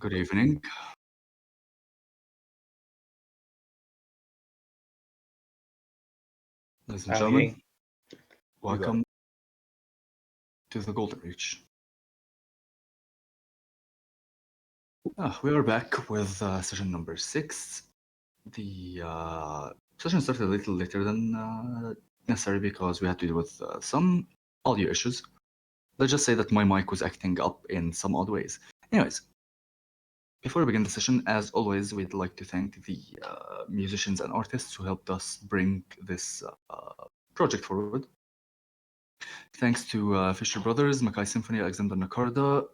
Good evening. Ladies and gentlemen, welcome to the Golden Reach. We are back with session number 6. The session started a little later than necessary because we had to deal with some audio issues. Let's just say that my mic was acting up in some odd ways. Anyways, before we begin the session, as always, we'd like to thank the musicians and artists who helped us bring this project forward. Thanks to Fiechter Brothers, Makai Symphony, Alexander Nakarda,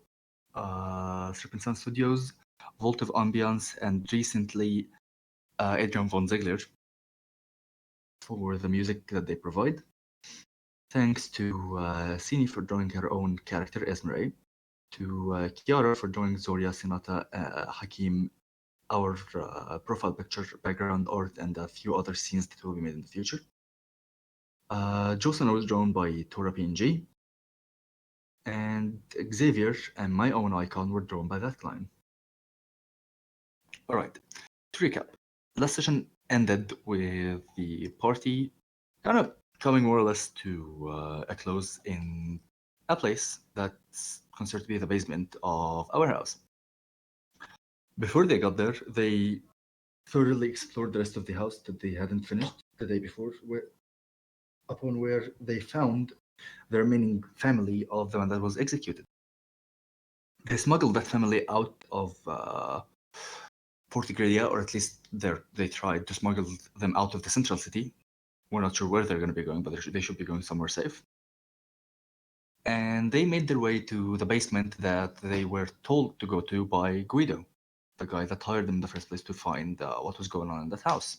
Serpent Sound Studios, Vault of Ambiance, and recently Adrian von Ziegler for the music that they provide. Thanks to Cini for drawing her own character, Esmeray, to Chiara for drawing Zoria, Sinata, Hakim, our profile picture, background art, and a few other scenes that will be made in the future. Jocelyn was drawn by Tora PNG, and Xavier and my own icon were drawn by that client. All right, to recap, last session ended with the party kind of coming more or less to a close in a place that's considered to be the basement of our house. Before they got there, they thoroughly explored the rest of the house that they hadn't finished the day before, upon where they found the remaining family of the one that was executed. They smuggled that family out of Portigredia, or at least they tried to smuggle them out of the central city. We're not sure where they're going to be going, but they should be going somewhere safe. And they made their way to the basement that they were told to go to by Guido, the guy that hired them in the first place to find what was going on in that house.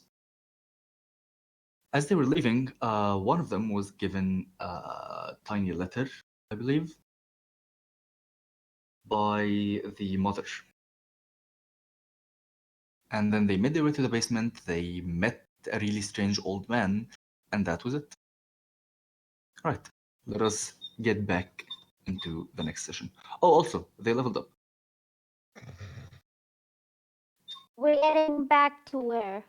As they were leaving, one of them was given a tiny letter, I believe, by the mother. And then they made their way to the basement, they met a really strange old man, and that was it. All right, let us get back into the next session. Oh, also, they leveled up. We're getting back to where?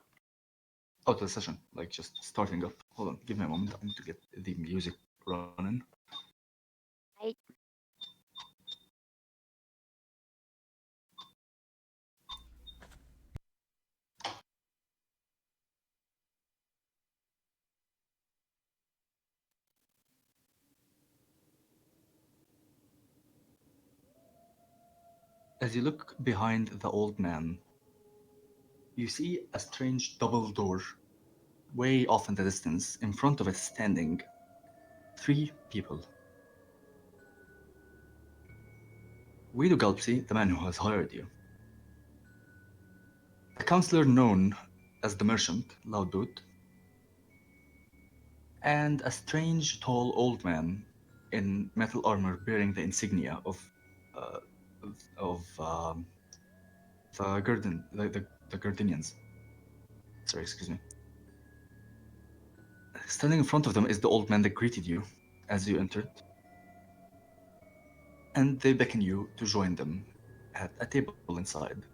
Oh, to the session, like just starting up. Hold on, give me a moment. I need to get the music running. Right. As you look behind the old man, you see a strange double door way off in the distance. In front of it standing 3 people. Guido Galpsi, the man who has hired you. A counselor known as the Merchant, Loudboot. And a strange, tall old man in metal armor bearing the insignia of the Gardenians. Sorry, excuse me. Standing in front of them is the old man that greeted you as you entered. And they beckon you to join them at a table inside.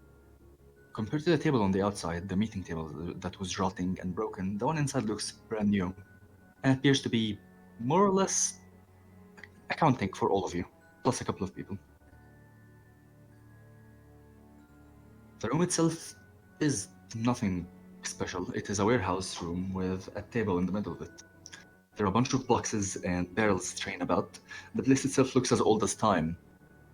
Compared to the table on the outside, the meeting table that was rotting and broken, the one inside looks brand new and appears to be more or less accounting for all of you, plus a couple of people. The room itself is nothing special. It is a warehouse room with a table in the middle of it. There are a bunch of boxes and barrels strewn about. The place itself looks as old as time,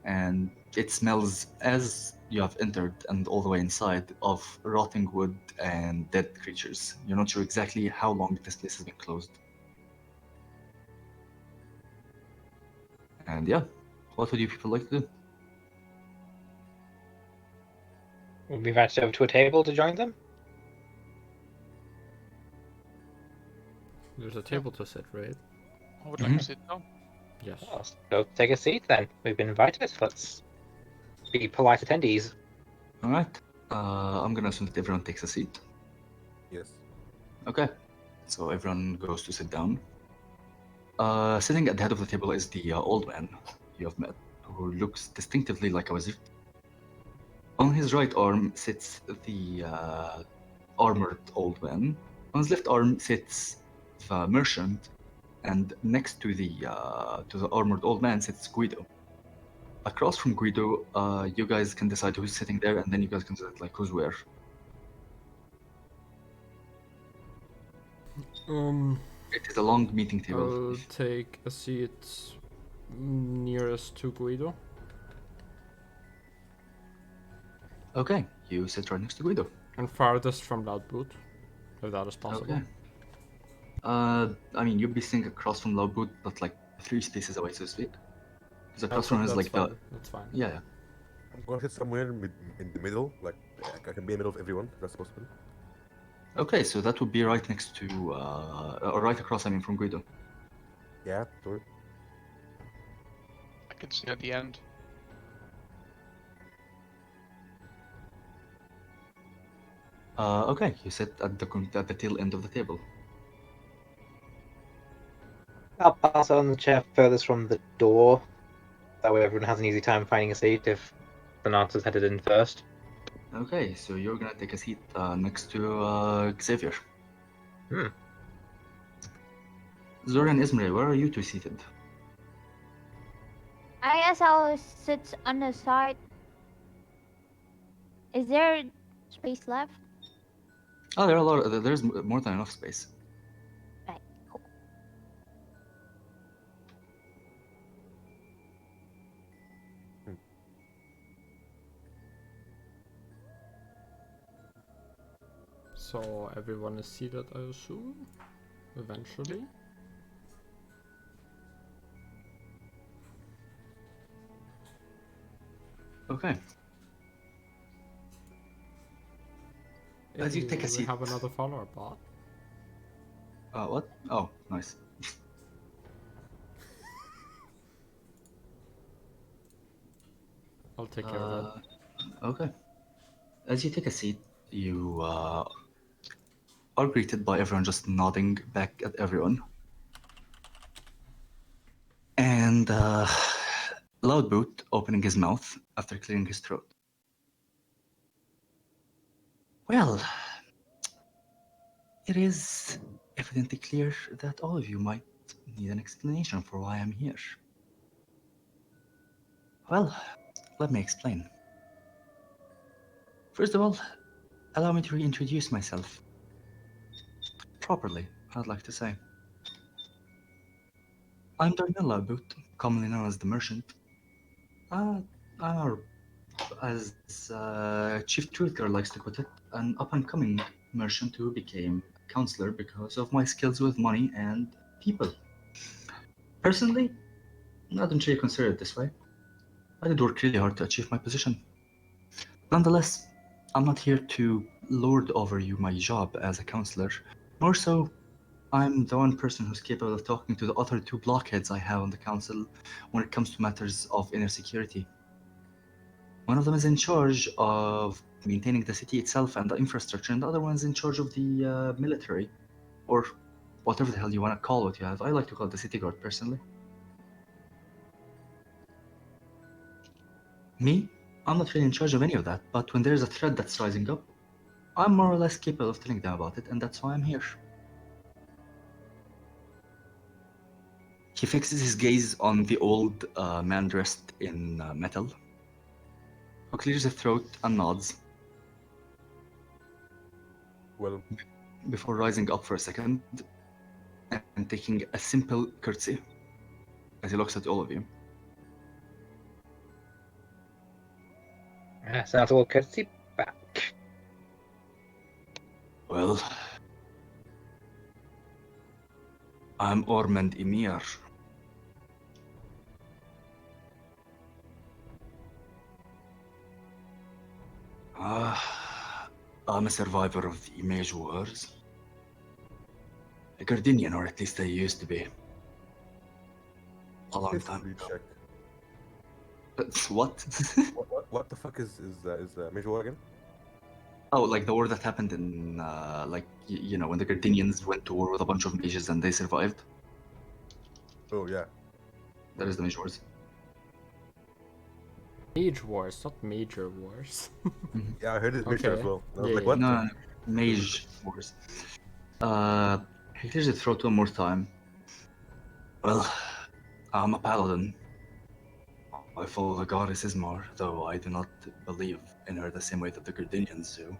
and it smells, as you have entered and all the way inside, of rotting wood and dead creatures. You're not sure exactly how long this place has been closed. And yeah, what would you people like to do? We'll be invited over to a table to join them. There's a table to sit, right? I would like to sit down. Yes. Oh, let's go take a seat then. We've been invited. Let's be polite attendees. All right. I'm gonna assume that everyone takes a seat. Yes. Okay. So everyone goes to sit down. Sitting at the head of the table is the old man you have met, who looks distinctively like a wizard. On his right arm sits the armored old man. On his left arm sits the merchant, and next to the armored old man sits Guido. Across from Guido, you guys can decide who's sitting there, and then you guys can decide like who's where. It is a long meeting table. I'll take a seat nearest to Guido. Okay, you sit right next to Guido. And farthest from Loudboot, if that is possible. Okay. I mean, you'd be sitting across from Loudboot, but like 3 spaces away, so to speak. Because across from him is That's like fine. That's fine. yeah. I'm gonna sit somewhere in the middle, like I can be in the middle of everyone, if that's possible. Okay, so that would be right next to, or right across, I mean, from Guido. Yeah, sure. I can see at the end. Okay, you sit at the tail end of the table. I'll pass on the chair furthest from the door. That way everyone has an easy time finding a seat if Donata's headed in first. Okay, so you're gonna take a seat next to Xavier. Zora and Esmeray, where are you two seated? I guess I'll sit on the side. Is there space left? Oh, there's more than enough space. Right, cool. So everyone is seated, I assume, eventually. Okay. As you take a Hey, seat. We have another follower bot. What? Oh, nice. I'll take care of that. Okay. As you take a seat, you are greeted by everyone just nodding back at everyone. And Loudboot opening his mouth after clearing his throat. Well, it is evidently clear that all of you might need an explanation for why I'm here. Well, let me explain. First of all, allow me to reintroduce myself. Properly, I'd like to say. I'm Darnell Loudboot, commonly known as the Merchant. As Chief Truthger likes to put it, an up-and-coming merchant who became a counselor because of my skills with money and people. Personally, I don't really consider it this way. I did work really hard to achieve my position. Nonetheless, I'm not here to lord over you my job as a counselor. More so, I'm the one person who's capable of talking to the other 2 blockheads I have on the council when it comes to matters of inner security. One of them is in charge of maintaining the city itself and the infrastructure, and the other one's in charge of the military, or whatever the hell you want to call what you have. I like to call it the city guard, personally. Me? I'm not really in charge of any of that, but when there's a threat that's rising up, I'm more or less capable of telling them about it, and that's why I'm here. He fixes his gaze on the old man dressed in metal, who clears his throat and nods. Well, Before rising up for a second and taking a simple curtsy as he looks at all of you. Sounds all courtesy back. Well, I'm Ormond Emir. I'm a survivor of the Image Wars. A Gardenian, or at least I used to be. A long time history ago. check. What? What the fuck is Major War again? Oh, like the war that happened in, you know, when the Gardenians went to war with a bunch of mages and they survived. Oh yeah. That is the Mage Wars. Mage Wars, not Major Wars. Yeah, I heard it mixture as Okay. well. I was Yeah, like, yeah. what? No, Mage Wars. He clears his throat one more time. Well, I'm a paladin. I follow the goddess Ismar, though I do not believe in her the same way that the Gardenians do.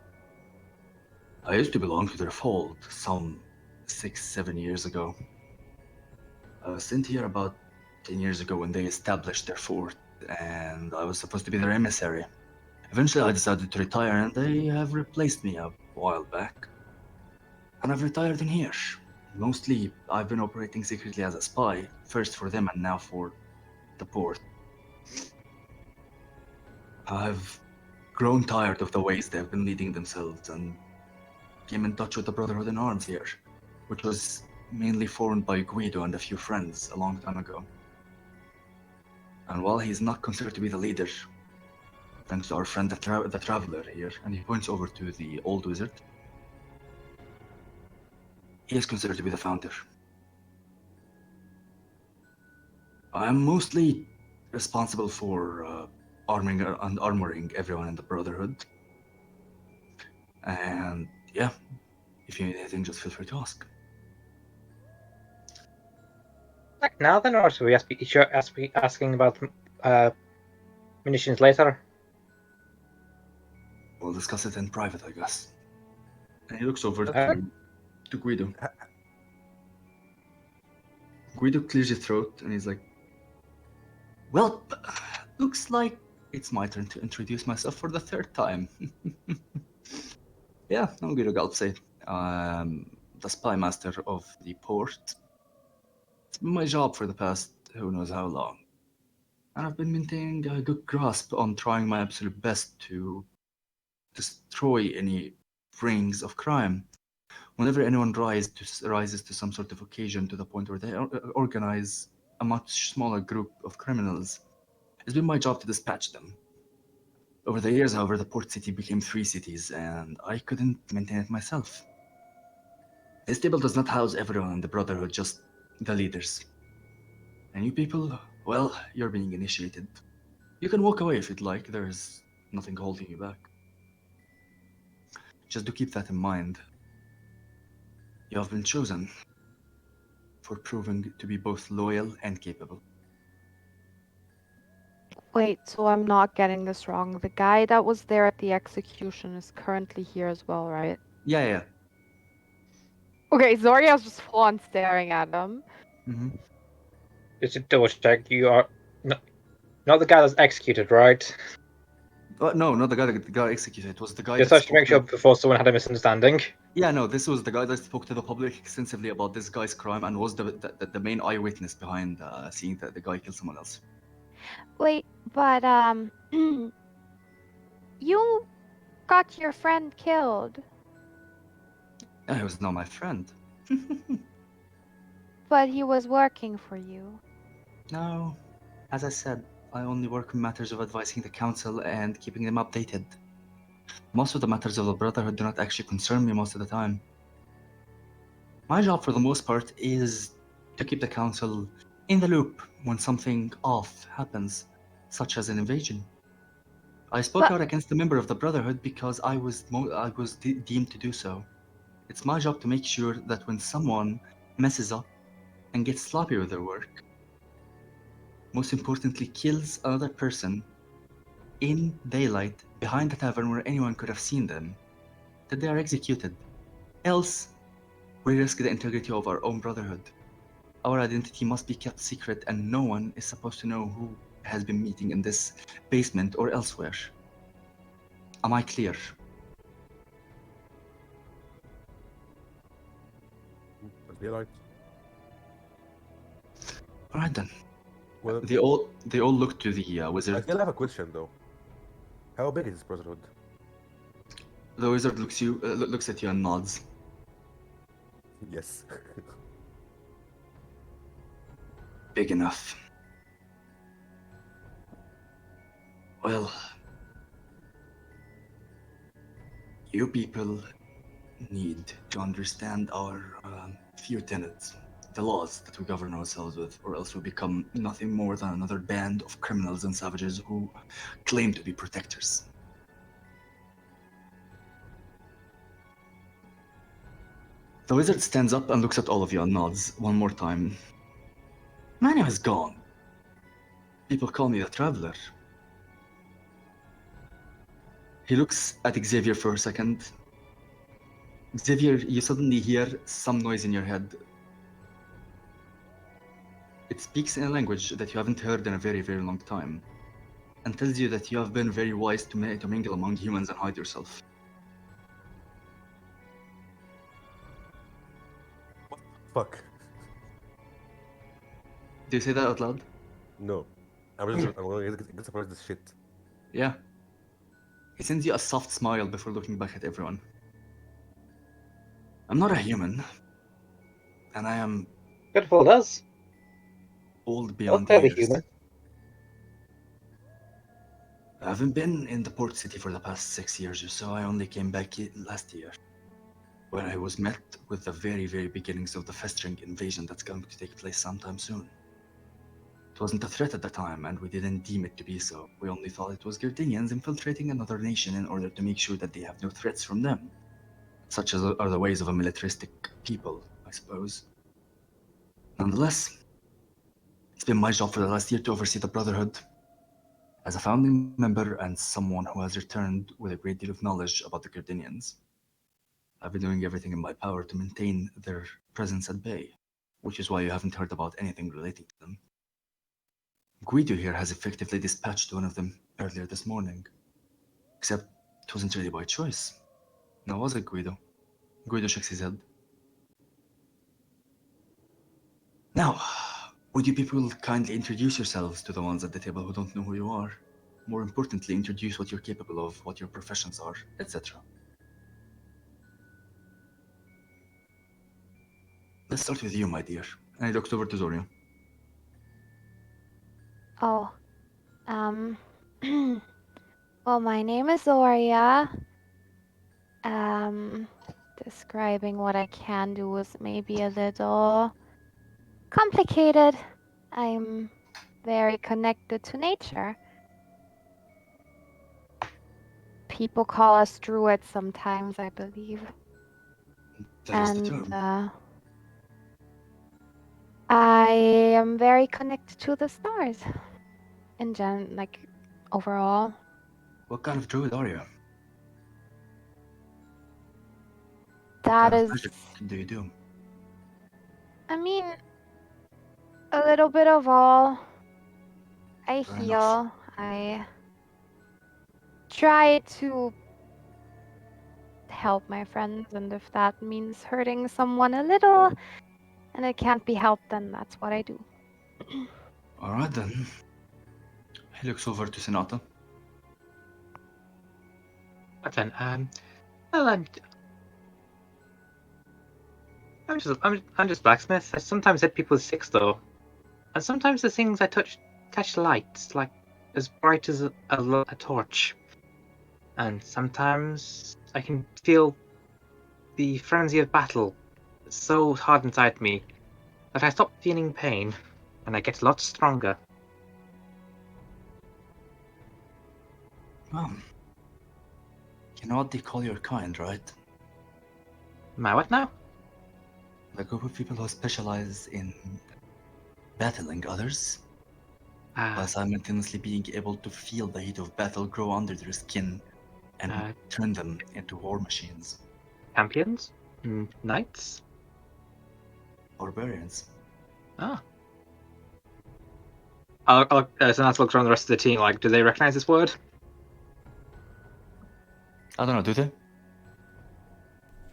I used to belong to their fold some 6-7 years ago. I was sent here about 10 years ago when they established their fort, and I was supposed to be their emissary. Eventually, I decided to retire, and they have replaced me a while back. And I've retired in here. Mostly, I've been operating secretly as a spy, first for them and now for the port. I've grown tired of the ways they've been leading themselves and came in touch with the Brotherhood in Arms here, which was mainly formed by Guido and a few friends a long time ago. And while he's not considered to be the leader, thanks to our friend the Traveler here, and he points over to the old wizard, he is considered to be the founder. I am mostly responsible for armoring everyone in the Brotherhood. And yeah, if you need anything, just feel free to ask. Like now then, or should we asking about munitions later? We'll discuss it in private, I guess. And he looks over Okay. to Guido. Guido clears his throat and he's like, well, looks like it's my turn to introduce myself for the third time. Yeah, I'm Guido Galpsey. The spy master of the port. It's been my job for the past who knows how long. And I've been maintaining a good grasp on trying my absolute best to destroy any rings of crime. Whenever anyone rises to some sort of occasion to the point where they organize a much smaller group of criminals, it's been my job to dispatch them. Over the years, however, the port city became 3 cities, and I couldn't maintain it myself. This table does not house everyone in the Brotherhood, just the leaders. And you people, well, you're being initiated. You can walk away if you'd like, there's nothing holding you back. Just do keep that in mind. You have been chosen for proving to be both loyal and capable. Wait, so I'm not getting this wrong. The guy that was there at the execution is currently here as well, right? Yeah. Okay, sorry, I was just full on staring at him. Mm-hmm. Just to double check, you are not the guy that's executed, right? No, not the guy that got executed. It was the guy Just that I should make sure before someone had a misunderstanding. Yeah, no, this was the guy that spoke to the public extensively about this guy's crime and was the main eyewitness behind seeing the guy kill someone else. Wait, but you got your friend killed, Yeah, he was not my friend. but he was working for you. No, as I said, I only work in matters of advising the council and keeping them updated. Most of the matters of the Brotherhood do not actually concern me most of the time. My job, for the most part, is to keep the council in the loop when something off happens, such as an invasion. I spoke But- out against a member of the Brotherhood because I was deemed to do so. It's my job to make sure that when someone messes up and gets sloppy with their work, most importantly kills another person in daylight behind the tavern where anyone could have seen them, that they are executed. Else, we risk the integrity of our own Brotherhood. Our identity must be kept secret and no one is supposed to know who has been meeting in this basement or elsewhere. Am I clear? Daylight. Alright then. Well, They all look to the I wizard. still have a question though. How big is this Brotherhood? The wizard looks at you and nods. Yes. Big enough. Well, you people need to understand our few tenets. the laws that we govern ourselves with, or else we become nothing more than another band of criminals and savages who claim to be protectors. The wizard stands up and looks at all of you and nods one more time. My name is gone. People call me the Traveler. He looks at Xavier for a second. Xavier, you suddenly hear some noise in your head. It speaks in a language that you haven't heard in a very, very long time, and tells you that you have been very wise to mingle among humans and hide yourself. Fuck. Do you say that out loud? No. I'm gonna get surprised this shit. Yeah. He sends you a soft smile before looking back at everyone. I'm not a human, and I am Good for us. old Not beyond very years. human. I haven't been in the port city for the past 6 years or so. I only came back last year, where I was met with the very, very beginnings of the festering invasion that's going to take place sometime soon. It wasn't a threat at the time, and we didn't deem it to be so. We only thought it was Gardenians infiltrating another nation in order to make sure that they have no threats from them. Such as are the ways of a militaristic people, I suppose. Nonetheless, it's been my job for the last year to oversee the Brotherhood. As a founding member and someone who has returned with a great deal of knowledge about the Gardenians, I've been doing everything in my power to maintain their presence at bay, which is why you haven't heard about anything relating to them. Guido here has effectively dispatched one of them earlier this morning. Except it wasn't really by choice. Now was it, Guido? Guido shakes his head. Now, would you people kindly introduce yourselves to the ones at the table who don't know who you are? More importantly, introduce what you're capable of, what your professions are, etc. Let's start with you, my dear. And he looks over to Zoria. Oh, well, my name is Zoria. Describing what I can do is maybe a little complicated. I'm very connected to nature. People call us druids sometimes, I believe. That is the And term. I am very connected to the stars. Like overall. What kind of druid are you? That What kind is, of magic do you do? I mean, a little bit of all. I Fair enough. heal. I try to help my friends, and if that means hurting someone a little and it can't be helped, then that's what I do. Alright then. He looks over to Sonata. But then, well, I'm just blacksmith. I sometimes hit people with sticks though, and sometimes the things I touch catch light, like as bright as a torch. And sometimes I can feel the frenzy of battle so hard inside me that I stop feeling pain, and I get a lot stronger. Well, you know what they call your kind, right? My what now? The group of people who specialize in battling others, by simultaneously being able to feel the heat of battle grow under their skin and turn them into war machines. Champions? Knights? Barbarians. Ah. So let's look around the rest of the team. Like, do they recognize this word? I don't know, do they?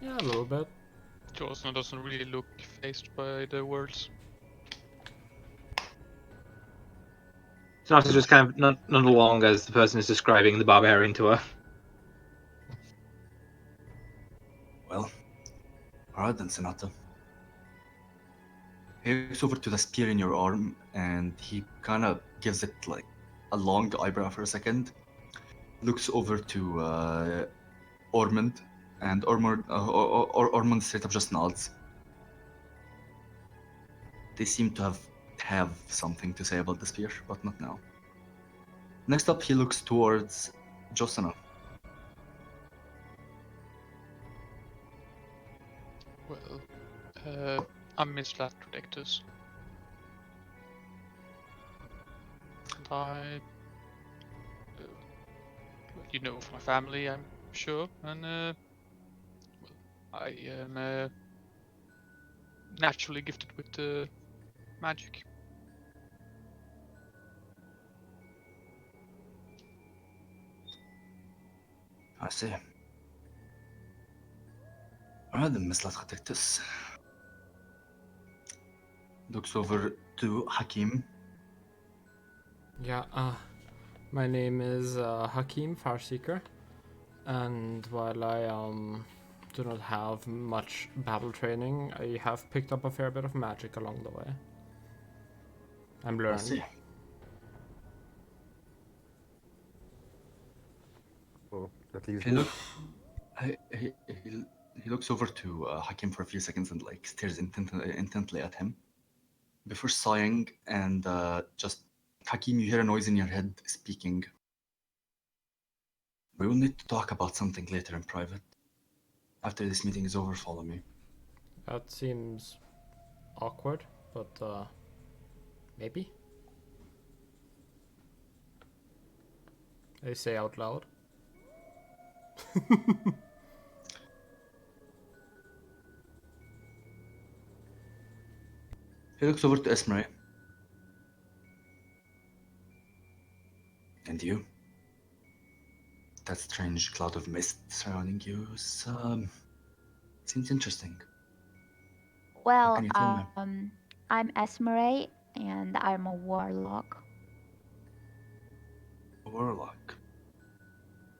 Yeah, a little bit. Josna doesn't really look phased by the words. So not just kind of none along as the person is describing the barbarian to her. Well, alright then, Sonata. He looks over to the spear in your arm and he kind of gives it like a long eyebrow for a second. Looks over to Ormond, and Ormond straight up just nods. They seem to have something to say about the spear, but not now. Next up, he looks towards Josana. Well, I'm Miss Last Protectors. And well, you know of my family, I'm sure, and well, I am naturally gifted with magic. I see. Alright then, Miss Latratectus. Looks over to Hakim. Yeah, my name is Hakim Farseeker, and while I do not have much battle training, I have picked up a fair bit of magic along the way. I'm I learned. see. Oh, that leaves He me. look. He looks over to Hakim for a few seconds and like stares intently at him before sighing and just Hakim, you hear a noise in your head speaking. We will need to talk about something later in private. After this meeting is over, follow me. That seems awkward, but maybe? I say out loud. He looks over to Esmeray. And you? That strange cloud of mist surrounding you seems interesting. Well, can you tell me? I'm Esmeray, and I'm a warlock. A warlock.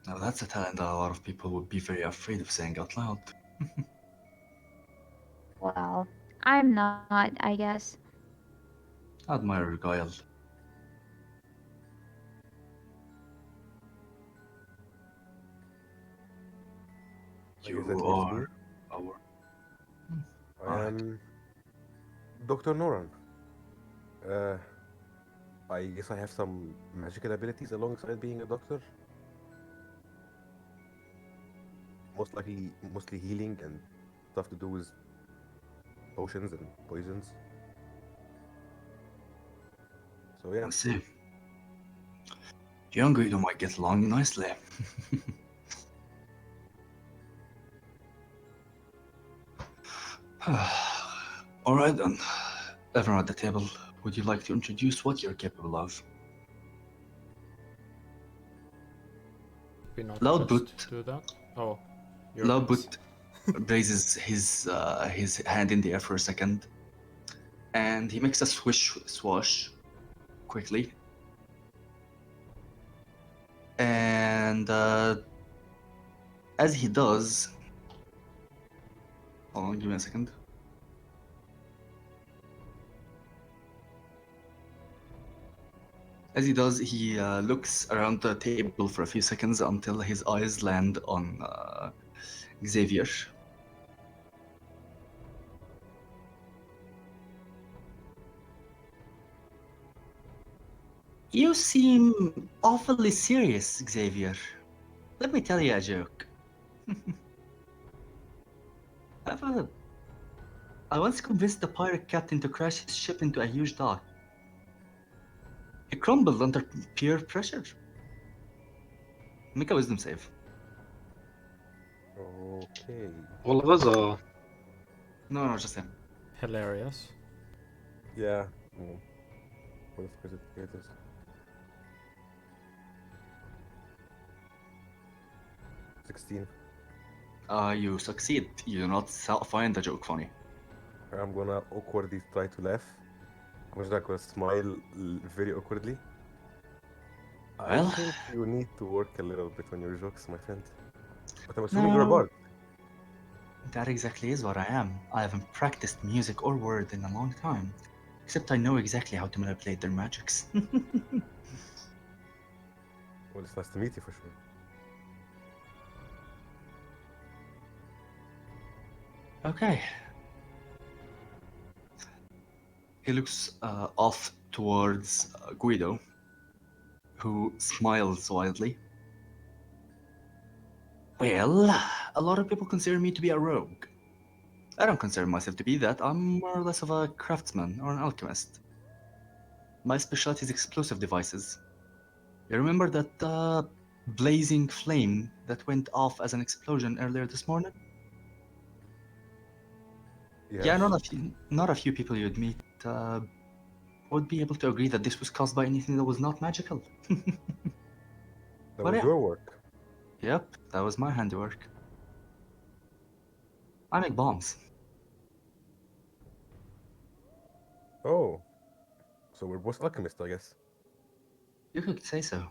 Now that's a talent that a lot of people would be very afraid of saying out loud. Well, I'm not, I guess. I admire your guile. I guess You that leaves me. are our... I am Dr. Noran. I guess I have some magical abilities alongside being a doctor. Most likely, mostly healing and stuff to do with potions and poisons. So yeah, I see. You and Guido might get along nicely. Alright then. Everyone at the table, would you like to introduce what you're capable of? We not Loud just boot. do that? Oh, your Loud guys. boot raises his hand in the air for a second, and he makes a swash quickly. And as he does, hold on, give me a second. As he does, he looks around the table for a few seconds until his eyes land on Xavier. You seem awfully serious, Xavier. Let me tell you a joke. I once convinced the pirate captain to crash his ship into a huge dock. He crumbled under peer pressure. Make a wisdom save. okay. All of us, or No, just him. Hilarious. Yeah. Mm. What the fuck is it? Here it is. 16. You succeed. You do not find the joke funny. I'm gonna awkwardly try to laugh. I'm just gonna smile very awkwardly. I Well, think you need to work a little bit on your jokes, my friend. But I'm no, assuming you're a bard. that exactly is what I am. I haven't practiced music or word in a long time. Except I know exactly how to manipulate their magics. Well, it's nice to meet you for sure. Okay. He looks off towards Guido, who smiles wildly. Well, a lot of people consider me to be a rogue. I don't consider myself to be that. I'm more or less of a craftsman or an alchemist. My specialty is explosive devices. You remember that blazing flame that went off as an explosion earlier this morning? Yes. Yeah, not a few people you'd meet would be able to agree that this was caused by anything that was not magical. That But was yeah. your work. Yep, that was my handiwork. I make bombs. Oh. So we're both alchemists, I guess. You could say so.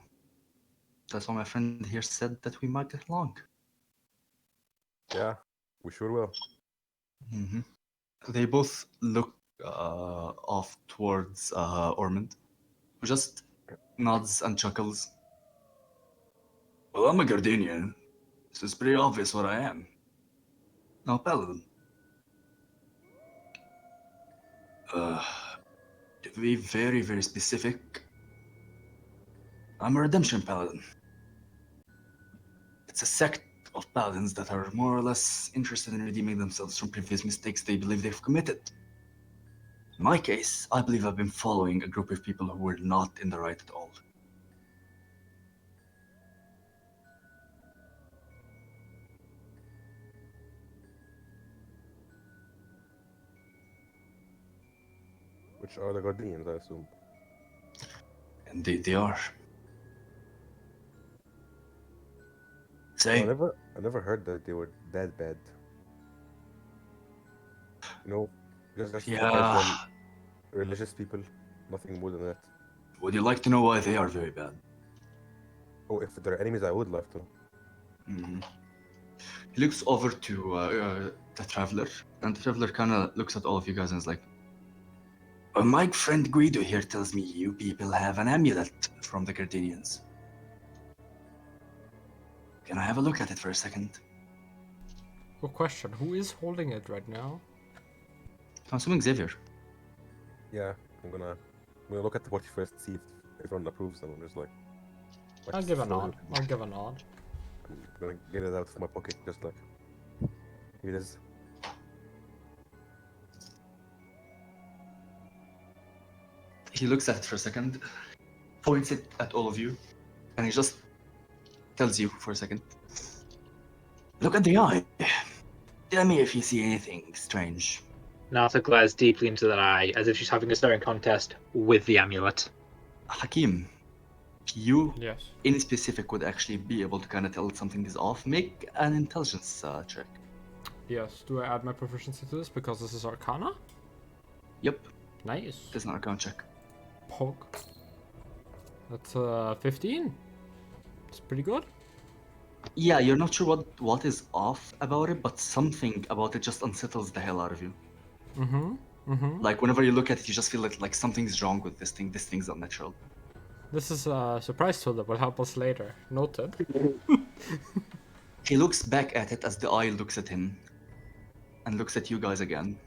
That's why my friend here said that we might get along. Yeah, we sure will. Mm-hmm. They both look off towards Ormond, who just nods and chuckles. Well, I'm a Gardenian, so it's pretty obvious what I am. Now, Paladin. To be very, very specific, I'm a redemption paladin. It's a sect of paladins that are more or less interested in redeeming themselves from previous mistakes they believe they've committed. In my case, I believe I've been following a group of people who were not in the right at all. Which are the Guardians, I assume. Indeed, they are. No, Say, I never heard that they were that bad. No, just Yeah. casual religious people, nothing more than that. would you like to know why they are very bad? Oh, if they're enemies, I would love to. Mhm. He looks over to the traveler, and the traveler kind of looks at all of you guys and is like, my friend Guido here tells me you people have an amulet from the Gardenians. Can I have a look at it for a second? Good question. Who is holding it right now? I'm assuming Xavier. Yeah, I'm gonna look at the body first, see if everyone approves, and I'm just like I'll give a show nod. him. I'll give a nod. I'm gonna get it out of my pocket, just like here it is. He looks at it for a second, points it at all of you, and he just tells you for a second. Look at the eye. Tell me if you see anything strange. Nata glares deeply into that eye, as if she's having a staring contest with the amulet. Hakim, you Yes. in specific would actually be able to kind of tell something is off. Make an intelligence check. Yes. Do I add my proficiency to this because this is Arcana? Yep, Nice. it's an arcana check. Poke. That's 15. It's pretty good. Yeah, you're not sure what is off about it, but something about it just unsettles the hell out of you. Mm-hmm. Mm-hmm. Like whenever you look at it, you just feel like something's wrong with this thing. This thing's unnatural. This is a surprise tool that will help us later. Noted. He looks back at it as the eye looks at him, and looks at you guys again.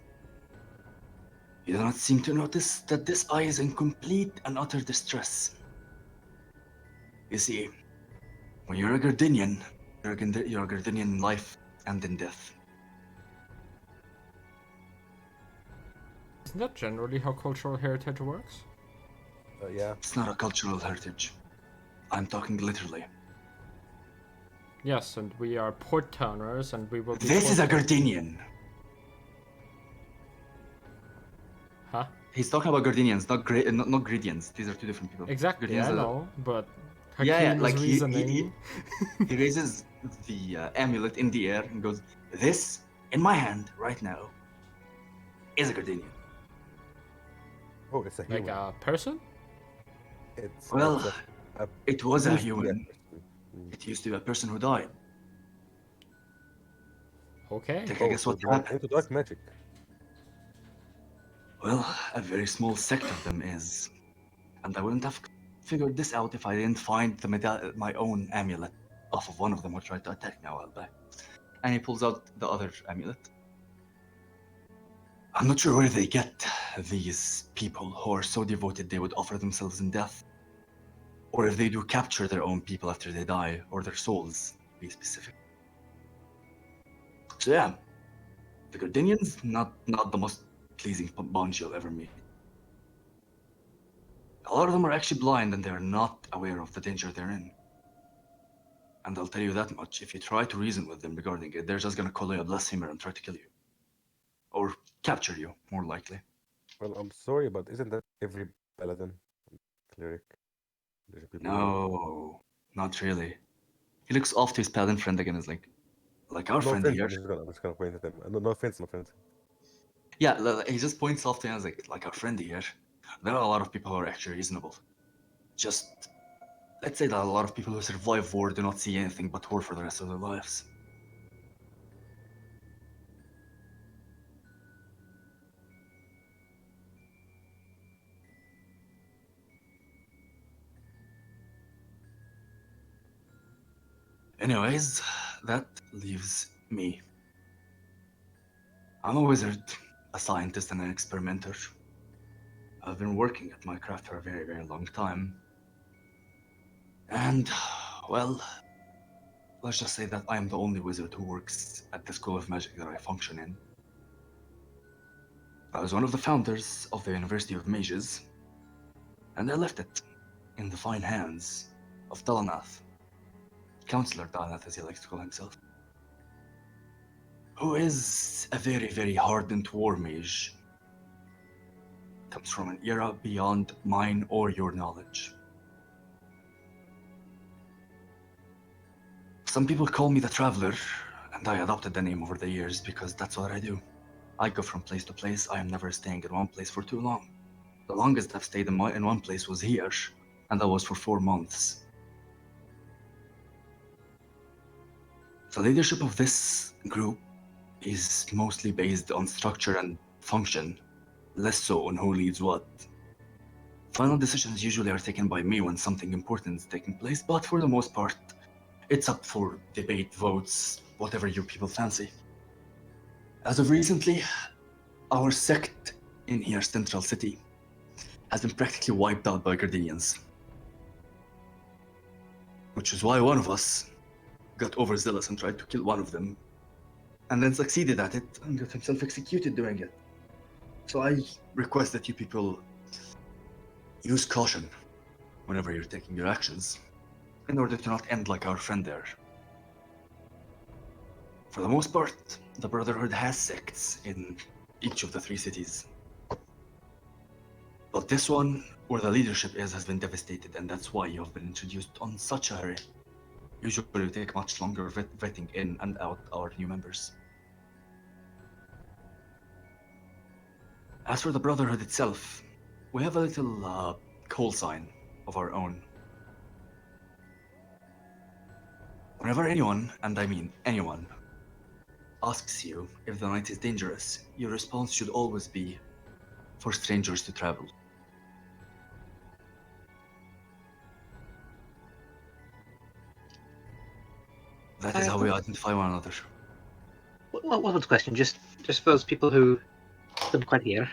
You do not seem to notice that this eye is in complete and utter distress. You see, when you're a Gardenian, you're a Gardenian in life and in death. Isn't that generally how cultural heritage works? Yeah. It's not a cultural heritage. I'm talking literally. Yes, and we are port towners, and we will be. This is a port- Gardenian. Huh? He's talking about Gardenians, not Gradians. These are two different people. Exactly, Gardenians I are- know, but Hakim Yeah, is like reasoning. he raises the amulet in the air and goes, "This in my hand right now is a Gardenian." Oh, it's a Like human. a person? It's Well, it's a it was a used to be a human. person. It used to be a person who died. Okay. Take a guess so what they went happened. into dark magic. Well, a very small sect of them is, and I wouldn't have figured this out if I didn't find my own amulet off of one of them who tried to attack me a while back. And he pulls out the other amulet. I'm not sure where they get these people who are so devoted they would offer themselves in death, or if they do capture their own people after they die, or their souls, to be specific. So yeah, the Gardenians, not the most pleasing bunch you'll ever meet. A lot of them are actually blind and they're not aware of the danger they're in. And I'll tell you that much, if you try to reason with them regarding it, they're just gonna call you a blasphemer and try to kill you. Or capture you, more likely. Well, I'm sorry, but isn't that every paladin cleric? There's people who are... No, not really. He looks off to his paladin friend again, is like our No friend offense, here. I'm just gonna point at him. No offense, no offense. Yeah, he just points off to him as like our friend here. There are a lot of people who are actually reasonable. Just, let's say that a lot of people who survive war do not see anything but war for the rest of their lives. Anyways, that leaves me. I'm a wizard, a scientist, and an experimenter. I've been working at my craft for a very, very long time. And, well, let's just say that I am the only wizard who works at the School of Magic that I function in. I was one of the founders of the University of Mages, and I left it in the fine hands of Dalanath, Counselor Dalanath as he likes to call himself, who is a very, very hardened war mage. Comes from an era beyond mine or your knowledge. Some people call me the Traveler, and I adopted the name over the years because that's what I do. I go from place to place. I am never staying in one place for too long. The longest I've stayed in one place was here, and that was for 4 months. The leadership of this group is mostly based on structure and function, less so on who leads what. Final decisions usually are taken by me when something important is taking place, but for the most part, it's up for debate, votes, whatever you people fancy. As of recently, our sect in here, Central City, has been practically wiped out by Gardenians. Which is why one of us got overzealous and tried to kill one of them, and then succeeded at it and got himself executed doing it. So I request that you people use caution whenever you're taking your actions, in order to not end like our friend there. For the most part, the Brotherhood has sects in each of the 3 cities. But this one, where the leadership is, has been devastated, and that's why you have been introduced on such a hurry. Usually we take much longer vetting in and out our new members. As for the Brotherhood itself, we have a little call sign of our own. Whenever anyone, and I mean anyone, asks you if the night is dangerous, your response should always be for strangers to travel. That is how we identify one another. One more question, just for those people who couldn't quite hear.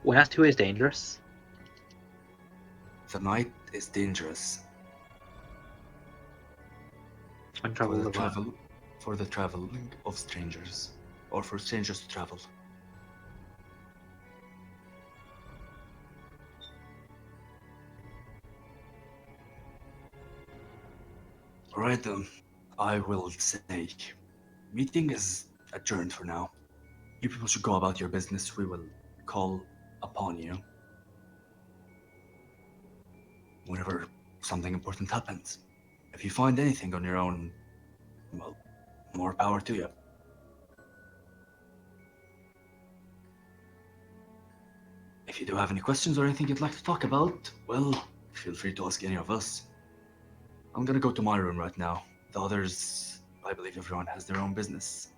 When asked who is dangerous, The night is dangerous and for the traveling of strangers, or for strangers to travel. Alright then, I will say, meeting is adjourned for now. You people should go about your business. We will call upon you whenever something important happens. If you find anything on your own, well, more power to you. If you do have any questions or anything you'd like to talk about, well, feel free to ask any of us. I'm gonna go to my room right now. The others, I believe everyone has their own business.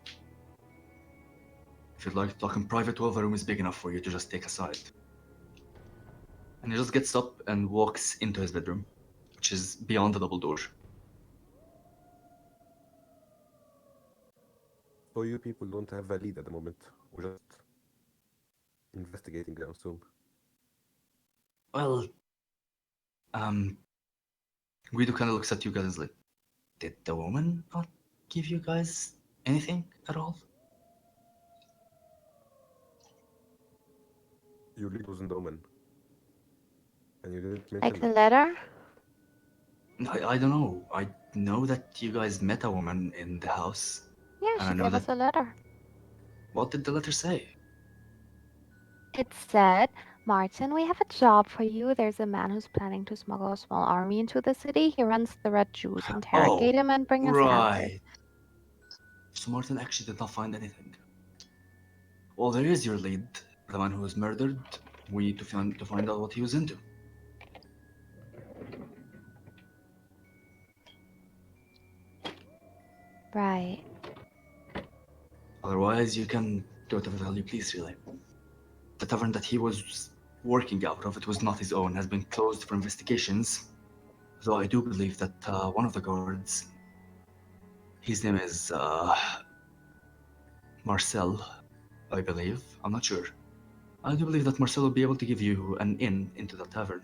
If you'd like to talk in private, well, the room is big enough for you to just take aside. And he just gets up and walks into his bedroom, which is beyond the double door. So you people don't have a lead at the moment. We're just investigating, I assume. Well, Guido kind of looks at you guys like, did the woman not give you guys anything at all? Your lead was in the Omen. And you didn't Like mention the that. letter? I don't know. I know that you guys met a woman in the house. Yeah, And I she know gave us that. a letter. What did the letter say? It said, Martin, we have a job for you. There's a man who's planning to smuggle a small army into the city. He runs the Red Jews. Interrogate him and bring us answers. Right. So Martin actually did not find anything. Well, there is your lead, the man who was murdered. We need to find out what he was into. Right. Otherwise, you can do whatever the hell you please, really. The tavern that he was working out of, it was not his own, has been closed for investigations. Though I do believe that one of the guards, his name is Marcel, I believe. I'm not sure. I do believe that Marcel will be able to give you an in into the tavern.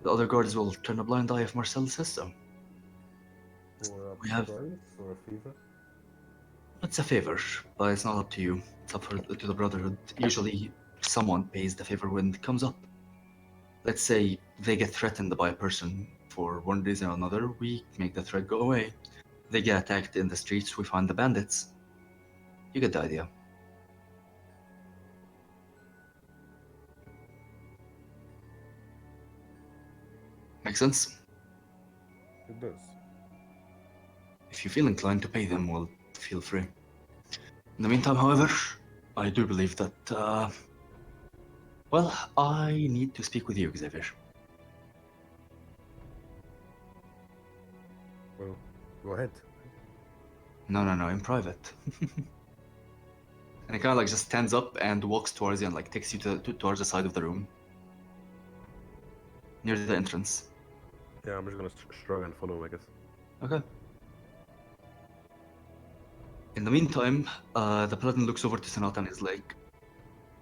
The other guards will turn a blind eye if Marcel says so. For a We have- price or a favor? It's a favor, but it's not up to you. It's up to the Brotherhood. Usually, someone pays the favor when it comes up. Let's say they get threatened by a person for one reason or another, we make the threat go away. They get attacked in the streets, we find the bandits. You get the idea. Make sense? It does. If you feel inclined to pay them, well, feel free. In the meantime, however, I do believe that, well, I need to speak with you, Xavier. Well, go ahead. No, in private. And he kind of like just stands up and walks towards you and like takes you towards the side of the room. Near the entrance. Yeah, I'm just gonna shrug and follow, I guess. Okay. In the meantime, the paladin looks over to Sonata and is like,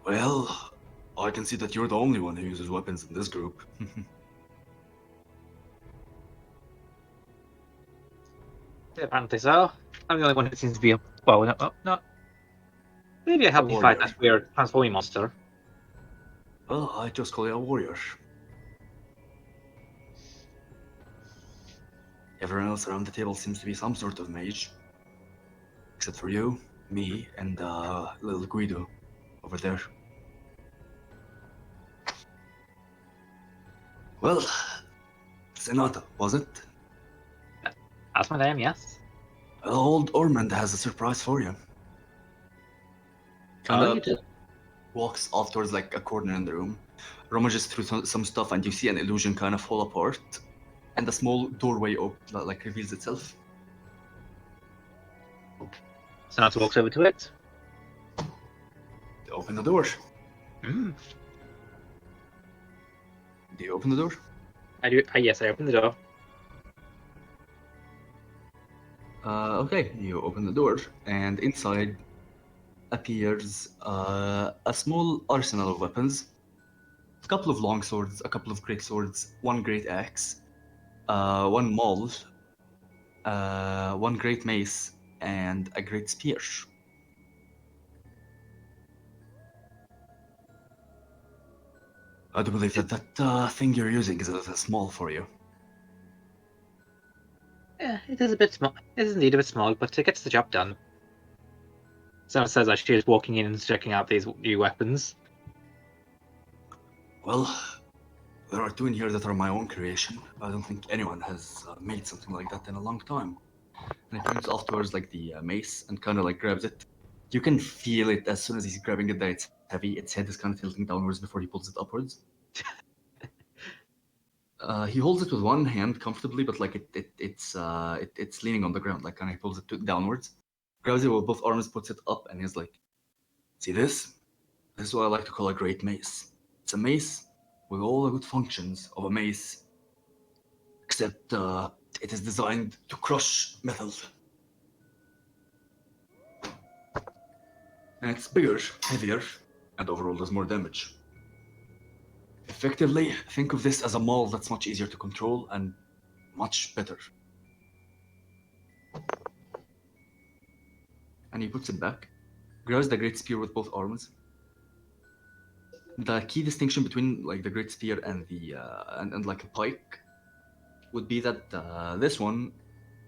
well, I can see that you're the only one who uses weapons in this group. Apparently so. I'm the only one who seems to be a... Well, no. Maybe I helped you fight warrior. that weird transforming monster. Well, I just call you a warrior. Everyone else around the table seems to be some sort of mage. Except for you, me, and little Guido over there. Well, Sonata, was it? That's my name, yes. Well, old Ormond has a surprise for you. Oh, Kinda you do? walks off towards like a corner in the room, rummages through some stuff, and you see an illusion kind of fall apart, and a small doorway like reveals itself. Sonata walks over to it. Open the door. Mm. Do you open the door? I do. Yes, I open the door. Okay, you open the door, and inside appears a small arsenal of weapons. A couple of long swords, a couple of great swords, one great axe, one maul, one great mace, and a great spear. I do believe that thing you're using is a little small for you. Yeah, it is a bit small. It is indeed a bit small, but it gets the job done. Sonata says as she is walking in and checking out these new weapons. Well, there are two in here that are my own creation. I don't think anyone has made something like that in a long time. And he points off towards like the mace and kind of like grabs it. You can feel it as soon as he's grabbing it that it's heavy. Its head is kind of tilting downwards before he pulls it upwards. He holds it with one hand comfortably, but like it's leaning on the ground. Like kind of he pulls it downwards, grabs it with both arms, puts it up, and he's like, "See this? This is what I like to call a great mace. It's a mace with all the good functions of a mace, except it is designed to crush metal." And it's bigger, heavier, and overall does more damage. Effectively, think of this as a maul that's much easier to control and much better. And he puts it back, grabs the great spear with both arms. The key distinction between like the great spear and the and like a pike would be that this one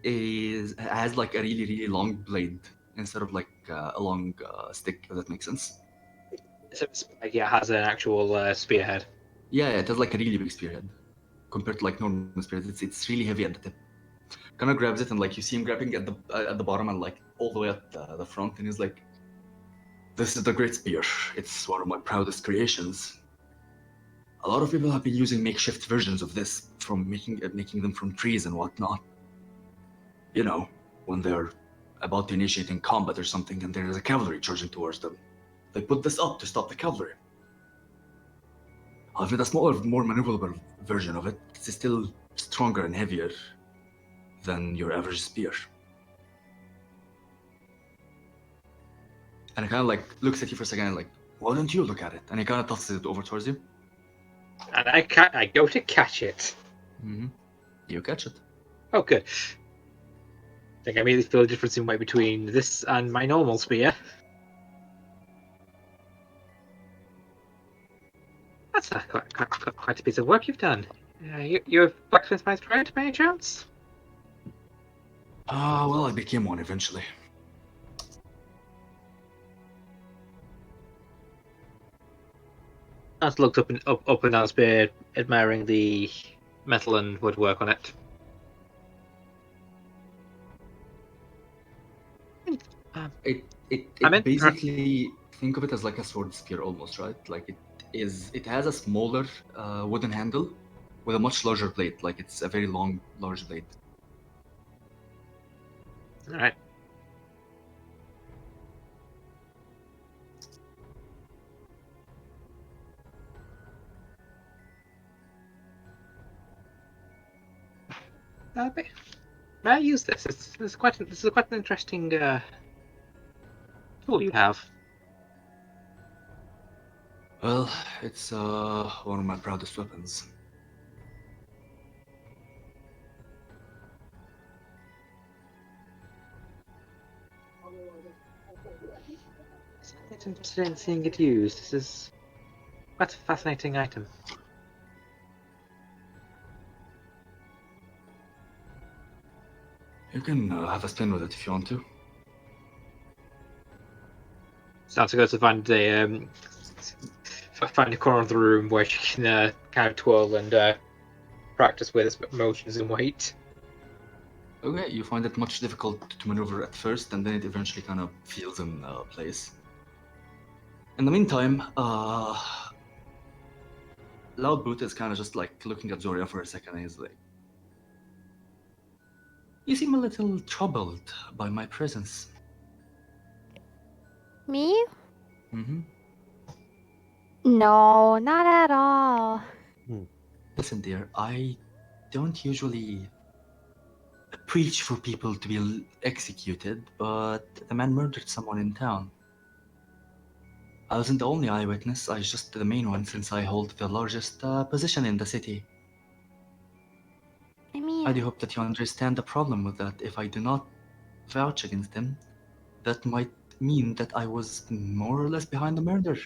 has like a really long blade instead of like a long stick. If that makes sense. So it's like, yeah, it has an actual spearhead. Yeah, it has like a really big spearhead compared to like normal spears. It's really heavy at the tip. Kind of grabs it and like you see him grabbing at the bottom and like all the way at the front, and he's like, "This is the great spear. It's one of my proudest creations. A lot of people have been using makeshift versions of this, from making them from trees and whatnot. You know, when they're about to initiate in combat or something, and there is a cavalry charging towards them. They put this up to stop the cavalry. However, the smaller, more maneuverable version of it is still stronger and heavier than your average spear." And he kind of like looks at you for a second and like, "Why don't you look at it?" And he kind of tosses it over towards you. And I go to catch it. Mm-hmm. You catch it. Oh, good. I think I immediately feel a difference in weight between this and my normal spear. That's quite a piece of work you've done. You're a blacksmith by trade, by any chance? Well, I became one eventually. I looked up and down the spear, admiring the metal and woodwork on it. It basically, think of it as like a sword spear almost, right? Like it has a smaller wooden handle with a much larger blade. Like it's a very large blade. All right. May I use this? This is quite an interesting tool you have. Well, it's one of my proudest weapons. I'm interested in seeing it used. This is quite a fascinating item. You can have a spin with it if you want to. Starts to go to find a corner of the room where she can kind of twirl and practice with its motions and weight. Okay, you find it much difficult to maneuver at first, and then it eventually kind of feels in place. In the meantime, Loud Boot is kind of just like looking at Zoria for a second, and he's like, "You seem a little troubled by my presence." Me? Mm-hmm. No, not at all. Listen, dear, I don't usually preach for people to be executed, but the man murdered someone in town. I wasn't the only eyewitness, I was just the main one since I hold the largest position in the city. I mean, I do hope that you understand the problem with that. If I do not vouch against him, that might mean that I was more or less behind the murder.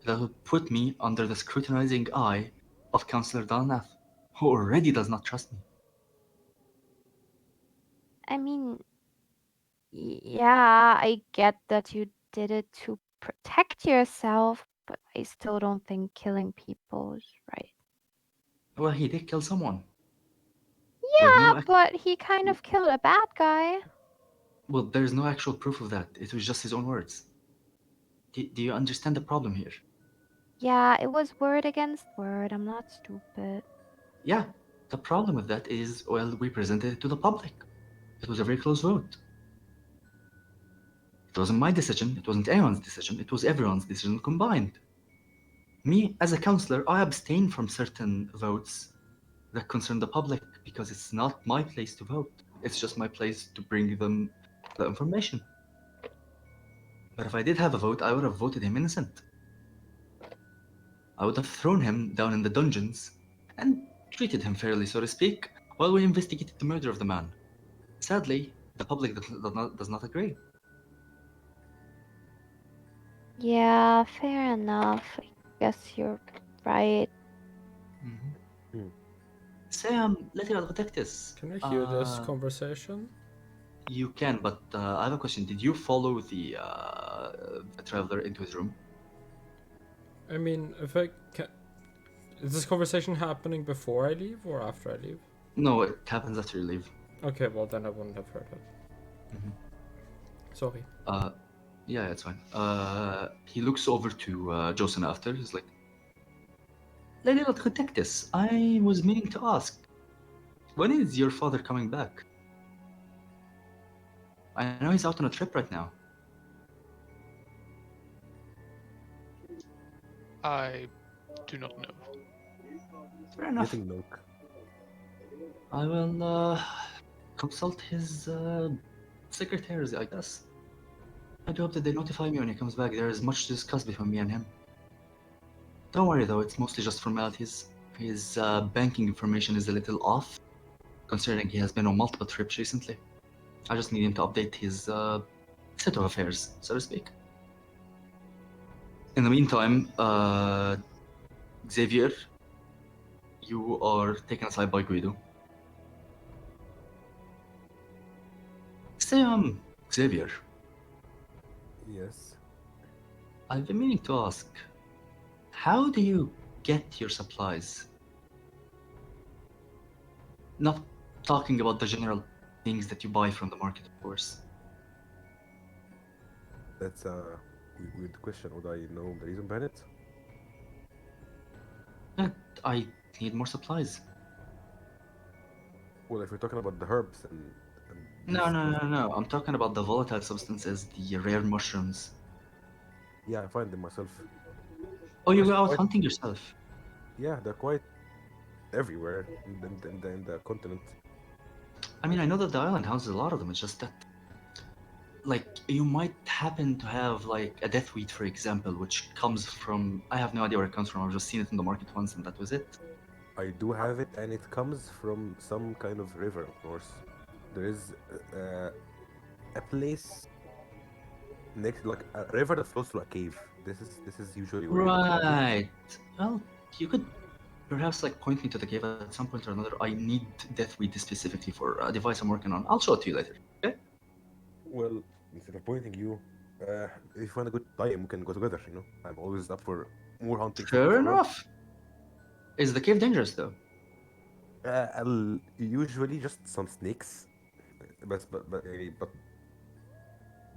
That would put me under the scrutinizing eye of Councillor Dalnath, who already does not trust me. I mean, yeah, I get that you did it to protect yourself, but I still don't think killing people is right. Well, he did kill someone. Yeah, no but he kind of killed a bad guy. Well, there's no actual proof of that. It was just his own words. Do you understand the problem here? Yeah, it was word against word. I'm not stupid. Yeah, the problem with that is, well, we presented it to the public. It was a very close vote. It wasn't my decision, it wasn't anyone's decision, it was everyone's decision combined. Me, as a councillor, I abstain from certain votes that concern the public because it's not my place to vote. It's just my place to bring them the information. But if I did have a vote, I would have voted him innocent. I would have thrown him down in the dungeons and treated him fairly, so to speak, while we investigated the murder of the man. Sadly, the public does not agree. Yeah, fair enough. I guess you're right. Sam, lateral protectus. Can I hear this conversation? You can, but I have a question. Did you follow the traveler into his room? I mean, if I can... Is this conversation happening before I leave or after I leave? No, it happens after you leave. Okay, well then I wouldn't have heard it. Sorry. Yeah, it's fine. He looks over to Jocelyn after. He's like, Lady Protectus, I was meaning to ask, when is your father coming back? I know he's out on a trip right now. I do not know. Fair enough. Getting milk. I will consult his secretaries, I guess. I do hope that they notify me when he comes back. There is much to discuss between me and him. Don't worry though, it's mostly just formalities. His banking information is a little off, considering he has been on multiple trips recently. I just need him to update his set of affairs, so to speak. In the meantime, Xavier, you are taken aside by Guido. Say, Xavier, Yes. I've been meaning to ask, how do you get your supplies? Not talking about the general things that you buy from the market, of course. That's a weird question. Would I know the reason behind it? I need more supplies. Well, if we're talking about the herbs and No, these no, stuff, no, no. I'm talking about the volatile substances, the rare mushrooms. yeah, I find them myself. Oh, you Yes, go out quite- hunting yourself? Yeah, they're quite everywhere in the continent. I mean, I know that the island houses a lot of them. It's just that, like, you might happen to have, like, a deathweed, for example, which comes from... I have no idea where it comes from. I've just seen it in the market once, and that was it. I do have it, and it comes from some kind of river, of course. There is a place next, like a river that flows through a cave. This is usually where you find it. Right. Well, you could perhaps, like, point me to the cave at some point or another. I need deathweed specifically for a device I'm working on. I'll show it to you later, okay? Well, instead of pointing you, if you find a good time, we can go together. You know, I'm always up for more hunting. Fair enough. Is the cave dangerous, though? I'll usually just some snakes, but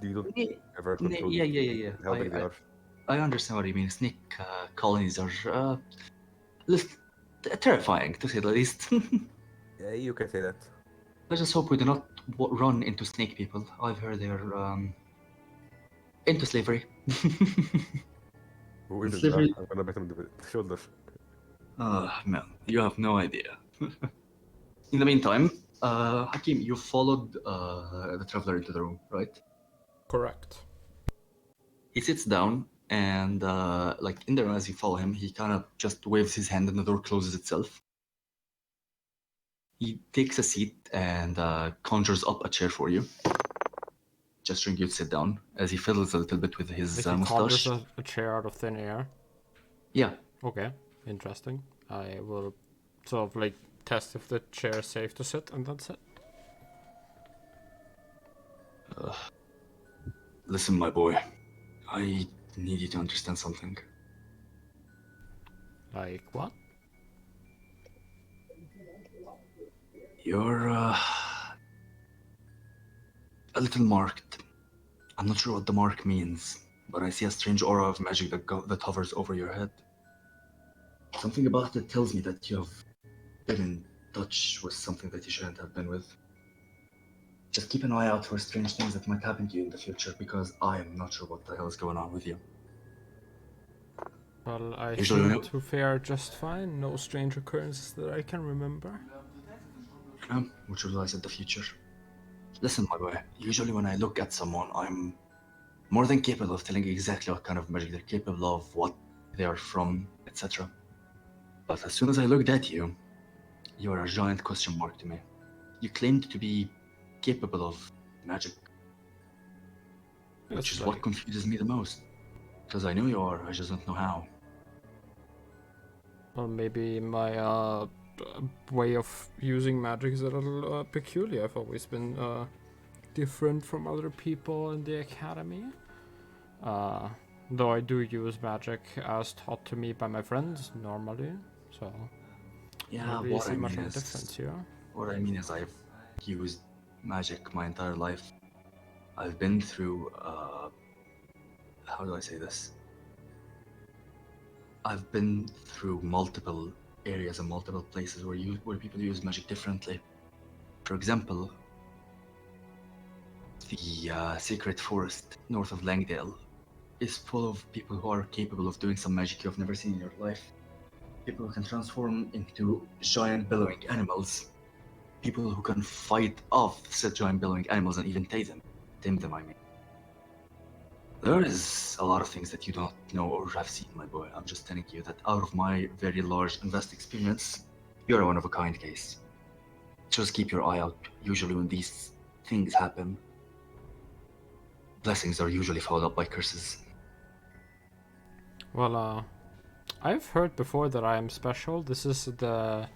you don't ever control Yeah. how big they are. I understand what you mean. Snake colonies are lis- terrifying, to say the least. Yeah, you can say that. I just hope we do not run into snake people. I've heard they're into slavery. Who isn't Slavery- that? I'm gonna bet him the shoulder. Oh, man, you have no idea. In the meantime, Hakim, you followed the traveler into the room, right? Correct. He sits down, and like in the room, as you follow him, he kind of just waves his hand, and the door closes itself. He takes a seat and conjures up a chair for you, gesturing you to sit down, as he fiddles a little bit with his Like he mustache. conjures a chair out of thin air. Yeah. Okay, interesting. I will sort of like test if the chair is safe to sit, and that's it. Listen, my boy, I need you to understand something. Like what? You're a little marked. I'm not sure what the mark means, but I see a strange aura of magic that hovers over your head. Something about it tells me that you've been in touch with something that you shouldn't have been with. Just keep an eye out for strange things that might happen to you in the future, because I am not sure what the hell is going on with you. Well, I Usually- seem to fare just fine. No strange occurrences that I can remember. Which relies in the future. Listen, my boy, usually when I look at someone, I'm more than capable of telling exactly what kind of magic they're capable of, what they are from, etc. But as soon as I looked at you, you are a giant question mark to me. You claimed to be capable of magic, which It's is what like, confuses me the most. Because I know you are, I just don't know how. well, maybe my way of using magic is a little peculiar. I've always been different from other people in the academy. Though I do use magic as taught to me by my friends normally, so I Yeah, don't really what see I much mean of a is, difference here. what I mean is I've used magic my entire life. I've been through, how do I say this? I've been through multiple areas and multiple places where people use magic differently. For example, the Secret Forest north of Langdale is full of people who are capable of doing some magic you've never seen in your life. People who can transform into giant bellowing animals. People who can fight off said giant bellowing animals and even tame them. Tame them, I mean. There is a lot of things that you don't know or have seen, my boy. I'm just telling you that out of my very large and vast experience, you're a one-of-a-kind case. Just keep your eye out. Usually when these things happen, blessings are usually followed up by curses. Well, I've heard before that I am special. This is the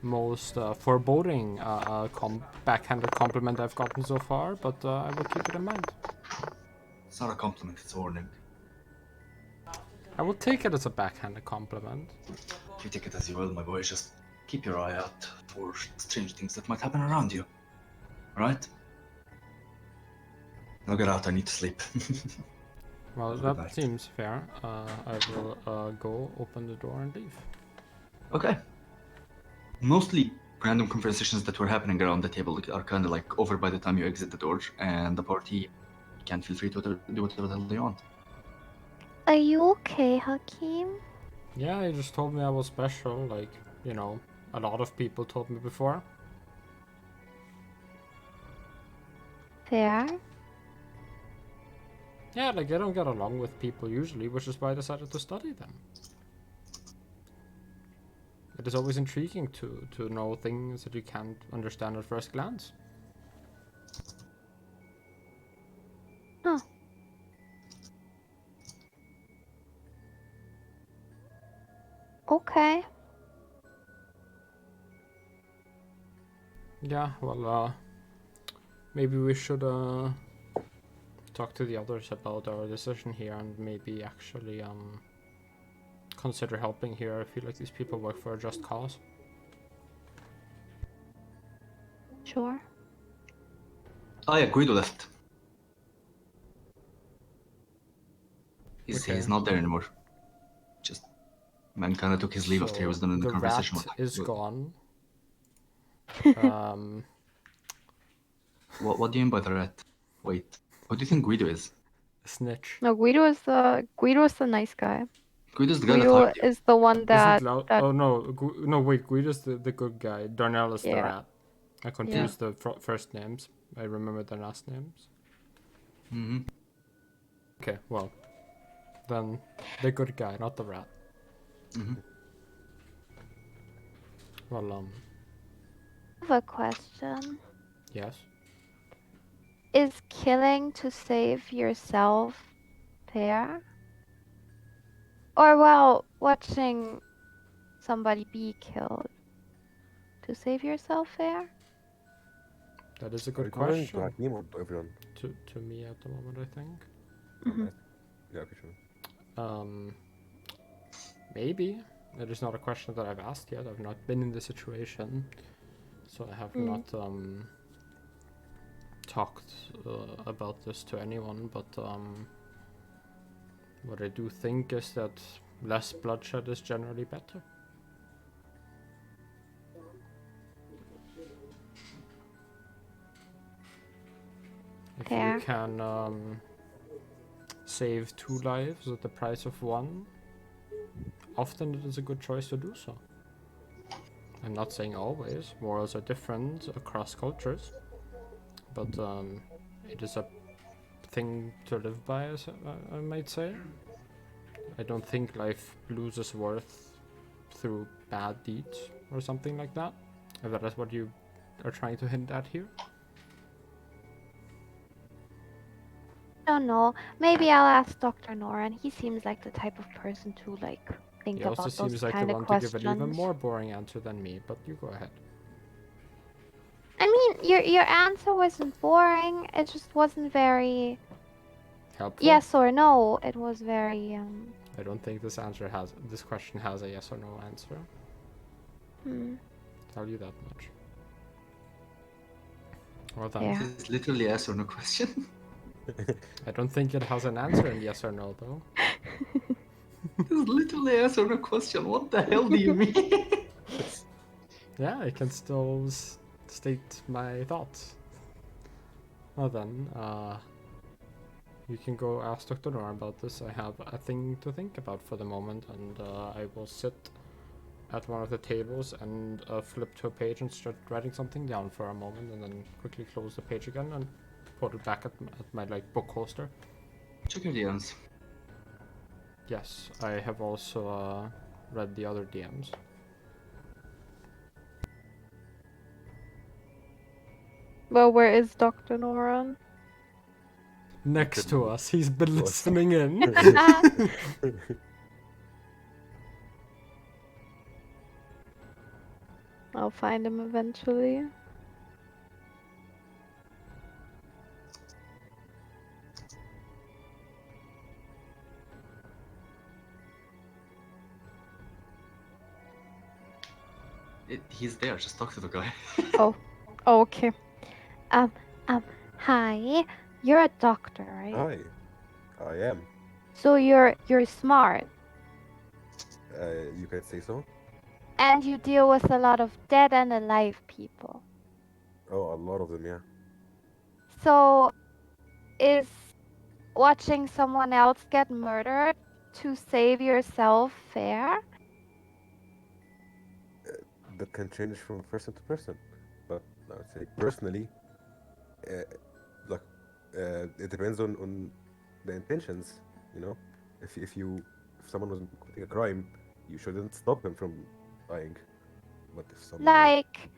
most foreboding backhanded compliment I've gotten so far, but I will keep it in mind. It's not a compliment, it's a warning. I will take it as a backhanded compliment. You take it as you will, my boy. Just keep your eye out for strange things that might happen around you. Alright? Now get out, I need to sleep. Well, Have a good that night. seems fair. I will go open the door and leave. Okay. Mostly random conversations that were happening around the table are kind of like over by the time you exit the door, and the party can feel free to do whatever the hell they want. Are you okay, Hakeem? Yeah, he just told me I was special, like, you know, a lot of people told me before. Fair. Yeah, like, I don't get along with people usually, which is why I decided to study them. It is always intriguing to know things that you can't understand at first glance. Huh. Okay. Yeah, well, maybe we should talk to the others about our decision here and maybe actually consider helping here. I feel like these people work for a just cause. Sure. Oh yeah, Guido left. He's Okay. not there anymore. Just man kind of took his leave after he was done in the conversation. rat is gone. What do you mean by the rat? Wait, what do you think Guido is? Snitch. No, Guido is the nice guy. Guido's the guy that Guido hired you. is the one that Oh no, no wait, Guido's the good guy. Darnell is the Yeah. rat. I confused the first names. I remember their last names. Mm-hmm. Okay, well, then the good guy, not the rat. Mm-hmm. Well, I have a question. yes. Is killing to save yourself fair? Or, well, watching somebody be killed to save yourself fair? That is a Are good you calling to question. Hakim or to everyone? To me at the moment, I think. Mhm. Yeah, okay, sure. Maybe. It is not a question that I've asked yet. I've not been in the situation, so I have not talked about this to anyone. But what I do think is that less bloodshed is generally better. If Fair. you can save 2 lives at the price of 1, often it is a good choice to do so. I'm not saying always, morals are different across cultures, but it is a thing to live by, as I might say. I don't think life loses worth through bad deeds or something like that. If that is what you are trying to hint at here. I don't know. Maybe I'll ask Dr. Noran. He seems like the type of person to like think He also about those seems like the kind of one to give an even questions. more boring answer than me, but you go ahead. I mean, your answer wasn't boring. It just wasn't very Helpful? yes or no. It was very I don't think this question has a yes or no answer. Tell you that much. Well then. Yeah. It's literally a yes or no question. I don't think it has an answer in yes or no though. It's literally a yes or no question. What the hell do you mean? Yeah, I can still state my thoughts. Well then, you can go ask Dr. Nora about this. I have a thing to think about for the moment, and I will sit at one of the tables and flip to a page and start writing something down for a moment, and then quickly close the page again and put it back at my like book holster. Check your DMs. Yes, I have also read the other DMs. Well, where is Dr. Noran? Next to us, he's been listening in. I'll find him eventually. He's there. Just talk to the guy. Oh, okay. Hi. You're a doctor, right? Hi, I am. So you're smart, You can say so. and you deal with a lot of dead and alive people. Oh, a lot of them, yeah. So is watching someone else get murdered to save yourself fair? That can change from person to person, but I would say personally, uh, like it depends on the intentions. You know, if someone was committing a crime, you shouldn't stop him from dying. But if someone was, Like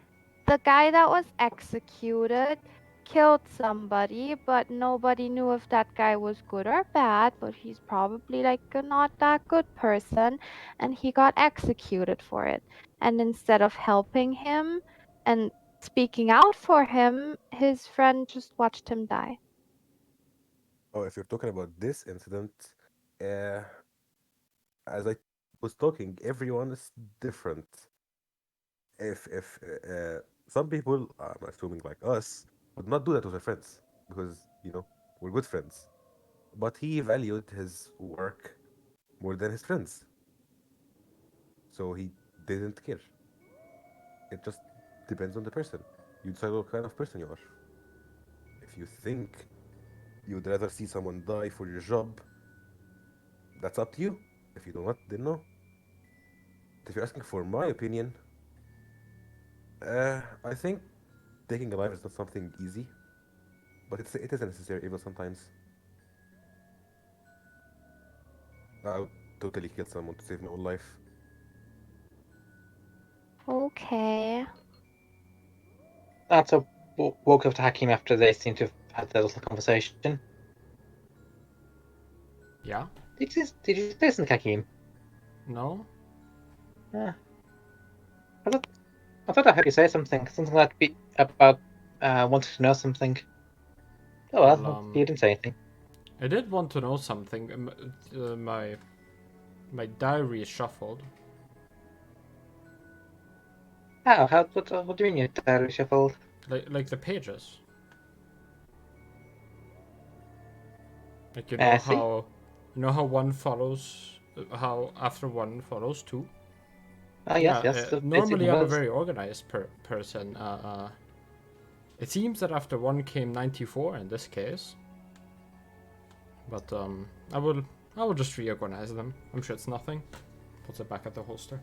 the guy that was executed killed somebody, but nobody knew if that guy was good or bad, but he's probably like a not that good person, and he got executed for it. And instead of helping him and speaking out for him, his friend just watched him die. oh, if you're talking about this incident, uh, as I was talking, everyone is different. If some people, I'm assuming like us, would not do that with their friends because we're good friends. But he valued his work more than his friends, so he didn't care. It just depends on the person. You decide what kind of person you are. If you think you'd rather see someone die for your job, that's up to you. If you do not, then no. If you're asking for my opinion, I think taking a life is not something easy, but it is a necessary evil sometimes. I would totally kill someone to save my own life. Okay. That's a woke up to Hakim after they seem to have had their little conversation. Yeah? Did you listen, Hakim? No? I thought I heard you say something like about wanting to know something. Oh well, you didn't say anything. I did want to know something. My diary is shuffled. What do you mean your diary shuffled? Like the pages. Like I see. you know how one follows, how after one follows two. Oh Yeah, yes. normally I'm a very organized person. It seems that after one came 94 in this case. But I will just reorganize them. I'm sure it's nothing. Puts it back at the holster.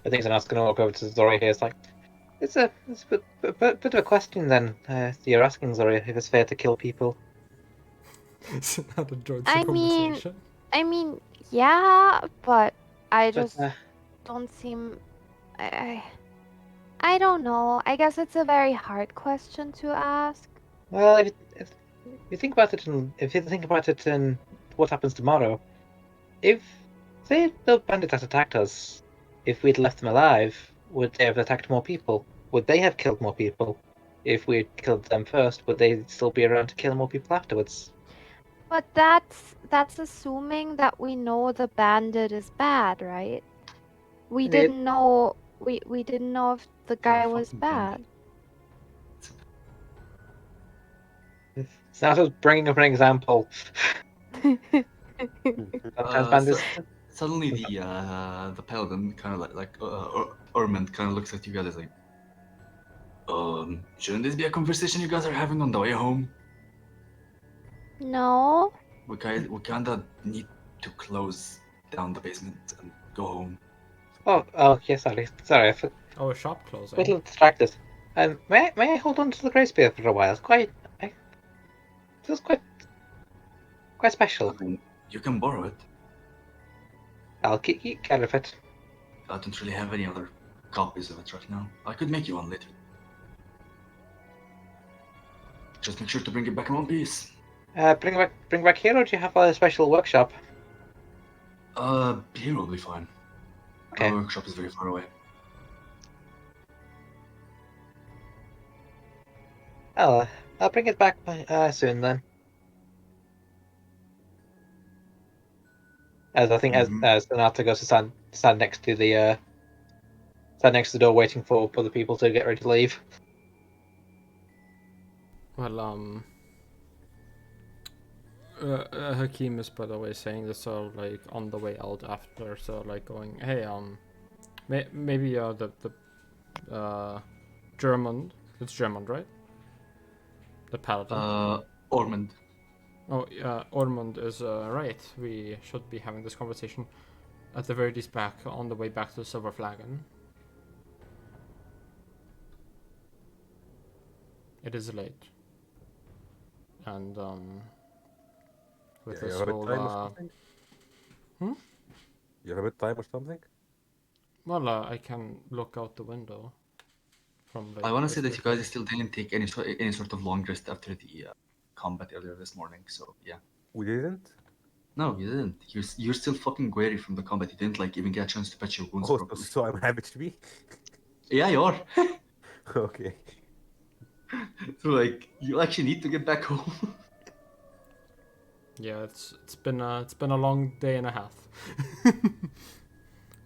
I think someone else gonna walk over to Zori here. It's like, It's a bit of a question then. You're asking, Zori, if it's fair to kill people. It's not a joint I mean, conversation. Yeah, but I But just don't seem. I don't know. I guess it's a very hard question to ask. well, if you think about it, in what happens tomorrow, if say the bandits that attacked us, if we'd left them alive, would they have attacked more people? Would they have killed more people? If we'd killed them first, would they still be around to kill more people afterwards? But that's assuming that we know the bandit is bad, right? We Indeed. didn't know. We didn't know if the They're a guy was fucking bad. bandit. It's not just bringing up an example. Sometimes bandits. Suddenly the paladin kind of Ormond kind of looks at you guys like, shouldn't this be a conversation you guys are having on the way home? No. We kinda need to close down the basement and go home. Oh, yes, sorry, Oh, a shop a closing. little distracted. May I hold on to the grey spear for a while? It feels quite special. You can borrow it. I'll keep care of it. I don't really have any other copies of it right now. I could make you one later. Just make sure to bring it back in one piece. Bring back here, or do you have a special workshop? Here will be fine. Okay. Our workshop is very far away. I'll bring it back soon then. As I think as Sonata goes to stand next to the door, waiting for the people to get ready to leave. Well, Hakim is, by the way, saying this like on the way out after, so like going, hey, maybe the German, it's German, right? The paladin. Ormond. Oh, Ormond is right. We should be having this conversation at the very least back on the way back to the Silver Flagon. It is late, and with Yeah, this you have a whole time or something? You have a time or something? well, I can look out the window from like. I want to the say that you staircase. guys still didn't take any sort of long rest after the combat earlier this morning. So yeah. We didn't? No, you didn't. You're still fucking weary from the combat. You didn't like even get a chance to patch your wounds Oh, properly. so I'm happy to be? Yeah, you are. Okay. So like, you actually need to get back home. Yeah, it's been a long day and a half.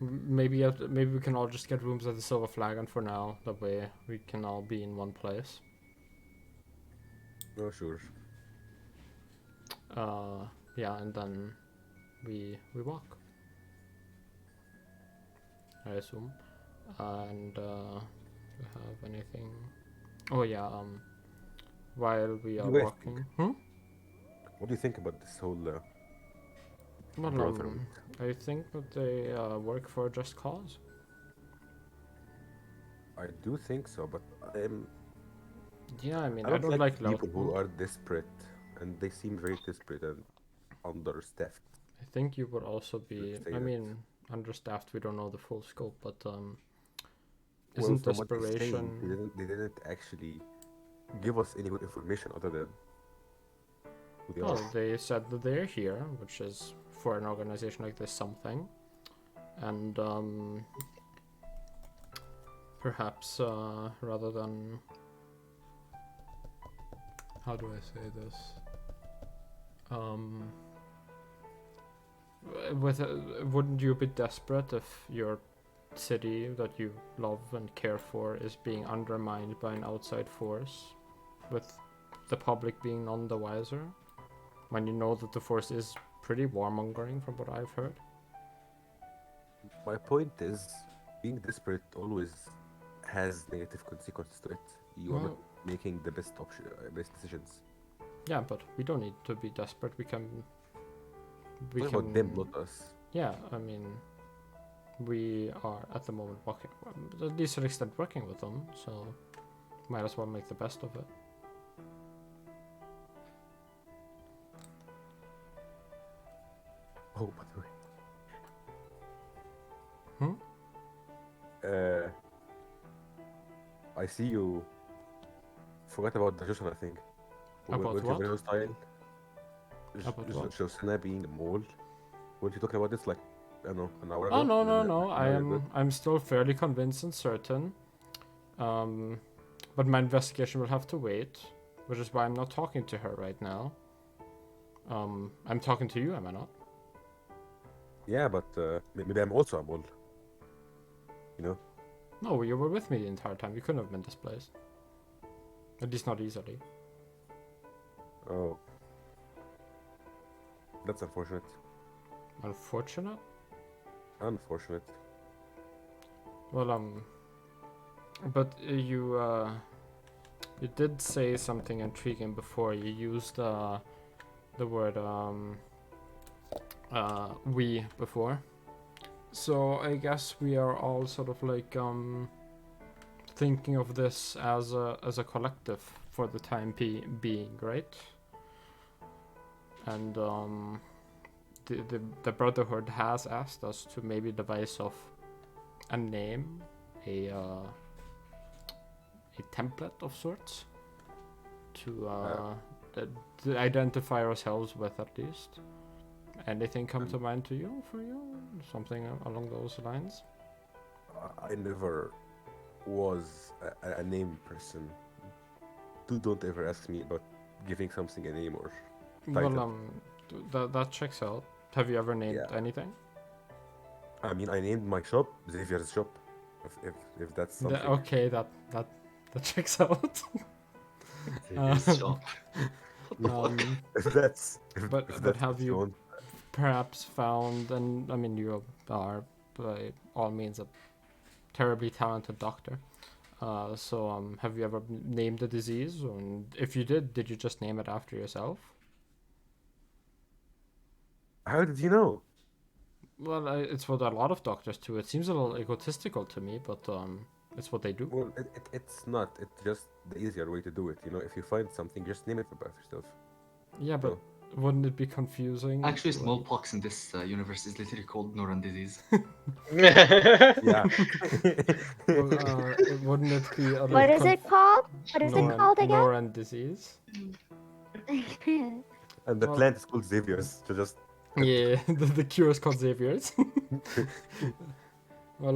Maybe we can all just get rooms at the Silver Flagon for now. That way we can all be in one place. No, sure. Yeah, and then we walk, I assume. And you have anything? Oh yeah. While we are You guys walking. What do you think about this whole Well, brotherhood? I think that they work for a just cause. I do think so, but Yeah, I mean, I I don't don't like like people who loud. are desperate, and they seem very desperate and understaffed. I think you would also be. say I that. mean, understaffed. We don't know the full scope, but Well, isn't from what they're saying, desperation? they didn't actually give us any good information other than who they Well, are. they said that they're here, which is for an organization like this something, and perhaps rather than how do I say this? Wouldn't you be desperate if your city that you love and care for is being undermined by an outside force, with the public being none the wiser, when you know that the force is pretty warmongering from what I've heard? My point is, being desperate always has negative consequences to it. You are not making the best best decisions. Yeah, but we don't need to be desperate. We can. What about them, not us? Yeah, I mean, we are at the moment at least to an extent working with them, so might as well make the best of it. Oh, by the way. I see you forgot about the Joshua thing. About With what? your style. About what? Josina being a mole. Weren't you talking about this like, I don't know, an hour ago? Oh no And no then, no! now you're good? I'm still fairly convinced and certain. But my investigation will have to wait, which is why I'm not talking to her right now. I'm talking to you, am I not? Yeah, but maybe I'm also a mole. You know? No, you were with me the entire time. You couldn't have been displaced. At least not easily. Oh. That's unfortunate. Unfortunate? Unfortunate. Well, but you did say something intriguing before. You used the word we before. So I guess we are all sort of like thinking of this as a collective for the time being, right? And the brotherhood has asked us to maybe devise of a name, a template of sorts to identify ourselves with, at least. Anything come to mind to you, for you? Something along those lines? I never was a name person. Don't ever ask me about giving something a name or title. Well, that checks out. Have you ever named anything? I mean, I named my shop Xavier's Shop. If that's something. Okay, that checks out. Stop. But have you perhaps found, and I mean you are by all means a terribly talented doctor, so have you ever named a disease, and if you did you just name it after yourself? How did you know? Well, it's what a lot of doctors do. It seems a little egotistical to me, but it's what they do. Well, it's not. It's just the easier way to do it. You know, if you find something, just name it about yourself. Yeah, but wouldn't it be confusing? Actually, smallpox in this universe is literally called Noran disease. Yeah. Well, wouldn't it be a What is it called? What is it called again? Noran disease. And the plant is called Xavier's. So just Yeah, the cure is called Xavier's. Well,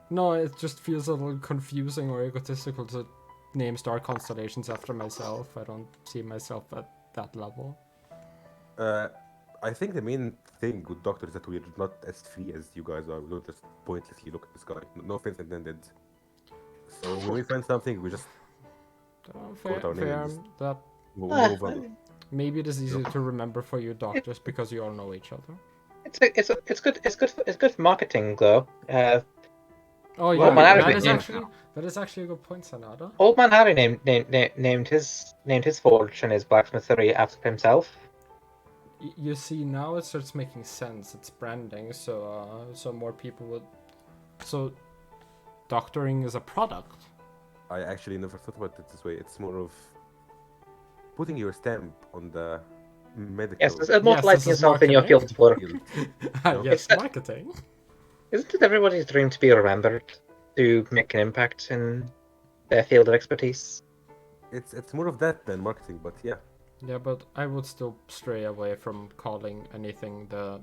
no, it just feels a little confusing or egotistical to name star constellations after myself. I don't see myself at that level. I think the main thing with doctors is that we're not as free as you guys are. We don't just pointlessly look at the sky. No offense intended. So when we find something, we just put our names. That move on. maybe it is easier to remember for you doctors because you all know each other. It's good for marketing though. Oh Well, yeah, that is actually a good point, Sanada. Old Man Harry named his forge and his blacksmithery after himself. You see, now it starts making sense. It's branding, so more people would. So, doctoring is a product. I actually never thought about it this way. It's more of putting your stamp on the medical. Yes, it's immortalizing yourself in your field of work. Yes, marketing. Isn't it everybody's dream to be remembered, to make an impact in their field of expertise? It's more of that than marketing, but yeah. Yeah, but I would still stray away from calling anything the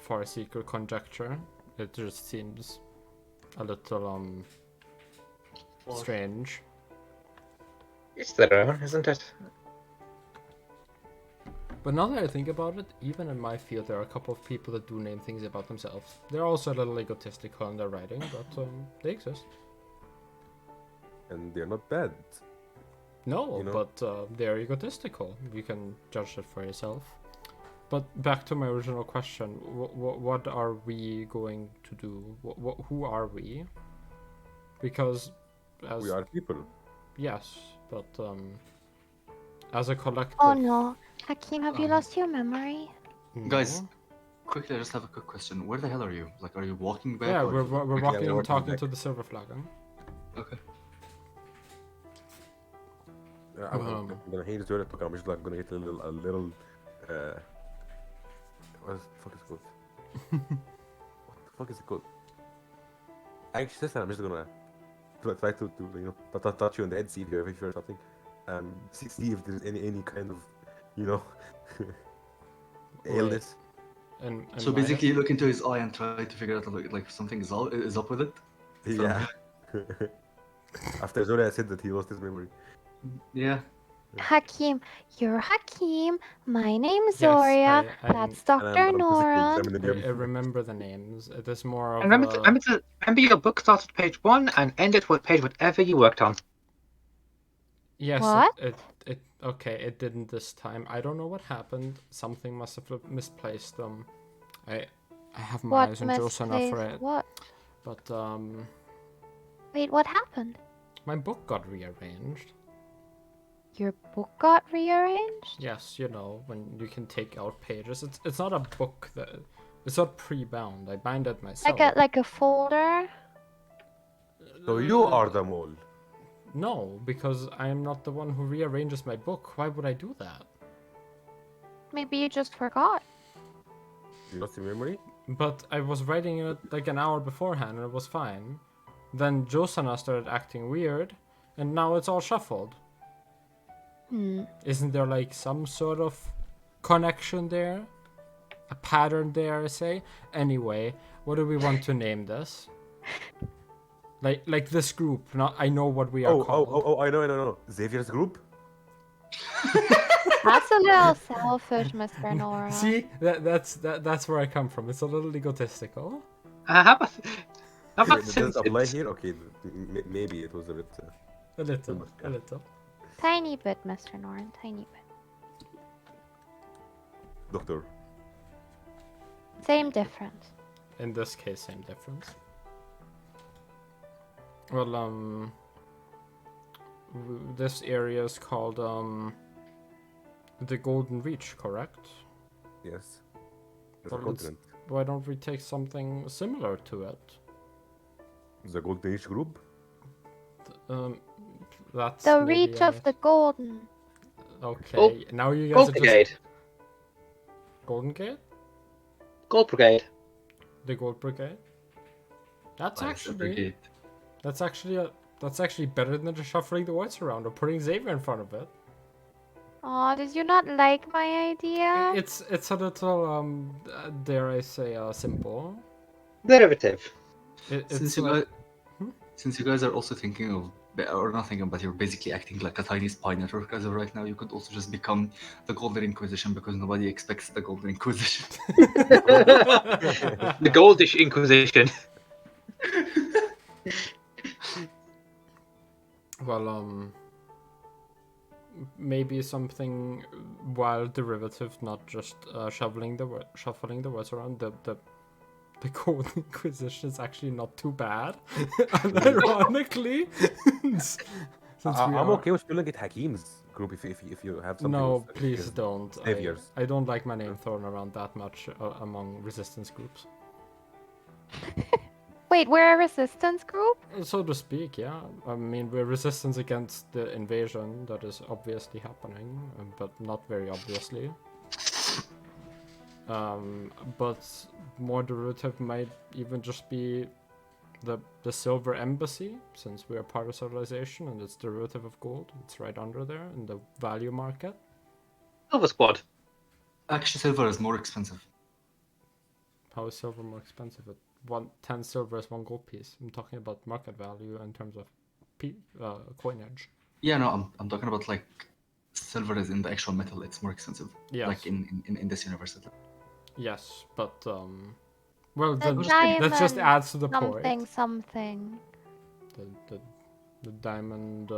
Farseeker conjecture. It just seems a little strange. It's their own, isn't it? But now that I think about it, even in my field, there are a couple of people that do name things about themselves. They're also a little egotistical in their writing, but they exist. And they're not bad. No, but they're egotistical. You can judge it for yourself. But back to my original question, what are we going to do? Who are we? Because we are people. Yes, but as a collective. Oh no, Hakeem, have you lost your memory? Guys, quickly, I just have a quick question. Where the hell are you? Like, are you walking back? Yeah, or we're walking and walking talking back. to the silver flagon. Okay. I'm gonna hear Zora talking. I'm just like gonna get a little. What the fuck is it called? What the fuck is it called? Actually, sister, I'm just gonna try to touch you on the head, see if you're something. See if there's any kind of, you know, illness. And So basically, you look into his eye and try to figure out like something is up with it. Yeah. After Zora said that he lost his memory. Yeah. Hakim, you're Hakim. My name's Yes, Zoria. I- That's And Dr. I'm physically Nora. examining I him. remember the names. It is more of Remember your book started at page 1 and ended with page whatever you worked on. yes. What? It okay. It didn't this time. I don't know what happened. Something must have misplaced them. I have my What eyes on Josa now for misplaced? it. What? But Wait, what happened? my book got rearranged. Your book got rearranged? Yes, you know, when you can take out pages. It's not a book that it's not pre-bound. I bind it myself. Like a folder? So you are the mole. No, because I am not the one who rearranges my book. Why would I do that? Maybe you just forgot. You lost your memory? But I was writing it like an hour beforehand and it was fine. Then Josana started acting weird, and now it's all shuffled. Isn't there like some sort of connection there? A pattern there, I say? Anyway, what do we want to name this? Like this group. Not I know what we are called. Oh, I know. Xavier's group? That's a little selfish, Mr. Nora. See, that's where I come from. It's a little egotistical. How about Does it apply Simpsons? here? Okay, maybe it was a bit. A little, much, a yeah. little. Tiny bit, Mr. Noran, tiny bit. Doctor. Same difference. In this case, same difference. Well, this area is called the Golden Reach, correct? Yes. It's Well, a continent. Why don't we take something similar to it? The Golden Age group? That's The maybe reach of it. the golden. Okay, now you guys Gold are just Brigade. Golden Gate, Gold Brigade. the Gold Brigade. That's Like, actually brigade. that's actually better than just shuffling the words around or putting Xavier in front of it. Aw, did you not like my idea? It's a little dare I say simple. Derivative. Since you guys are also thinking of, or not thinking, but you're basically acting like a tiny spy network as of right now, you could also just become the Golden Inquisition because nobody expects the Golden Inquisition. The Goldish Inquisition. Well, maybe something wild derivative, not just shuffling the words around. The Golden Inquisition is actually not too bad, ironically. Since I'm okay with spelling it Hakim's group if you have something. No, else that please is don't. Saviors. I don't like my name thrown around that much among resistance groups. Wait, we're a resistance group? So to speak, yeah. I mean, we're resistance against the invasion that is obviously happening, but not very obviously. But more derivative might even just be the Silver Embassy, since we're part of civilization and it's derivative of gold. It's right under there in the value market. Silver Squad. Actually, silver is more expensive. How is silver more expensive? 10 silver is 1 gold piece. I'm talking about market value in terms of coinage. Yeah, no, I'm talking about like silver is in the actual metal. It's more expensive. Yes. Like in this university. Yes, but well, The that just diamond adds to the something, point. something. The diamond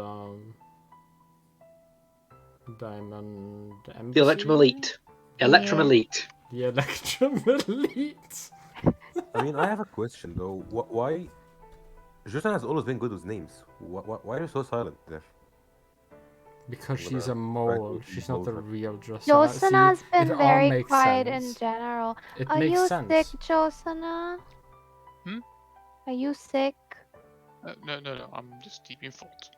embassy. The Electrum Elite. Electrum Yeah. Elite. The Electrum Elite. I mean, I have a question though. Why? Justin has always been good with names. Why are you so silent there? Because I'm she's a gonna try mole. to She's not the involve her. real Josana. Josana's See, been it all very makes quiet in sense. general. It Are makes you sense. sick, Josana? Hmm? Are you sick? No. I'm just deep in thought.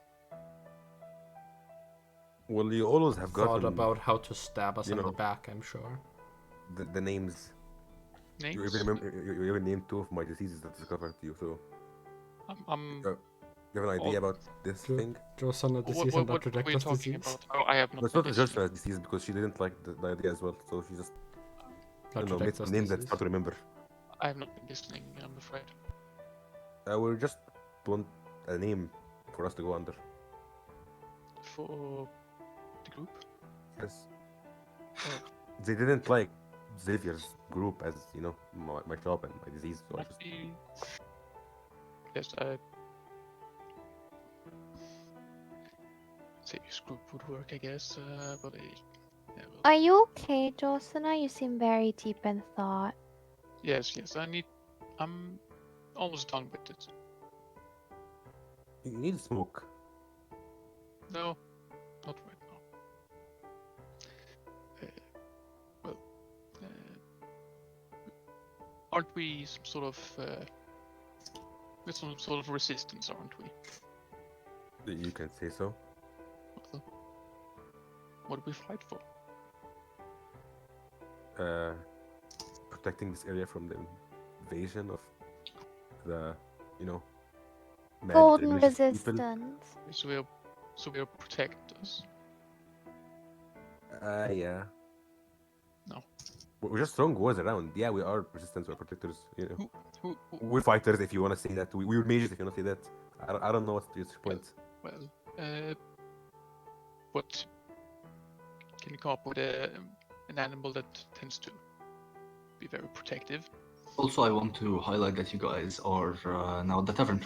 Well, you always have Thought gotten about how to stab us you in the know. back, I'm sure. the names. You Names? even remember. You even named 2 of my diseases that discovered you. So I'm. you have an idea about this Jo- thing? Josana disease and What are we Arthritis talking disease. about? Oh, I have No, not it's been not just listening. a disease because she didn't like the idea as well. So she just made some Arthritis names that's disease. hard to remember. I have not been listening. I'm afraid. We just want a name for us to go under. For the group. Yes. They didn't like Xavier's group as my shop and my disease. So I Might just be. Yes, Savior's group would work, I guess. But yeah, well, Are you okay, Josana? You seem very deep in thought. yes. I'm almost done with it. you need smoke. No, not right now. Well, aren't we some sort of with some sort of resistance, aren't we? You can say so. Well, what do we fight for? Protecting this area from the invasion of the mad Golden religious people. resistance. So we're protectors. Yeah. No. We're just strong warriors around. Yeah, we are resistance. We're protectors. Who We're fighters if you want to say that. We're mages if you want to say that. I don't know what's your point. Well, what can you come up with an animal that tends to be very protective? Also, I want to highlight that you guys are now at the tavern.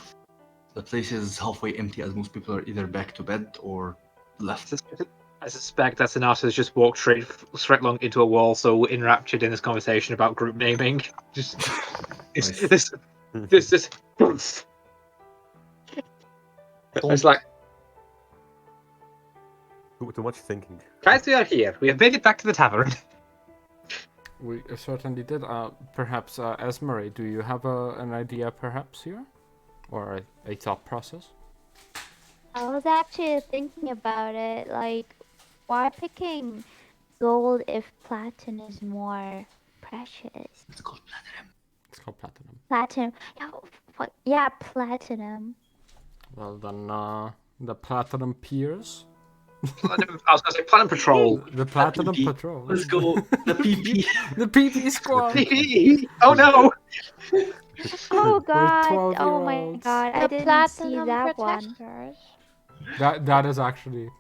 The place is halfway empty as most people are either back to bed or left. I suspect that Sonata's just walked straight along into a wall, so enraptured in this conversation about group naming. Just Nice. this. It's like, Too much thinking. guys, we are here. We have made it back to the tavern. We certainly did. Perhaps, Esmeray, do you have an idea perhaps here? Or a thought process? I was actually thinking about it. Like, why picking gold if platinum is more precious? It's called platinum. It's called platinum. Platinum. Yeah, platinum. Well then, the platinum peers. I was going to say Platinum Patrol. The platinum PP. patrol. Let's go. The PP. The PP squad. Oh no! Oh god. 12 Oh my year-olds. god. I The didn't see platinum that one. protectors. That is actually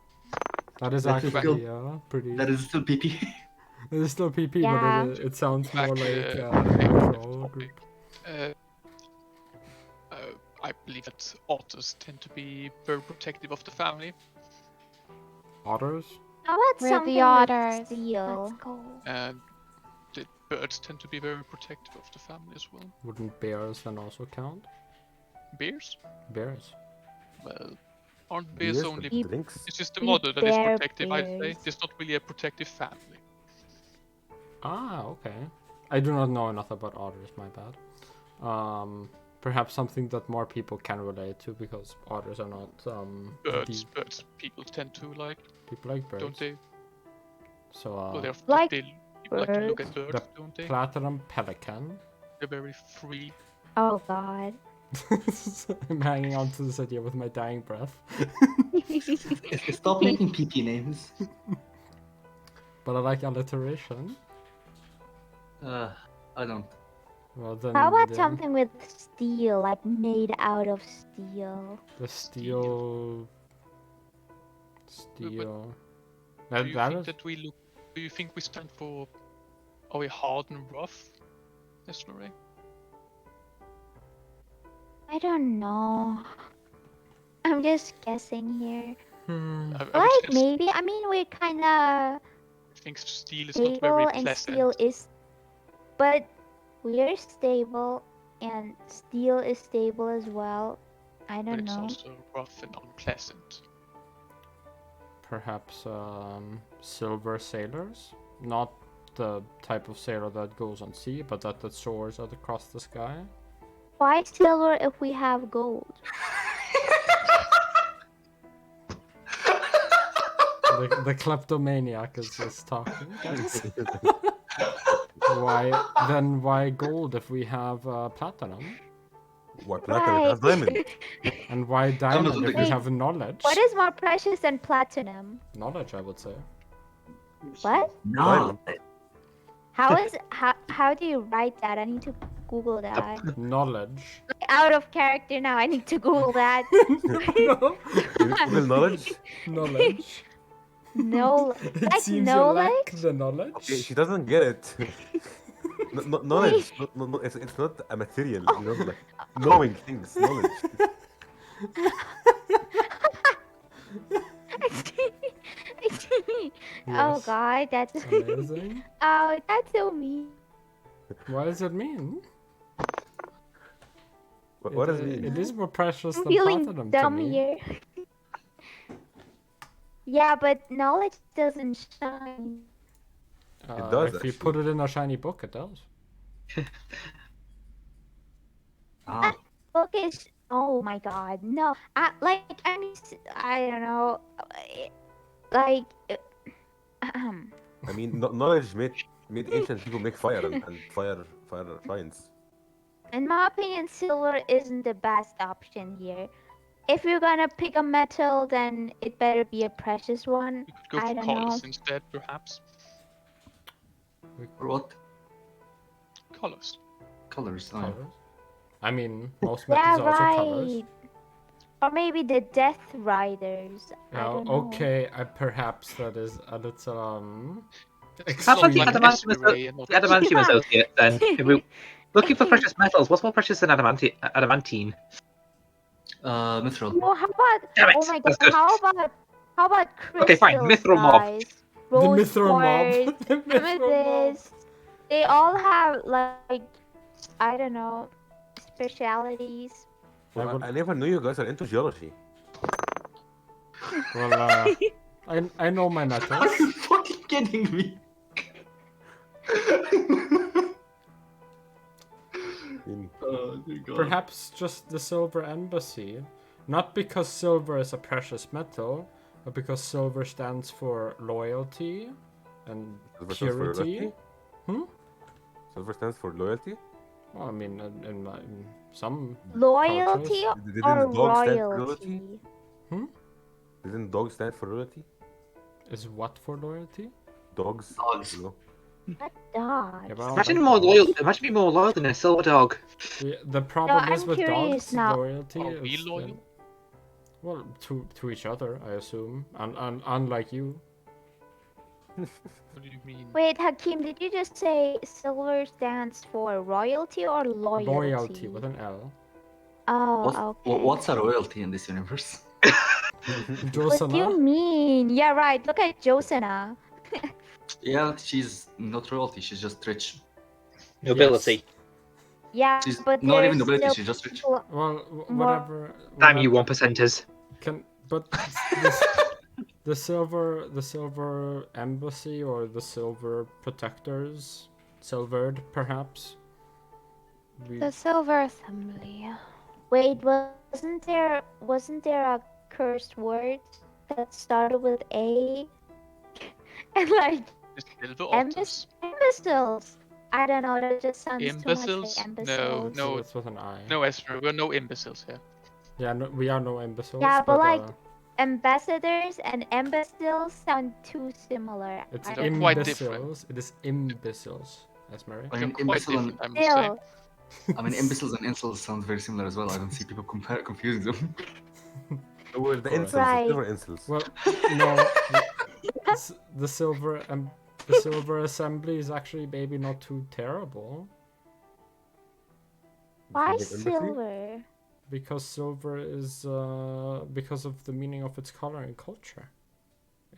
That is actually still- pretty. That is still PP. It is still PP, Yeah. but it sounds Back more to like the patrol topic. group. I believe that otters tend to be very protective of the family, Otters? How about We're something the otters. with steel? Let's go. and the birds tend to be very protective of the family as well. Wouldn't bears then also count? Bears? Bears. Well, aren't bears Beers only? and drinks. It's just the We mother that is bear protective. I'd say bears. there's not really a protective family. Ah, okay. I do not know enough about otters, my bad. Perhaps something that more people can relate to because otters are not Birds people tend to like, people like birds. don't they? So Well, Like people like to look at birds. birds, don't they? platinum pelican. They're very free. Oh god. I'm hanging on to this idea with my dying breath. Stop making PP names. But I like alliteration. I don't. Well then, How about then something with steel, like made out of steel? the steel. Do That, you that think is that we look? Do you think we stand for? Are we hard and rough, Esmeray? I don't know. I'm just guessing here. I would Like guess- maybe. I mean, we're kind of I think steel is not very stable, and pleasant. steel is, but we're stable, and steel is stable as well. I but don't it's know. also rough and unpleasant. perhaps silver sailors? Not the type of sailor that goes on sea, but that soars out across the sky. Why silver if we have gold? The kleptomaniac is talking. Guys. Why gold if we have platinum? Why platinum? It has diamond. And why diamond if we Wait, have knowledge? What is more precious than platinum? Knowledge, I would say. What? No. How do you write that? I need to Google that. Knowledge. Out of character now. I need to Google that. No. Google knowledge? Knowledge. No, It like seems you lack knowledge. the knowledge. Okay, she doesn't get it. Knowledge. No, it's not a material. You know, like knowing things. Knowledge. Oh Yes. God, that's Amazing. oh, that's so mean. What does it mean? What does it mean? It is more precious I'm than feeling platinum dumb to me. here. Yeah, but knowledge doesn't shine. does, If you actually. put it in a shiny book, it does. Ah, Book is. Oh my God, no. I mean, I don't know. Like, I mean, knowledge made ancient people make fire and fire shines. in my opinion, silver isn't the best option here. If you're gonna pick a metal, then it better be a precious one. We could go I for don't colors know. instead, perhaps. or what? Colors. Colors. Oh, yeah. Colors. I mean, most Yeah, metals are also colors. right. Or maybe the Death Riders. I Now, don't know. okay, perhaps that is a little How about extreme. the Like adamantium, Esmeray and not the adamantium Yeah. associate then? If we looking for precious metals, what's more precious than adamantine? Mithril. No, how about? Damn it, Oh my God! that's good. How about crystals, Okay, fine, mithril mob. guys? The Rose mithril mob. quartz, The mithril mob. amethyst. They all have like I don't know specialities. Well, I never knew you guys are into geology. Well, I know my Are metals. you fucking kidding me? Oh, dear God. Perhaps just the silver embassy. Not because silver is a precious metal, but because silver stands for loyalty and Silver stands for purity. loyalty? Hmm? Silver stands for loyalty? Well, I mean, in some Loyalty Didn't or dogs stand for royalty? Didn't dogs stand for loyalty? is what for loyalty? Dogs. Dogs. You know? Not dogs. Yeah, but I don't Imagine like more dogs. loyal. Imagine being more loyal than a silver dog. The problem is I'm with curious dogs, now. loyalty Are we is loyal? well to each other, I assume, and unlike you. What do you mean? Wait, Hakeem, did you just say silver stands for royalty or loyalty? Loyalty with an L. Oh, okay. What's a royalty in this universe? What do you Josana? mean? Yeah, right. Look at Josana. Yeah, she's not royalty. She's just rich. Nobility. Yeah, She's but not even there's nobility. still She's just rich. people- Well, More- whatever. Damn you, whatever. 1%ers. But the silver embassy or the silver protectors, silvered perhaps. The Silver Assembly. Wait, wasn't there a cursed word that started with A? And like The silver otters. imbeciles. I don't know. That just sounds Imbeciles? too much like No, imbeciles. no. It's with an I. No, Esmeray, we're no imbeciles here. Yeah, no, we are no imbeciles. Yeah, but like uh, ambassadors and imbeciles sound too similar. it's I They're don't quite know. imbeciles. It is imbeciles. Esmeray. I They're mean, quite imbecile and, different, I must say. Still, I mean, imbeciles and incels sound very similar as well. I don't see people confusing them. Well, the Correct. insults, Right. silver insults. Well, no, the silver assembly is actually maybe not too terrible why Silver embassy? silver? because silver is because of the meaning of its color and culture.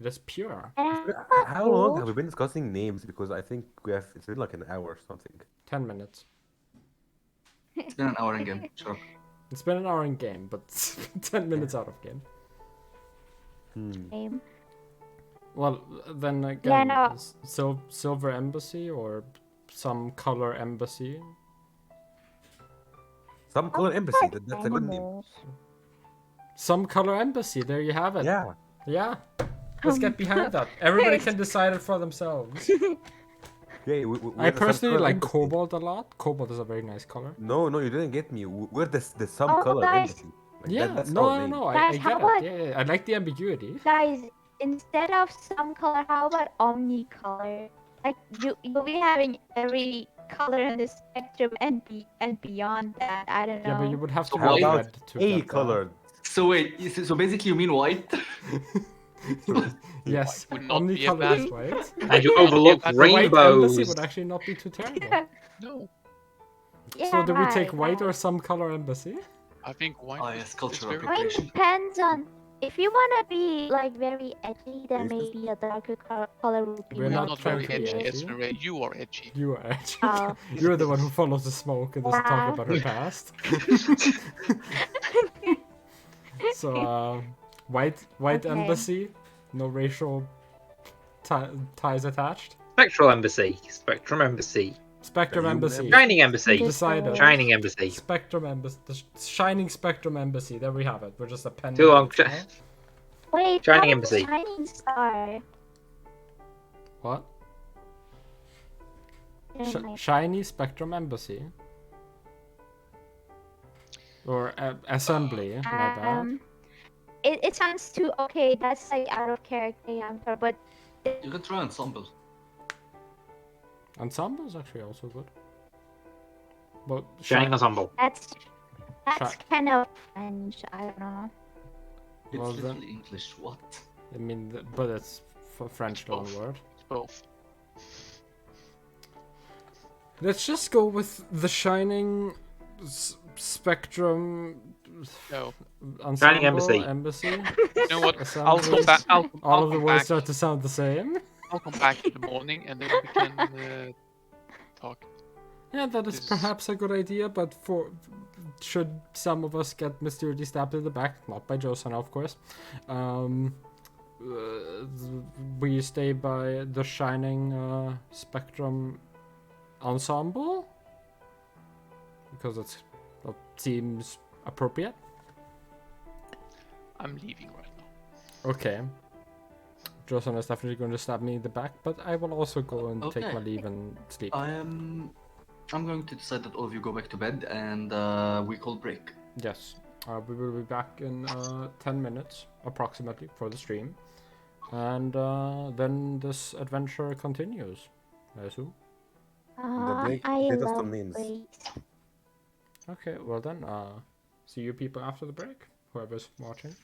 It is pure. And How long have we been discussing names? Because I think it's been like an hour or something. 10 minutes. It's been an hour in game. Shut up. It's been an hour in game, but 10 minutes out of game. name? Well, then again, no. silver embassy or some color embassy. Some color embassy. That's a good name. Animals. Some color embassy. There you have it. Yeah. Yeah. Let's get behind that. Everybody can decide it for themselves. Yeah. I personally like embassy. cobalt a lot. Cobalt is a very nice color. No, you didn't get me. We're the some Oh, color guys. embassy. Like Yeah, that's no, our no, name. no. I Guys, get how it. about- Yeah, I like the ambiguity. Guys, instead of some color, how about omnicolor? Like you'll be having every color in the spectrum and beyond that. I don't know. Yeah, but you would have to How read about red to A get colored? So wait, so basically you mean white? that. Yes, Would not be a omnicolor bad- is white. And you overlook The The white embassy rainbows. would actually not be too terrible. Yeah, No, So do we take right, white or right. some color embassy? I think white Oh is- yes, is cultural very- I mean, appropriation. depends on. If you wanna be like very edgy, then Racist? maybe a darker color would be We're more not not trying very to be edgy. edgy. Esmeray, you are edgy. You are edgy. Oh. You're the one who follows the smoke and doesn't talk Wow. about her past. So, white Okay. embassy, no racial ties attached. Spectral embassy. Spectrum embassy. Spectrum human embassy. embassy? Shining embassy. Decided. Shining embassy. Spectrum embassy. The shining spectrum embassy. There we have it. We're just appending Too long. it now. Wait, Shining how about embassy. Shining Star? What? Shining- Shiny spectrum embassy. Or assembly. My bad. It sounds too okay. That's like out of character, I'm sorry, but You can try ensemble. Ensemble is actually also good. But Shining ensemble. that's Shi- kind of French. I don't know. It's Well, then- literally English. What? I mean, but it's French loan word. It's both. Let's just go with the shining spectrum No. ensemble embassy. embassy. You know what? I'll Assembly. come back. All I'll of the come words back. start to sound the same. I'll come back in the morning and then we can talk. Yeah, that is This- perhaps a good idea, but should some of us get mysteriously stabbed in the back, not by Josanna, of course, we stay by the shining spectrum ensemble because that seems appropriate. I'm leaving right now. Okay. Josanna is definitely going to stab me in the back, but I will also go and take Okay. my leave and sleep. I'm going to decide that all of you go back to bed and we call break. Yes. We will be back in 10 minutes, approximately, for the stream. And then this adventure continues, I assume. break I hit us love some names. breaks. Okay, well then, see you people after the break, whoever's watching.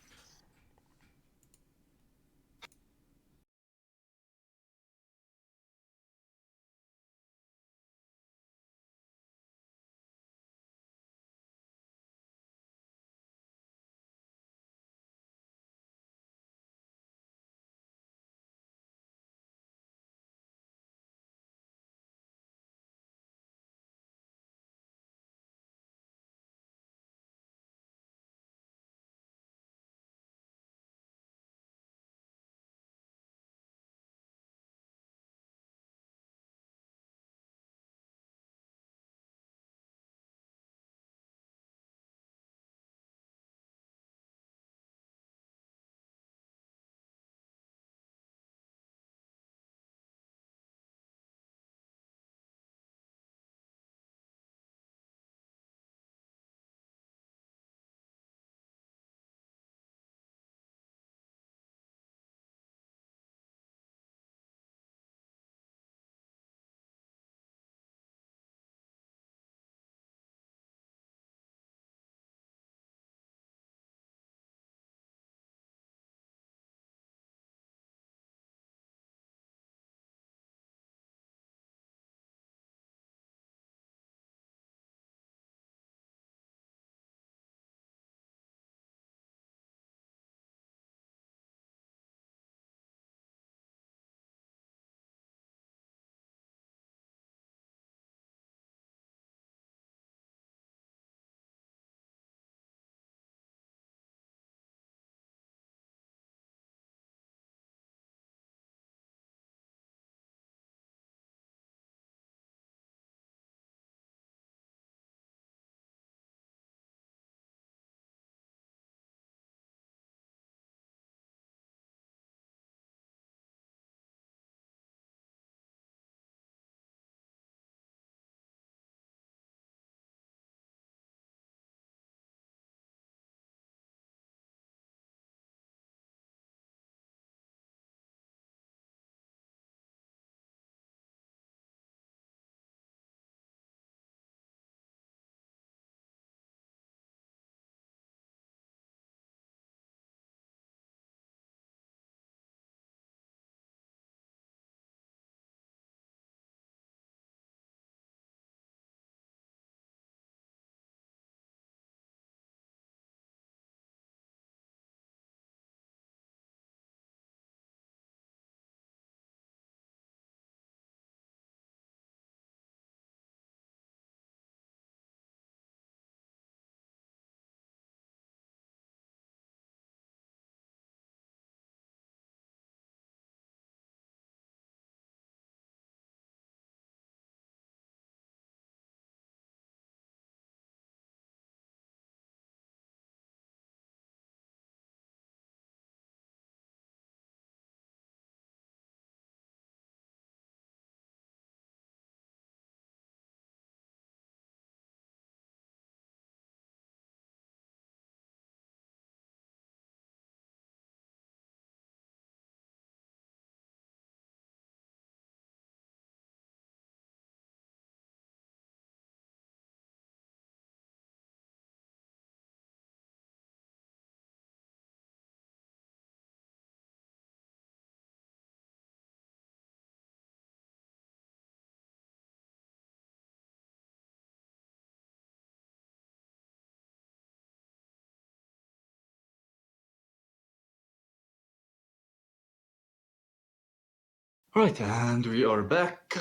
Right, and we are back.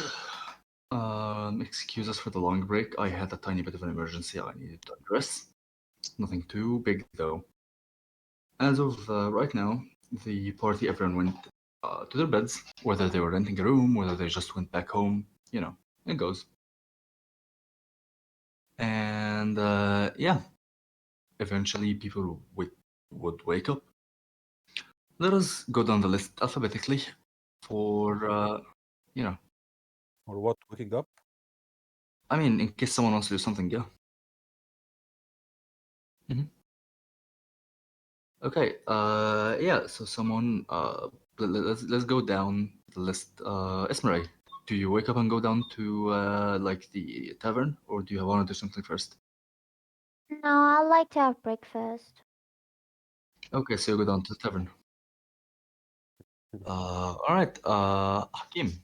Excuse us for the long break. I had a tiny bit of an emergency I needed to address. Nothing too big, though. As of right now, the party, everyone went to their beds, whether they were renting a room, whether they just went back home, you know, it goes. And yeah, eventually people would wake up. Let us go down the list alphabetically for, you know, Or what? Waking up? I mean, in case someone wants to do something, yeah. Okay, yeah, so someone, let's go down the list. Esmeray, do you wake up and go down to, like, the tavern, or do you want to do something first? No, I like to have breakfast. Okay, so you go down to the tavern. Alright, Hakim.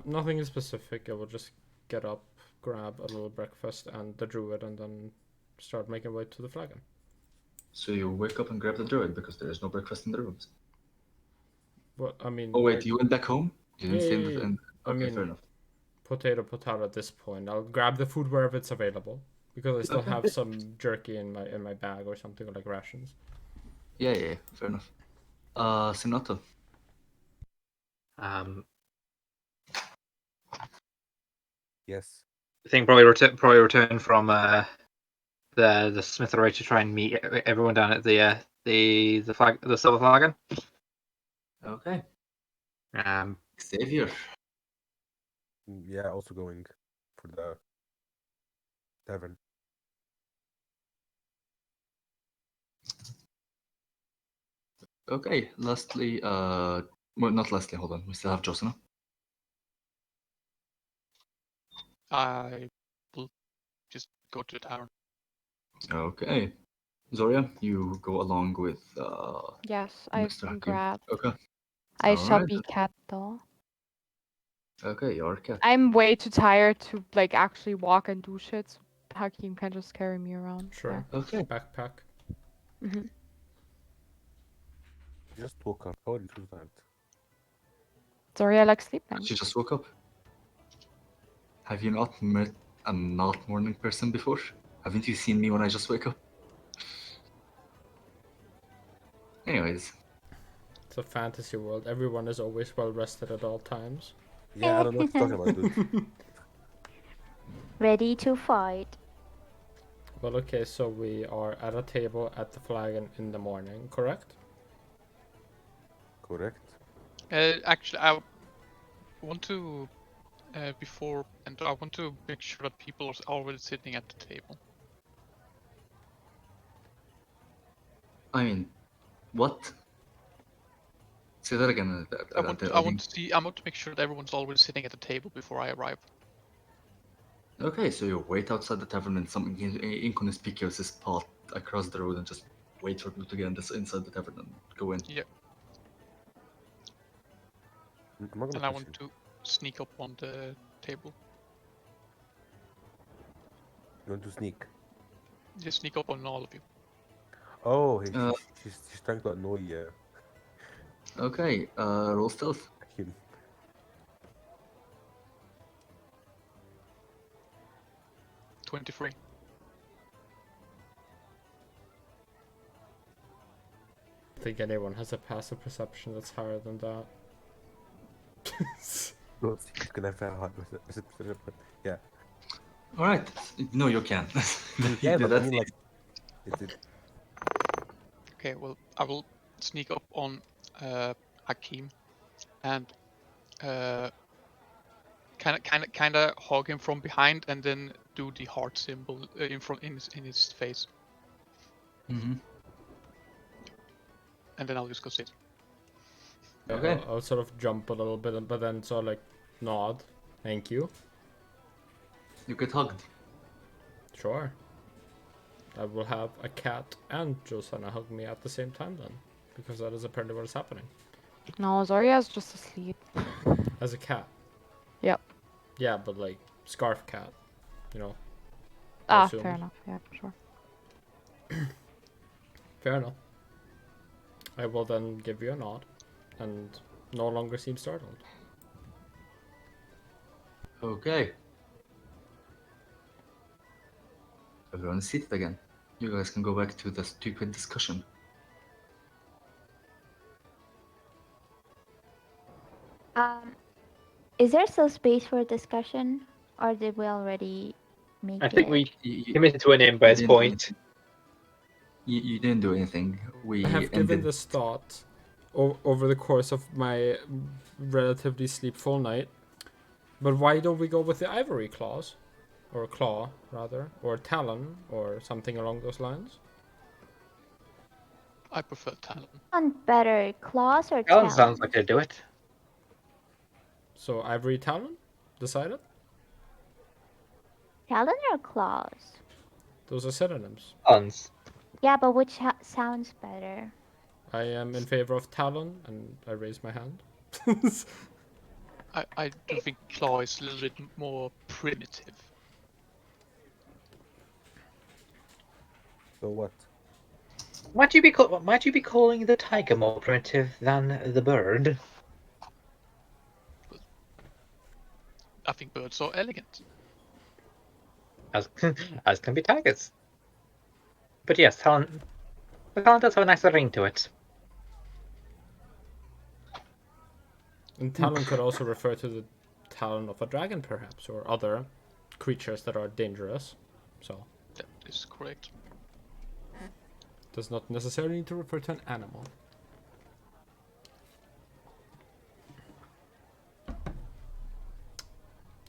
Nothing specific. I will just get up, grab a little breakfast and the druid, and then start making way to the flagon. So you wake up and grab the druid, because there is no breakfast in the rooms. Well, I mean, Oh wait, like, you went back home? You didn't stay in the... I Okay, mean, fair enough. potato at this point. I'll grab the food wherever it's available because I still Okay. have some jerky in my bag or something, like rations. Yeah, fair enough. Sinato. Yes. I think probably return from the Smithery to try and meet everyone down at the silver flagon. Okay. Um, Xavier. Yeah, also going for the tavern. Okay, lastly, well, not lastly, hold on. We still have Josina. I will just go to the tavern. Okay. Zoria, you go along with Yes, I've Mr. been Hakim. grabbed. Okay. I shall Alright. be cat though. Okay, you're cat. I'm way too tired to like actually walk and do shit. So Hakim can just carry me around. Sure. Okay. Backpack. Mhm. Just woke up. How are you so tired? Sorry, I like sleeping. She just woke up. Have you not met a not morning person before? Haven't you seen me when I just wake up? Anyways. It's a fantasy world. Everyone is always well rested at all times. Yeah, I don't know what you're talking about, dude. Ready to fight. Well, okay, so we are at a table at the flagon in the morning, correct? Correct. Actually, I want to before, and I want to make sure that people are already sitting at the table. I mean, what? Say that again. I want to make sure that everyone's already sitting at the table before I arrive. Okay, so you wait outside the tavern in some inconspicuous spot across the road and just wait for people to get inside the tavern and go in. Yeah. I'm not gonna And I push want you. to sneak up on the table. You want to sneak? Just sneak up on all of you. Oh, hey, Uh, she's trying to annoy Okay, roll stealth. him. 23. I think anyone has a passive perception that's higher than that. No, you can have a hard perception, but yeah. Alright, no, you can. Yeah, but I That's mean, like, it Okay, well, I will sneak up on Hakim and kind of hug him from behind, and then do the heart symbol in his face, Mm-hmm. and then I'll just go sit. Yeah, Okay. I'll sort of jump a little bit, but then sort of like nod. Thank you. You get hugged. Sure. I will have a cat and Josanna hug me at the same time then, because that is apparently what is happening. No, Zoria's just asleep. As a cat. Yep. Yeah, but like scarf cat, you know. Ah, assumed. fair enough. Yeah, sure. Fair enough. I will then give you a nod, and no longer seem startled. Okay. Everyone is seated again. You guys can go back to the stupid discussion. Is there still space for discussion, or did we already make I it? think we You committed to an end by you this didn't do point. anything. You didn't do anything. We I have given ended. this thought over the course of my relatively sleepful night. But why don't we go with the ivory claws? Or claw, rather. Or talon, or something along those lines? I prefer Talon. On better, claws or Alan talons? sounds like they'd do it. So ivory talon? Decided? Talon or claws? Those are synonyms. Talons. Yeah, but which sounds better? I am in favor of talon, and I raise my hand. I do think Claw is a little bit more primitive. So what? Might you be calling the tiger more primitive than the bird? I think birds are elegant. As as can be tigers. But yes, Talon does have a nicer ring to it. And talon could also refer to the talon of a dragon, perhaps, or other creatures that are dangerous. So, That is correct. does not necessarily need to refer to an animal.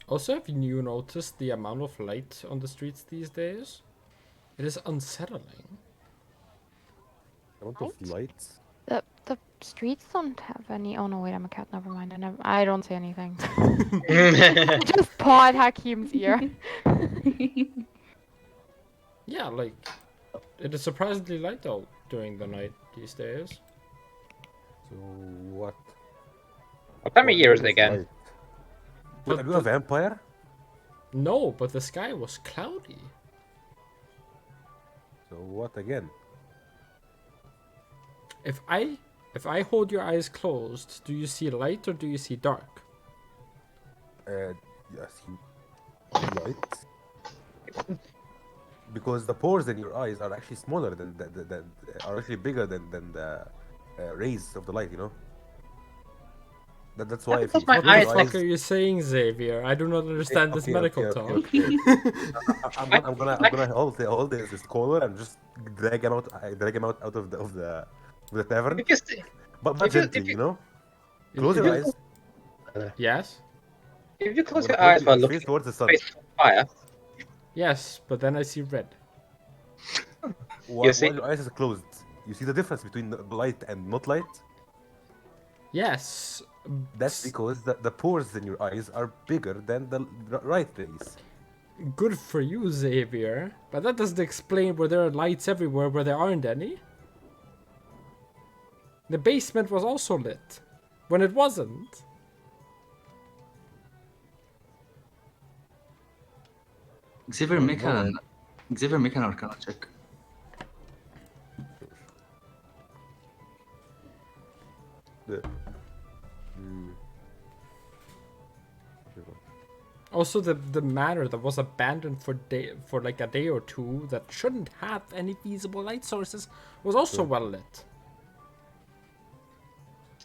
Also, have you noticed the amount of light on the streets these days? It is unsettling. Amount of lights? The streets don't have any. Oh no, wait, I'm a cat. Never mind. I don't say anything. Yeah, I just pawed Hakim's ear. Yeah, like, it is surprisingly light out during the night these days. So what? what time of year is it What again? light? Wait, are you a vampire? No, but the sky was cloudy. So what again? If I hold your eyes closed, do you see light or do you see dark? Yes, you light. Because the pores in your eyes are actually smaller than are actually bigger than the rays of the light. You know. That's why if because you my What close the your fuck eyes, are you saying, Xavier? I do not understand this medical talk. okay. I'm gonna hold this caller and just drag him out out of the tavern, If you st- but if you- gently, if you- you know. Close your eyes. Yes? if you close I'm your gonna eyes point while your looking face towards the sun. face on fire, Yes, but then I see red. While see? your eyes are closed, you see the difference between the light and not light. Yes. That's because the pores in your eyes are bigger than the right rays. Good for you, Xavier. But that doesn't explain where there are lights everywhere where there aren't any. The basement was also lit. When it wasn't. Xavier, Oh, make no, an Arcana check. Also, the manor that was abandoned for like a day or two that shouldn't have any feasible light sources was also well lit.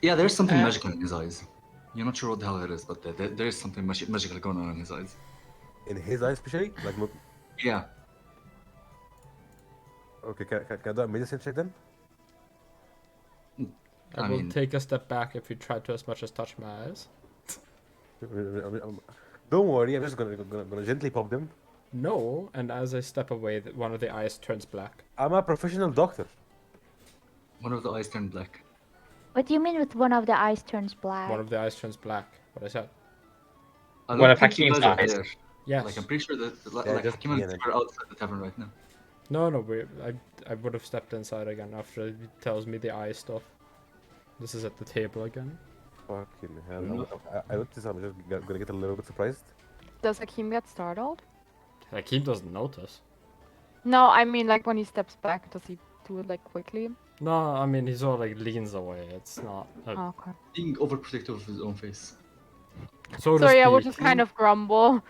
Yeah, there's something magical in his eyes. You're not sure what the hell it is, but there is something magical going on in his eyes. In his eyes, especially, like not. Yeah. Okay, can I do a medicine check then? I will take a step back if you try to as much as touch my eyes. Don't worry, I'm just gonna gently pop them. No, and as I step away, one of the eyes turns black. I'm a professional doctor. One of the eyes turned black. What do you mean with one of the eyes turns black? One of the eyes turns black. What I said. I One don't of think you Hakim's guys are eyes. there. Yes. Like, I'm pretty sure that Yeah, like just Hakim and me and Steve are outside the tavern right now. No, I would have stepped inside again after he tells me the eye stuff. This is at the table again. Fucking hell. I looked this up, I'm just gonna get a little bit surprised. Does Hakim get startled? Hakim doesn't notice. No, I mean like when he steps back, does he do it like quickly? No, I mean he sort of like leans away. It's not. Oh, okay. Being overprotective of his own face. So to Sorry, I would speak. just kind of grumble.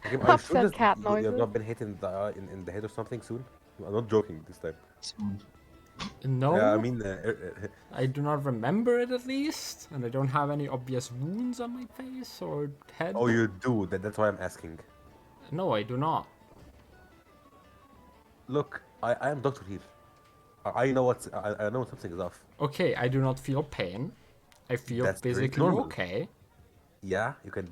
Hakim, are you sure Upset cat you have noises. not been hit in the head or something soon? I'm not joking this time. Soon. No, Yeah, I mean, I do not remember it at least, and I don't have any obvious wounds on my face or head. oh, you do. That's why I'm asking. No, I do not. Look, I am doctor here. I know I know something is off. Okay, I do not feel pain. I feel That's very physically normal. okay. Yeah, you can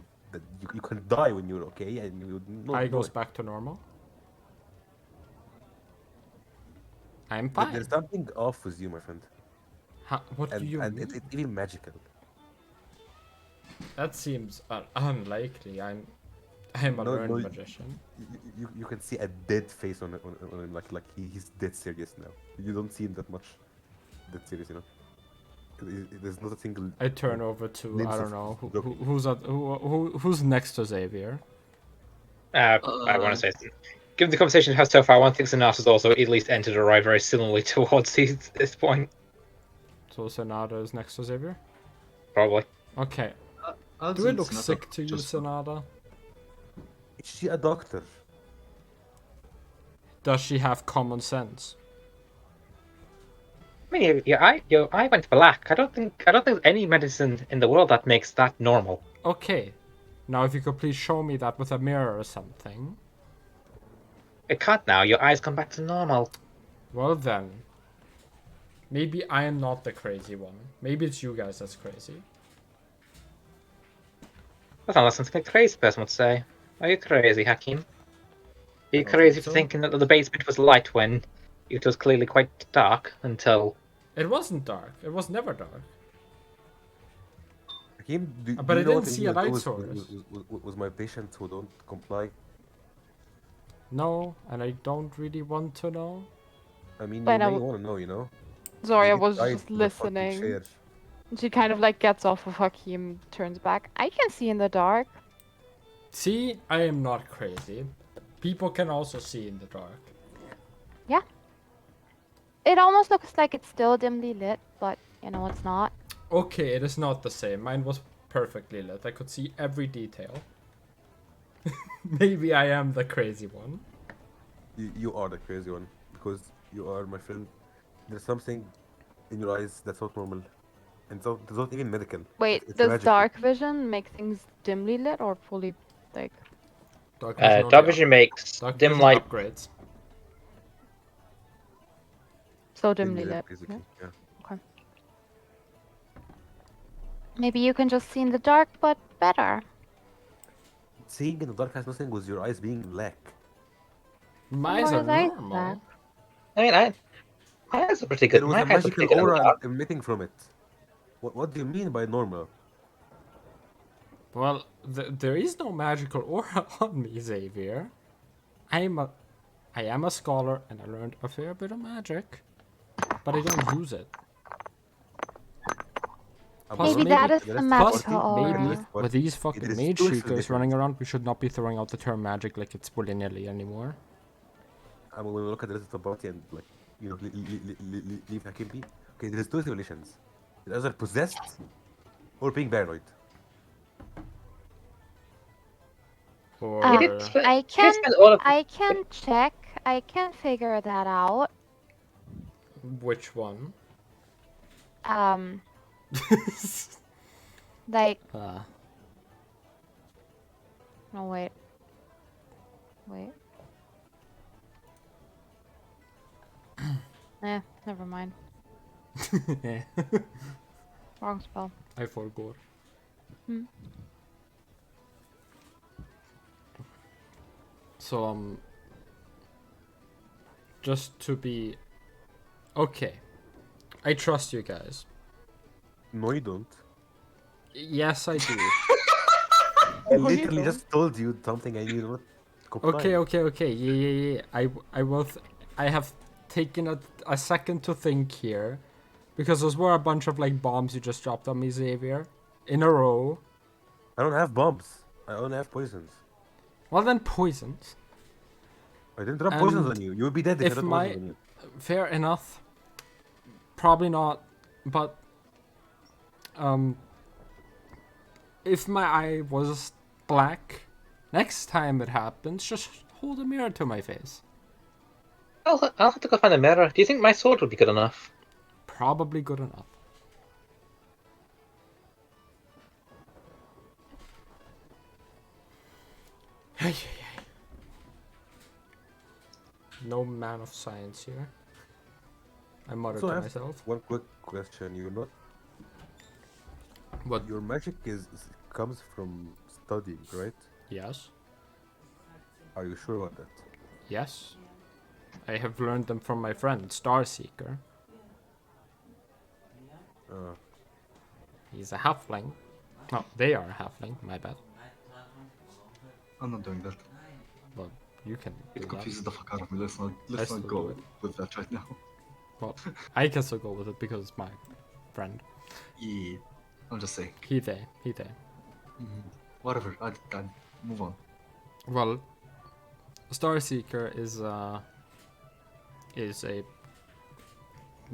you can die when you're okay, and you know. I goes back to normal. I'm fine. There's something off with you, my friend. What do you And mean? it's even magical. That seems unlikely. I'm a No, learned no, magician. You can see a dead face on him, like he's dead serious now. You don't see him that much dead serious, you know. There's not a single. I turn over to glimpse I don't of know joking. who's next to Xavier. I want to say, given the conversation has so far, one thinks Sonata's also at least entered or arrived very similarly towards this point. So Sonata is next to Xavier. Probably. Okay. I'll Do I do look Sonata sick to you, just- Sonata? Is she a doctor? Does she have common sense? I mean, your eye went black. I don't think there's any medicine in the world that makes that normal. Okay. Now, if you could please show me that with a mirror or something. It can't now. Your eyes come back to normal. Well then. Maybe I am not the crazy one. Maybe it's you guys that's crazy. That sounds like something a crazy person would say. Are you crazy, Hakim? Are you don't crazy think for so. thinking that the basement was light when it was clearly quite dark until... It wasn't dark. It was never dark. Hakim, But do I you know what didn't see a light was source. with my patients who don't comply? No, and I don't really want to know. I mean, But you I may w- want to know, you know. Sorry, They I get was tied just to the fucking listening. chair. She kind of like gets off of Hakim, turns back. I can see in the dark. See, I am not crazy. People can also see in the dark. It almost looks like it's still dimly lit, but you know it's not. Okay, it is not the same. Mine was perfectly lit. I could see every detail. Maybe I am the crazy one. You are the crazy one because you are my friend. There's something in your eyes that's not normal, and so it's not even medical. Wait, It's does magical. dark vision make things dimly lit or fully like? Dark vision, Dark vision makes dark dim vision light. upgrades. So dimly Dimly lit. basically. Yeah. Yeah. Maybe you can just see in the dark, but better. Seeing in the dark has nothing with your eyes being black. My What eyes are is eyes normal. black? I mean, my eyes are pretty good. There was My a eyes are magical pretty good in the aura dark. emitting from it. What do you mean by normal? Well, there is no magical aura on me, Xavier. I am a scholar and I learned a fair bit of magic, but I don't use it. Plus, Maybe that is the magical aura. With these fucking is mage totally seekers different. running around, we should not be throwing out the term magic like it's willy-nilly anymore. I mean, when we look at the rest of the party and like, you know, leave Hakim be. Okay, there's two simulations. You're either possessed or being paranoid. Or Um, I can check. I can figure that out. which one? Like Ah. no wait. Never mind. Wrong spell. I forgot. Hmm. So just to be okay. I trust you guys. No, you don't. Yes, I do. I literally just told you something and you don't comply. Okay. Yeah. I have taken a second to think here, because those were a bunch of like bombs you just dropped on me, Xavier, in a row. I don't have bombs. I only have poisons. Well then, poisons. I didn't drop poisons And on you. You would be dead if I if dropped my poisons on you. fair enough. Probably not, but if my eye was black, next time it happens, just hold a mirror to my face. I'll have to go find a mirror. Do you think my sword would be good enough? Probably good enough. Hey. No man of science here. I muttered So I to have myself. one quick question. You're not. What? Your magic comes from studying, right? Yes. Are you sure about that? Yes. I have learned them from my friend, Starseeker. He's a halfling. No, they are a halfling, my bad. I'm not doing that. Well, you can do It that. confuses the fuck out of me. Let's still not do go it. with that right now. Well, I can still go with it because it's my friend. Yeah. I'm just saying. He they. Whatever. I move on. Well, Starseeker is a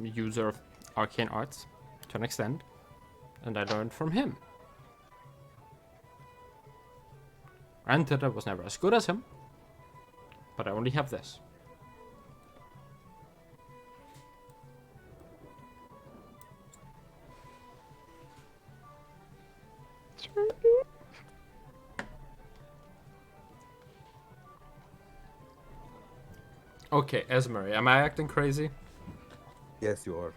user of arcane arts to an extent, and I learned from him. Granted, I was never as good as him, but I only have this. Okay, Esmeray, am I acting crazy? Yes, you are.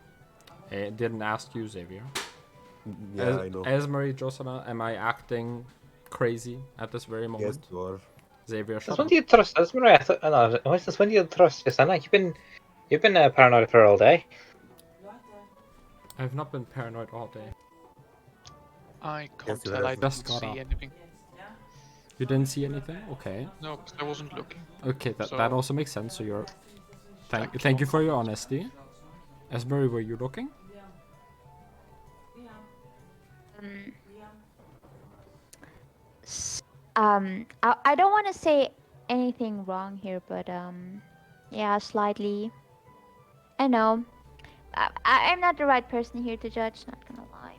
I didn't ask you, Xavier. Yeah, I know. Esmeray, Josana, am I acting crazy at this very moment? Yes, you are. Xavier, Since shut when up. do you trust Esmeray? I thought, no, since when do you trust Josanna? You've been paranoid for her all day. I've not been paranoid all day. I can't Yes, you tell. I have. Just didn't got see up. anything. You didn't see anything? Okay. No, 'cause I wasn't looking. Okay, that So- also makes sense. So you're... Like, Thank you no for your comment. honesty. Esmeray, were you looking? I don't want to say anything wrong here, but yeah, slightly. I know. I'm not the right person here to judge. Not gonna lie.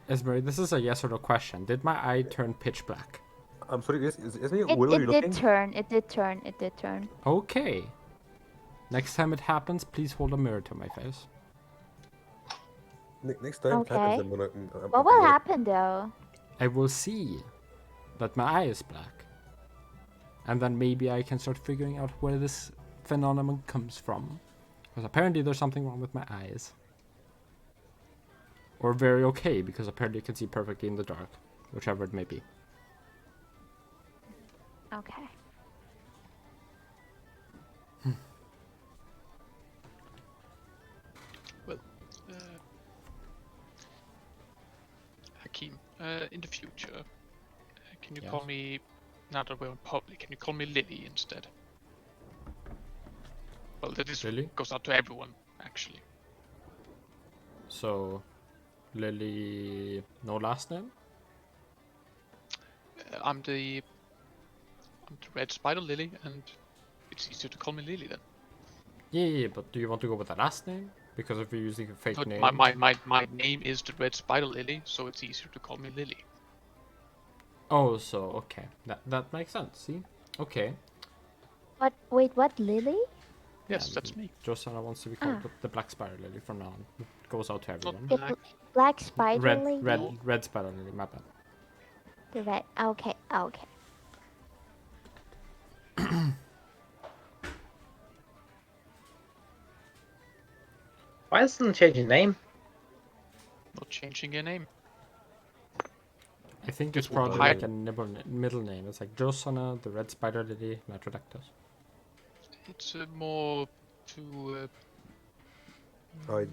Esmeray, this is a yes or no question. Did my eye turn pitch black? I'm sorry, isn't it? It, Where were you it looking? did turn. It did turn. It did turn. Okay. Next time it happens, please hold a mirror to my face. Next time it happens, Okay. I'm gonna. What will happen though? I will see that my eye is black. And then maybe I can start figuring out where this phenomenon comes from. Because apparently there's something wrong with my eyes. Or very okay, because apparently I can see perfectly in the dark. Whichever it may be. Okay. Well, Hakeem, in the future, can you call Yes. me, now that we're in public, can you call me Lily instead? Well, that Lily? goes out to everyone, actually. So, Lily, no last name? I'm the red spider Lily, and it's easier to call me Lily then. Yeah, but do you want to go with the last name? Because if you're using a fake But name... my name is the red spider Lily, so it's easier to call me Lily. Oh, so, okay. That makes sense, see? Okay. What? Wait, what? Lily? Yes, Yeah, that's me. Josana wants to be called the Black Spider Lily from now on. It goes out to everyone. The Black. black spider lady? Red Spider Lily, my bad. The red. Okay. Okay. Why doesn't it change your name? Not changing your name. I think Just it's probably hide- like a middle name. It's like Josana, the Red Spider Lily, Metrodactus. It's more to Hide.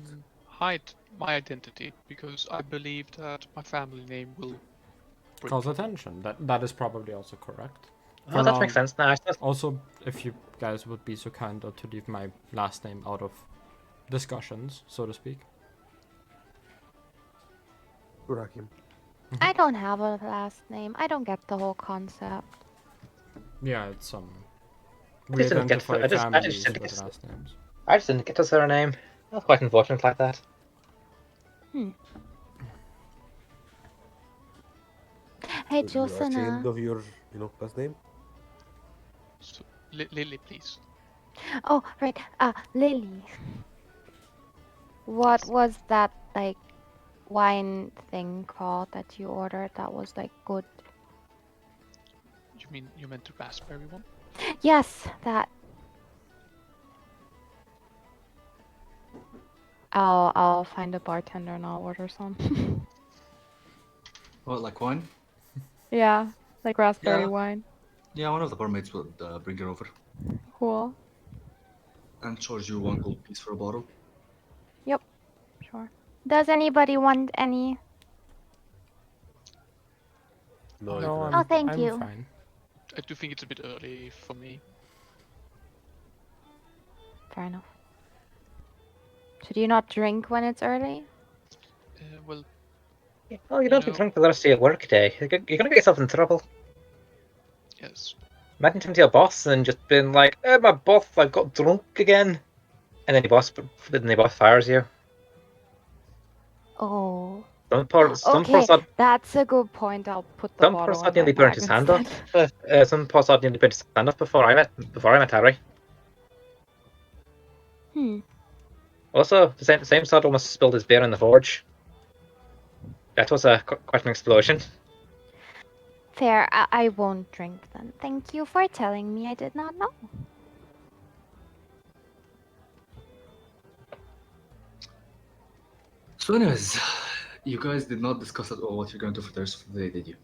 hide my identity, because I believe that my family name will bring Cause trouble. attention. That is probably also correct. Oh, that makes sense now. Also, if you guys would be so kind to leave my last name out of discussions, so to speak. Sure, Hakim. I don't have a last name. I don't get the whole concept. Yeah, it's I just didn't get identify I just families didn't with get last names. I just didn't get a surname. That's quite unfortunate like that. Hey, You're ashamed Josana. of your, last name? So, Lily, please. Oh, right. Lily. What was that like wine thing called that you ordered that was like good? You meant the raspberry one? Yes, that. I'll find a bartender and I'll order some. What, like wine? Yeah, like raspberry Yeah. wine. Yeah, one of the barmaids would bring it over Cool. and charge you 1 gold piece for a bottle. Yep, sure. Does anybody want any? No, No, I Oh, can't. thank I'm you. fine. I do think it's a bit early for me. Fair enough. So do you not drink when it's early? Well, Oh, you don't know- be drunk for the rest of your work day. You're gonna get yourself in trouble. yes. Imagine turning to your boss and just being like, my boss, I got drunk again. And then your boss fires you. Oh. Some poor Okay, sod that's a good point. I'll put the bottle in my nearly burnt bag his hand off. instead. Some poor sod nearly burnt his hand off before I met Harry. Also, the same sod almost spilled his beer in the forge. That was quite an explosion. Fair. I won't drink then. Thank you for telling me. I did not know. So anyways, you guys did not discuss at all what you're going to do for the rest of the day, did you?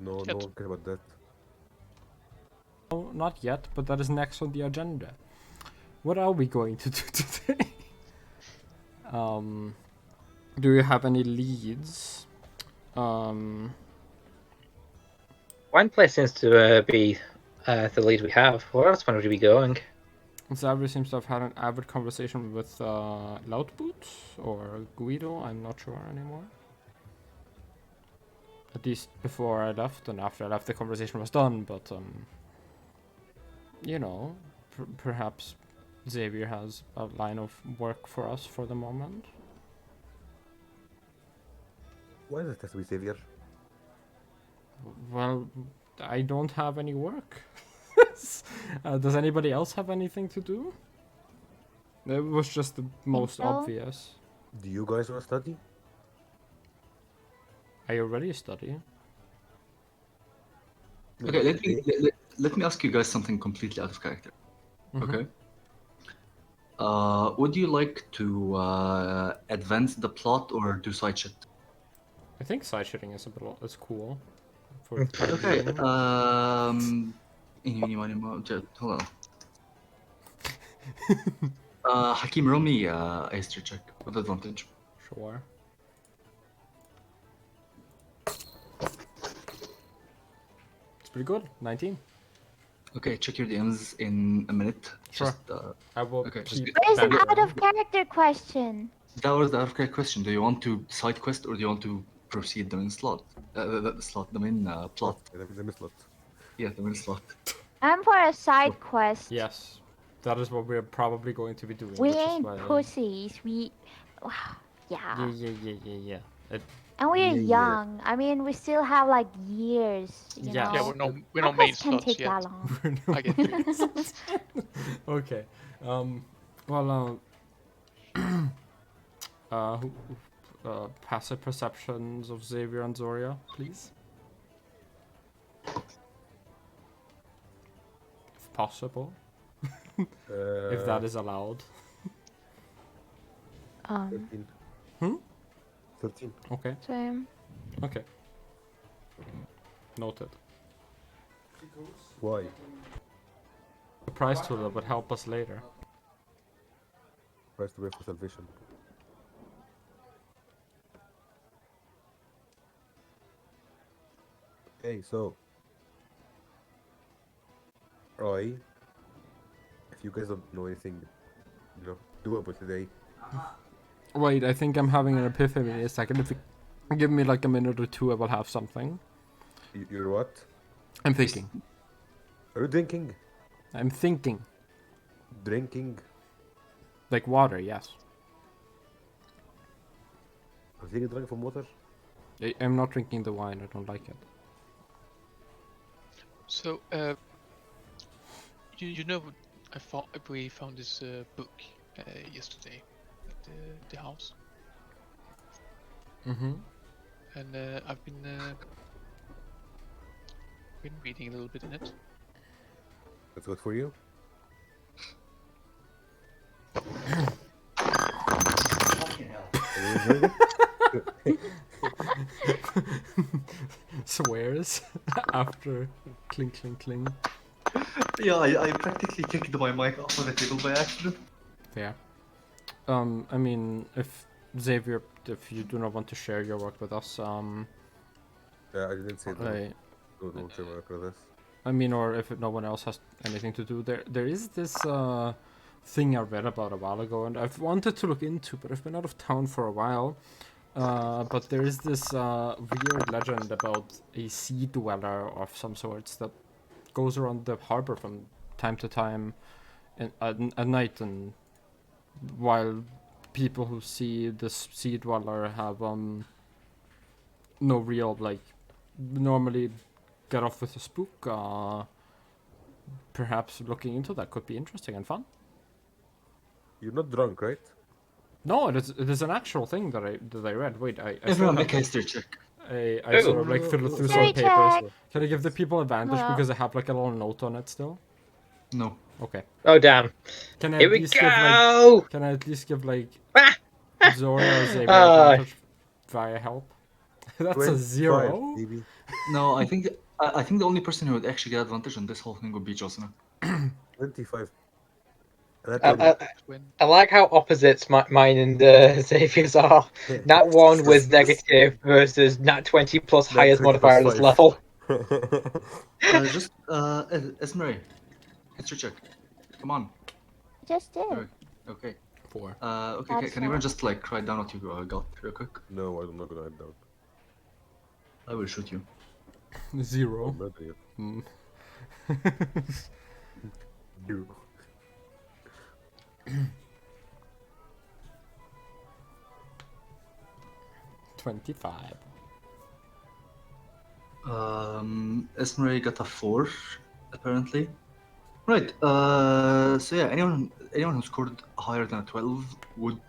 No Yet. one cares about that. No, not yet, but that is next on the agenda. What are we going to do today? Do you have any leads? Wine place seems to be the lead we have. Where else would we be going? Xavier seems to have had an avid conversation with Loudboots or Guido, I'm not sure anymore. At least before I left, and after I left the conversation was done, but you know, perhaps Xavier has a line of work for us for the moment. Why does it have to be Savior? Well, I don't have any work. Does anybody else have anything to do? It was just the most so. obvious. Do you guys want to study? I already study. No, Okay, but today? let me ask you guys something completely out of character. Mhm. Okay. Would you like to advance the plot or do side shit? I think side shooting is is cool. For the time Okay. being. Hold on. Hakim, roll me a history check with advantage. Sure. It's pretty good. 19. Okay, check your DMs in a minute. Sure. Just, I will okay, just keep get- Where's the that out going. of character question? that was the out of character question. Do you want to side quest or do you want to proceed the main slot? The main plot. The mislot. Yeah, the main slot. I'm for a side quest. Yes. That is what we're probably going to be doing. We which is ain't why- pussies. We, Yeah. yeah. It, And we're Yeah, yeah. young. I mean, we still have like years. You Yeah. know. Yeah, we're My not main quest can't slots take yet. that long. I get you. okay. Well, passive perceptions of Xavier and Zoria, please. If possible. If that is allowed. 13. Hmm? 13. Okay. Same. Okay. Noted. Why? The prize tool that would help us later. Price to pay for salvation. Okay, so if you guys don't know anything, doable today, Wait, I think I'm having an epiphany in a second. If you give me like a minute or two, I will have something. you're what? I'm thinking. Are you drinking? I'm thinking. Drinking? Like water, yes. Have you drink from water? I'm not drinking the wine. I don't like it. So, you know, we found this book yesterday at the house, Mm-hmm. and I've been reading a little bit in it. That's good for you. Can you drink it? Swears after clink, clink, clink. Yeah, I practically kicked my mic off of the table by accident. Fair. I mean, if Xavier, if you do not want to share your work with us, Yeah, I didn't say that. I, Don't say work with this. I mean, or if no one else has anything to do, there is this thing I read about a while ago, and I've wanted to look into, but I've been out of town for a while. But there is this weird legend about a sea dweller of some sorts that goes around the harbor from time to time, at night, and while people who see this sea dweller have no real normally get off with a spook. Perhaps looking into that could be interesting and fun. You're not drunk, right? No, it is an actual thing that I read. Wait, I still Everyone have make a history check. I sort of like fiddled through some History papers. check. Can I give the people advantage No. because I have like a little note on it still? No. Okay. Oh damn! Can I Here at we least give go. Can I at least give Ah! Zoria or Xavier Ah. advantage via help? That's a 25, 0. baby. No, I think the only person who would actually get advantage on this whole thing would be Josina. 25. And I, I I, I like how opposites mine and Xavier's are. Nat 1 with negative versus Nat 20 plus Nat highest 20 plus modifier this 5. level. Just Esmeray, history check. Come on. Just did. Okay. 4. Okay. That's Can you fine. just like write down what you got real quick? No, I'm not gonna write down. I will shoot you. 0. I'll murder you. Mm. 0. $25. Esmeray got a 4, apparently. Right. So yeah, anyone who scored higher than a 12 would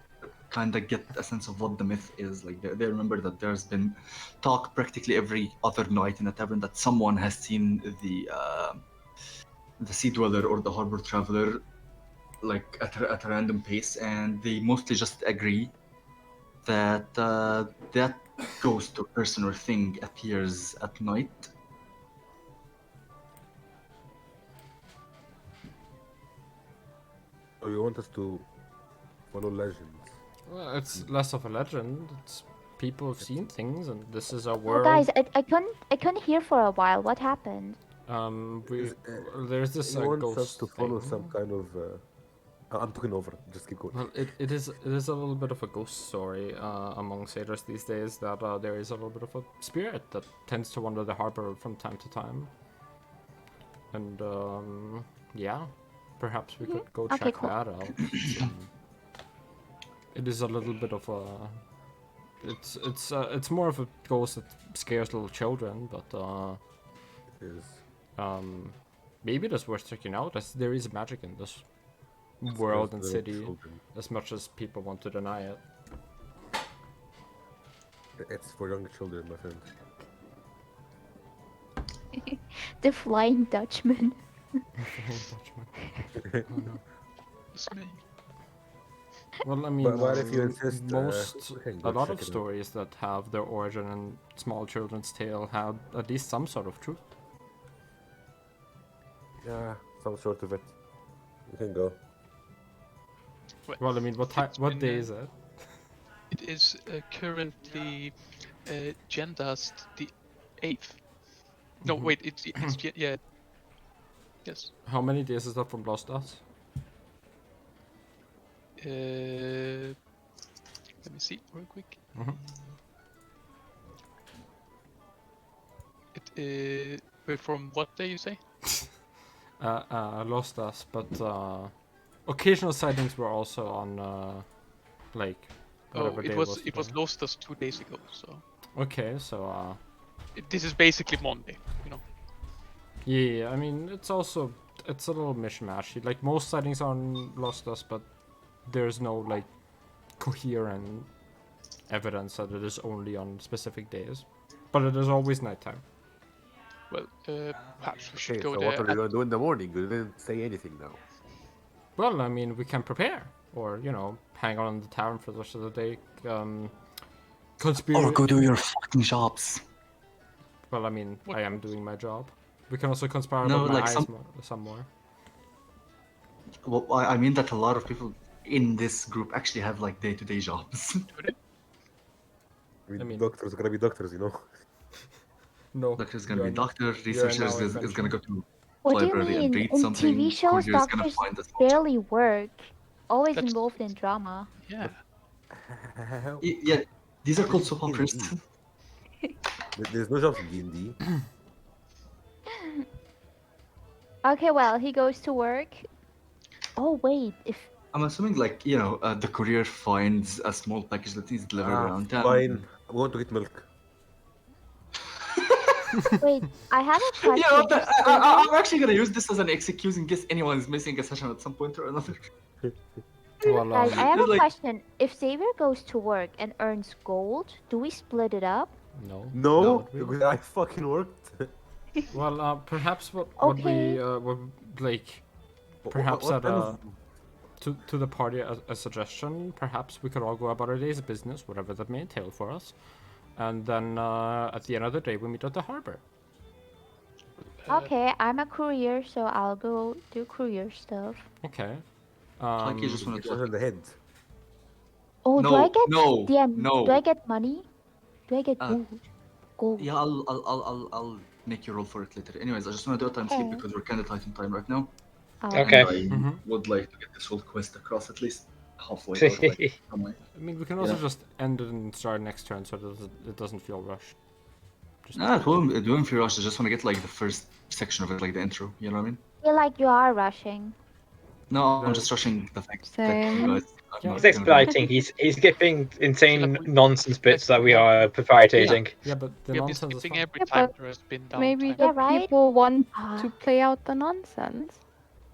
kind of get a sense of what the myth is. Like they remember that there's been talk practically every other night in a tavern that someone has seen the sea dweller or the harbor traveler, like at a random pace, and they mostly just agree that that ghost or person or thing appears at night. So you want us to follow legends? Well, it's less of a legend. It's people have seen things, and this is a Oh, world. guys, I couldn't hear for a while. What happened? There's this You want ghost us to follow thing. some kind of... I'm talking over. Just keep going. Well, it is a little bit of a ghost story among sailors these days that there is a little bit of a spirit that tends to wander the harbor from time to time. And yeah, perhaps we could go Okay, check cool. that out. It is a little bit of a. It's more of a ghost that scares little children, but It is. maybe it is worth checking out as there is magic in this world and Little city, children. as much as people want to deny it. It's for young children, my friend. The Flying Dutchman. It's me. Well, I mean, But if you insist, most we can a go lot check of it out. stories that have their origin in small children's tale have at least some sort of truth. Yeah, some sort of it. We can go. Well, I mean, what been, day is it? It is currently Gendas the 8th. No, Mhm. wait, it's yeah. Yes. How many days is that from Lost Us? Let me see real quick. Mhm. Wait, from what day you say? Lost Us, but occasional sightings were also on, like, Oh, whatever day it was today. lost us 2 days ago. So Okay, so, this is basically Monday. You know. yeah, I mean, it's a little mishmashy. Like, most sightings are on Lost Us, but there's no, like, coherent evidence that it is only on specific days. But it is always nighttime. Well, perhaps we should Okay, go so there. what are you gonna do in the morning? You didn't say anything now. Well, I mean, we can prepare. Or, hang out in the tavern for the rest of the day. Or go do your fucking jobs. Well, I mean, What I am jobs? doing my job. We can also conspire No, about my like eyes some- some more. Well, I mean that a lot of people in this group actually have like day-to-day jobs. I mean- Doctors are gonna be doctors, you know. No. Doctor's gonna you be are doctor, now researchers is invention. gonna go to What do you library and mean? read In something. TV shows, Courier's gonna doctors find a small job. barely work. Always That's- involved in drama. Yeah. Yeah, these are called soap operas. There's no jobs in D&D. Okay, well, he goes to work. Oh, wait, if... I'm assuming like, the courier finds a small package that needs delivered around town. Fine. I want to get milk. Wait, I have a question. You know what? If Xavier- I'm actually gonna use this as an excuse in case anyone is missing a session at some point or another. Well, Guys, I have a Like- question. If Xavier goes to work and earns gold, do we split it up? no. No, we- because I fucking worked. Well, perhaps what Okay. we would like perhaps What at kind of- to the party a suggestion. Perhaps we could all go about our day's business, whatever that may entail for us, and then at the end of the day we meet at the harbor. Okay, I'm a courier, so I'll go do courier stuff. Okay. Like you just Get want shot in the head. Oh, do I get no, DM? no. Do I get money? Do I get Uh, gold? Gold. Yeah, I'll make you roll for it later. Anyways, I just want to do a time skip Okay. because we're kind of tight on time right now. Okay. And I Mhm. would like to get this whole quest across at least halfway. Or like, somewhere. I mean, we can also Yeah. just end it and start next turn, so it doesn't feel rushed. Just It won't feel rushed. I just want to get like the first section of it, like the intro. You know what I mean? I feel like you are rushing. No, I'm Right. just rushing the fact that Same. you guys. are Yeah. not He's gonna be- expediting. He's skipping insane we- nonsense bits that we have- are prioritizing. yeah, but the We have been nonsense is skipping fun. every Yeah, time but there has been downtime. Maybe Yeah, the right? people want Ah, to play out the nonsense.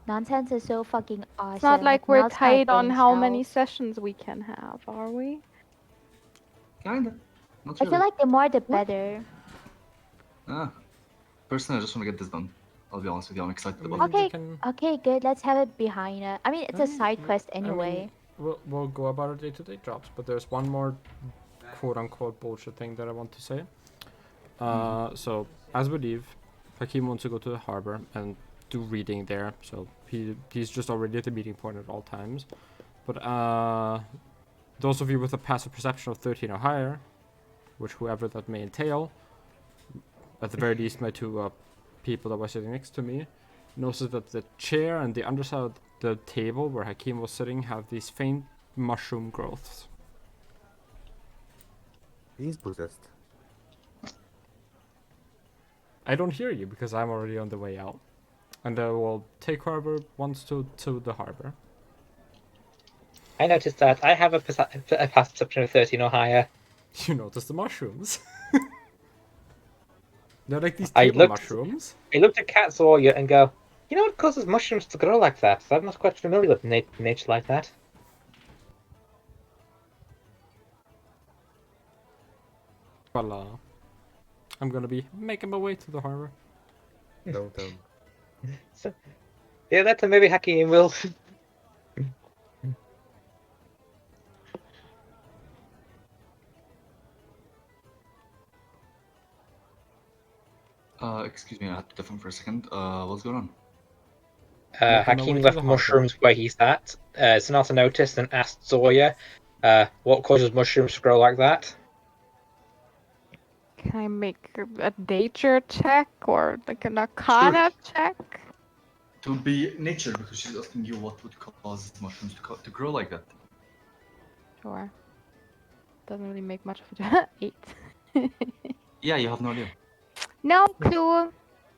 nonsense is so fucking awesome. It's not like It we're melts my tight on brain how many cells. sessions we can have, are we? Kinda. Not I really. feel like the more the better. Personally, I just want to get this done. I'll be honest with you. I'm excited I about mean, it. we Okay, can- okay, good. Let's have it behind us. I mean, it's a I mean, side quest I mean, anyway. we'll go about our day-to-day jobs, but there's one more quote-unquote bullshit thing that I want to say. So as we leave, Hakim wants to go to the harbor and do reading there, so he's just already at the meeting point at all times. But those of you with a passive perception of 13 or higher, which whoever that may entail, at the very least my two people that were sitting next to me, noticed that the chair and the underside of the table where Hakim was sitting have these faint mushroom growths. He's possessed. I don't hear you because I'm already on the way out. And I will take whoever wants to the harbor. I noticed that I have a passive perception of 13 or higher. You notice the mushrooms. They're like these I table looked- mushrooms. I looked at Cat Sawyer and go, you know what causes mushrooms to grow like that? I'm not quite familiar with nature like that. Well, I'm gonna be making my way to the harbor. Downtown. So, yeah, that's a maybe Hakim will. Excuse me, I had to deafen for a second. What's going on? Making my way Hakim to left the harbor. mushrooms where he's at. Sonata noticed and asked Sawyer, what causes mushrooms to grow like that? Can I make a nature check or like an arcana check? It would be nature because she's asking you what would cause mushrooms to grow like that. Sure. Doesn't really make much of a 8. Yeah, you have no idea. No clue.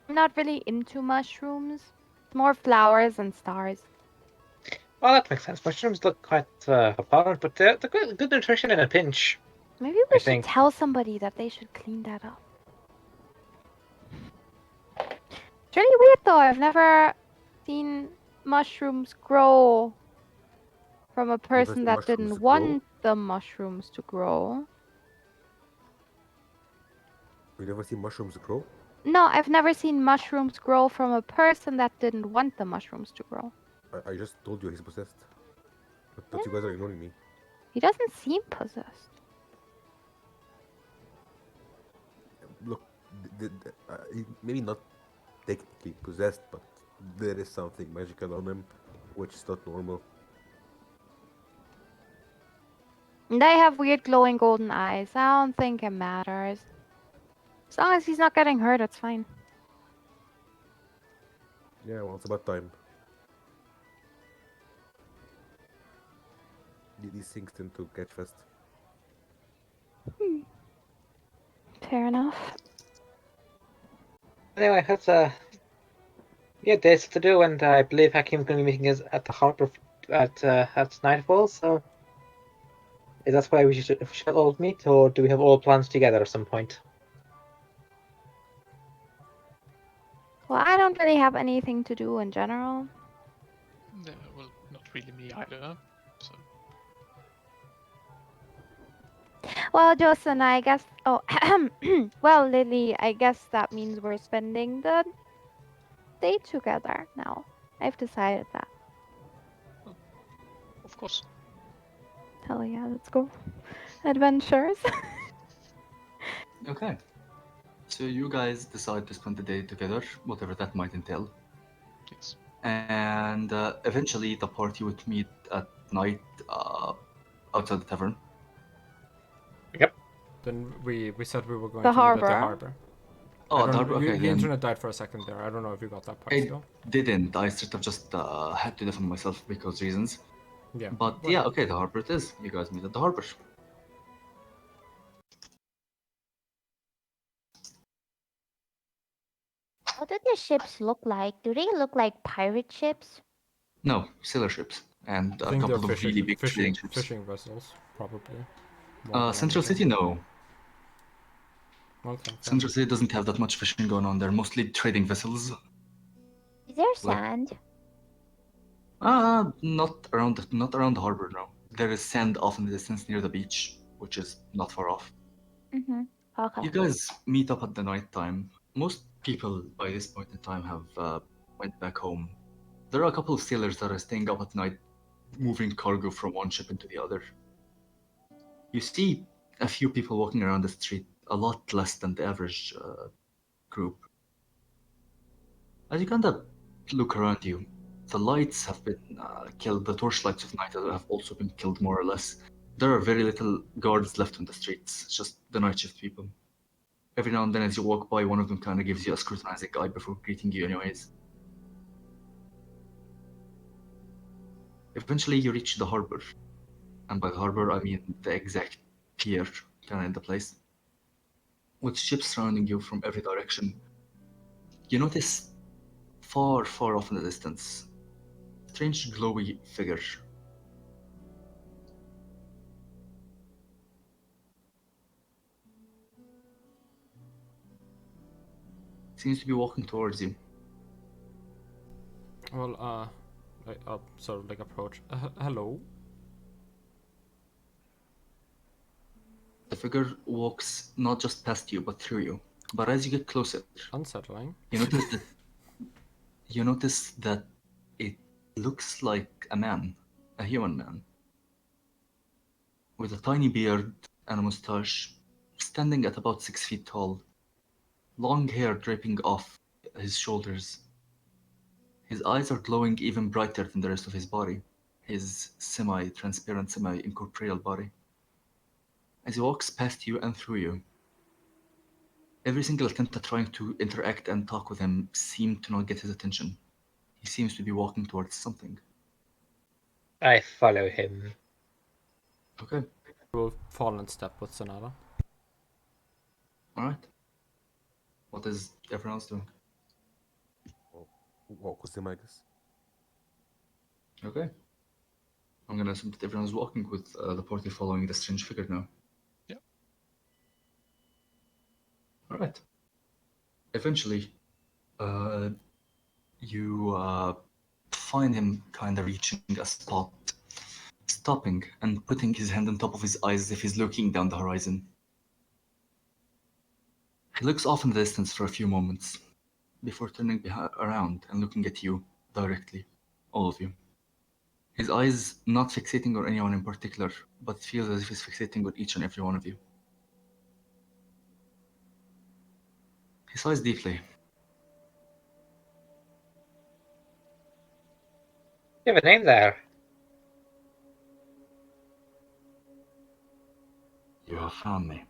I'm not really into mushrooms. More flowers and stars. Well, that makes sense. Mushrooms look quite abhorrent, but they're good nutrition in a pinch. Maybe we I should think. tell somebody that they should clean that up. It's really weird though. I've never seen mushrooms grow from a You never person seen that mushrooms didn't grow? want the mushrooms to grow. You never seen mushrooms grow? No, I've never seen mushrooms grow from a person that didn't want the mushrooms to grow. I just told you he's possessed. But you guys are ignoring me. He doesn't seem possessed. Look, maybe not technically possessed, but there is something magical on him, which is not normal. And they have weird glowing golden eyes. I don't think it matters. As long as he's not getting hurt, it's fine. Yeah, well, it's about time. These things tend to catch fast. Fair enough. Anyway, that's yeah, there's to do, and I believe Hakim's going to be meeting us at the harbor at nightfall. So, is that why we should all meet, or do we have all plans together at some point? Well, I don't really have anything to do in general. Well, not really me either. So Well, Jocelyn, I guess. Oh, well, Lily, I guess that means we're spending the day together now. I've decided that. of course. Hell yeah, let's go. Adventures. Okay. So you guys decide to spend the day together, whatever that might entail. Yes. And eventually the party would meet at night outside the tavern. Then we said we were going The to meet at the harbor. harbor. Oh, I the don't- harbor? Okay, the then internet died for a second there. I don't know if you got that part I still. didn't. I sort of just had to defend myself because reasons. Yeah. But well, yeah, okay, the harbor it is. You guys meet at the harbor. What do the ships look like? Do they look like pirate ships? No, sailor ships. And I a think they're couple of really big trading ships. fishing vessels, probably. more than Central anything. City, no. Okay, fair Central enough. City doesn't have that much fishing going on. They're mostly trading vessels. Is there Like- sand? Not around the harbor, no. There is sand off in the distance near the beach, which is not far off. Mm-hmm. Okay. You guys meet up at the night time. Most people by this point in time have went back home. There are a couple of sailors that are staying up at night, moving cargo from one ship into the other. You see a few people walking around the street, a lot less than the average group. As you kind of look around you, the lights have been killed. The torchlights of night have also been killed, more or less. There are very little guards left on the streets. It's just the night shift people. Every now and then, as you walk by, one of them kind of gives you a scrutinizing eye before greeting you, anyways. Eventually, you reach the harbor, and by the harbor, I mean the exact pier kind of in the place, with ships surrounding you from every direction. You notice far, far off in the distance, strange glowy figure. Seems to be walking towards you. Well, I'll sort of like approach. Hello. The figure walks not just past you, but through you. But as you get closer, Unsettling. you notice that it looks like a man, a human man, with a tiny beard and a mustache, standing at about 6 feet tall, long hair draping off his shoulders. His eyes are glowing even brighter than the rest of his body, his semi-transparent, semi-incorporeal body. As he walks past you and through you, every single attempt at trying to interact and talk with him seemed to not get his attention. He seems to be walking towards something. I follow him. Okay. We'll fall in step with Sonata. Alright. What is everyone else doing? Walk with him, I guess. Okay. I'm gonna assume that everyone's walking with the party following the strange figure now. Yeah. Alright. Eventually, you find him kind of reaching a spot, stopping and putting his hand on top of his eyes as if he's looking down the horizon. He looks off in the distance for a few moments before turning around and looking at you directly, all of you. His eyes not fixating on anyone in particular, but it feels as if he's fixating on each and every one of you. He sighs deeply. You have a name there. You have found me.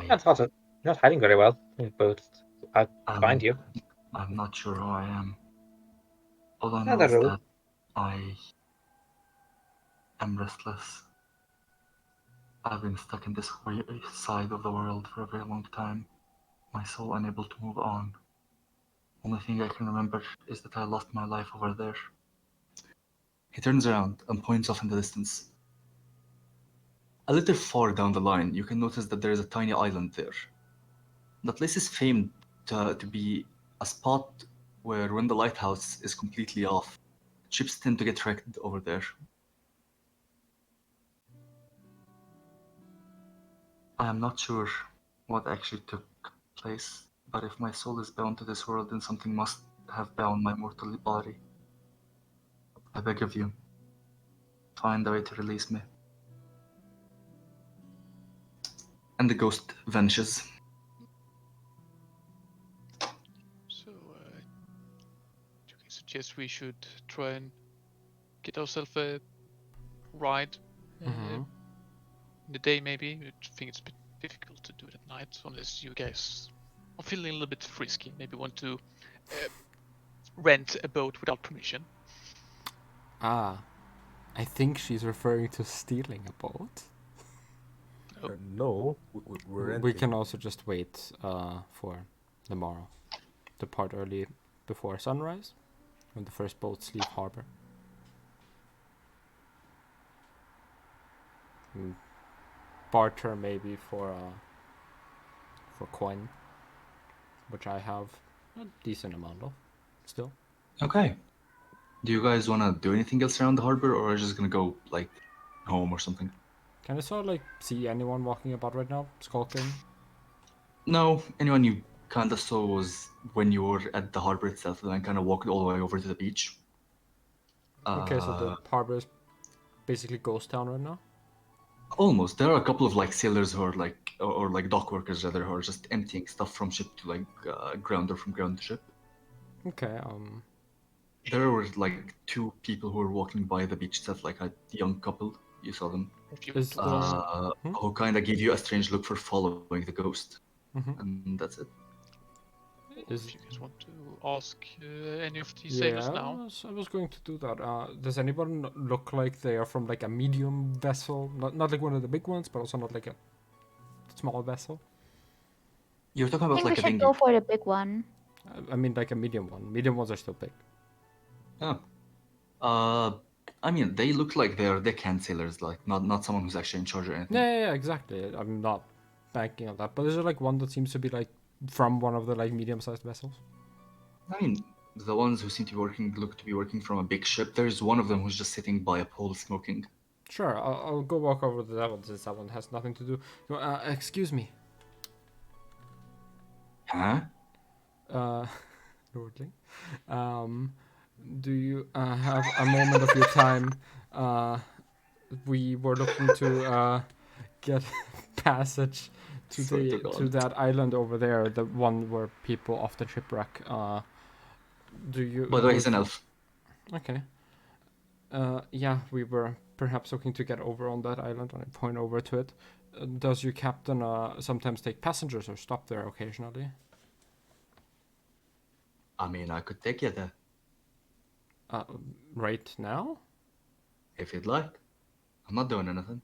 That's not you're not hiding very well. But I'll find you. I'm not sure who I am. All I know Another is rule. that I am restless. I've been stuck in this weird side of the world for a very long time. My soul unable to move on. Only thing I can remember is that I lost my life over there. He turns around and points off in the distance. A little far down the line, you can notice that there is a tiny island there. The place is famed to be a spot where when the lighthouse is completely off, ships tend to get wrecked over there. I am not sure what actually took place, but if my soul is bound to this world, then something must have bound my mortal body. I beg of you, find a way to release me. And the ghost vanishes. So, do you suggest we should try and get ourselves a ride Mhm. in the day, maybe? I think it's a bit difficult to do it at night, unless you guys are feeling a little bit frisky. Maybe want to rent a boat without permission. Ah, I think she's referring to stealing a boat. No, we're renting. We can also just wait for tomorrow. Depart early before sunrise, when the first boats leave harbor. Barter maybe for coin, which I have a decent amount of still. Okay. Do you guys want to do anything else around the harbor, or are you just gonna go, like, home or something? Can I sort of like see anyone walking about right now, skulking? No, anyone you kind of saw was when you were at the harbor itself, and then kind of walked all the way over to the beach. Okay, so the harbor is basically ghost town right now. Almost. There are a couple of like sailors who are like, or like dock workers rather, who are just emptying stuff from ship to like ground or from ground to ship. Okay. There were like two people who were walking by the beach itself, like a young couple. You saw them. Is there... Who kind of gave you a strange look for following the ghost, Mhm. and that's it. If you guys want to ask any of these sailors now. I was going to do that. Does anyone look like they are from like a medium vessel? Not like one of the big ones, but also not like a small vessel. You're talking I about think we like a should dinghy. go for the big one. I mean like a medium one. Medium ones are still big. Oh. I mean, they look like they're deckhand sailors, like not someone who's actually in charge or anything. Yeah, exactly. I'm not banking on that. But is there like one that seems to be like from one of the like medium-sized vessels? I mean, the ones who seem to be working look to be working from a big ship. There's one of them who's just sitting by a pole smoking. Sure, I'll go walk over to that one since that one has nothing to do. Excuse me. Huh? Lordling. Do you have a moment of your time? We were looking to get passage to to that island over there, the one where people often shipwreck. Do you? By the way, he's an elf. Okay. Yeah, we were perhaps looking to get over on that island, and I point over to it. Does your captain sometimes take passengers or stop there occasionally? I mean, I could take you there. Right now? If you'd like. I'm not doing anything.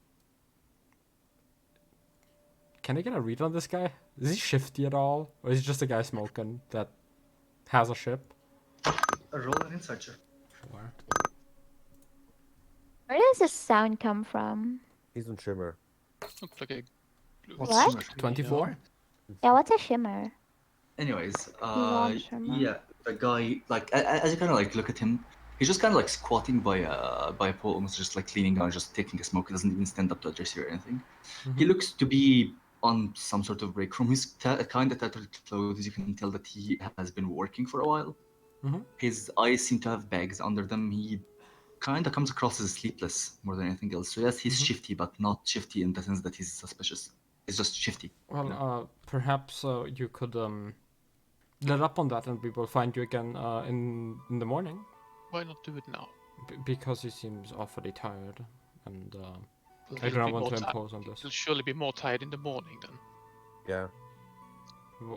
Can I get a read on this guy? Is he shifty at all? Or is he just a guy smoking that has a ship? Roll an insight check. Sure. does this sound come from? He's on Shimmer. Looks like a What's What? Shimmer? 24? Yeah, what's a shimmer? Anyways, on Shimmer. yeah, the guy, like, as you kind of like look at him, he's just kind of like squatting by a pole, almost just like leaning down, just taking a smoke. He doesn't even stand up to address you or anything. He Mhm. looks to be on some sort of break. From his kind of tattered clothes, you can tell that he has been working for a while. Mhm. His eyes seem to have bags under them. He kind of comes across as sleepless more than anything else. So yes, he's Mhm. shifty, but not shifty in the sense that he's suspicious. He's just shifty. Well, perhaps you could let up on that, and we will find you again in the morning. Why not do it now? Because he seems awfully tired, and Well, I he'll do not be want more to ti- impose on this. He'll surely be more tired in the morning then. Yeah.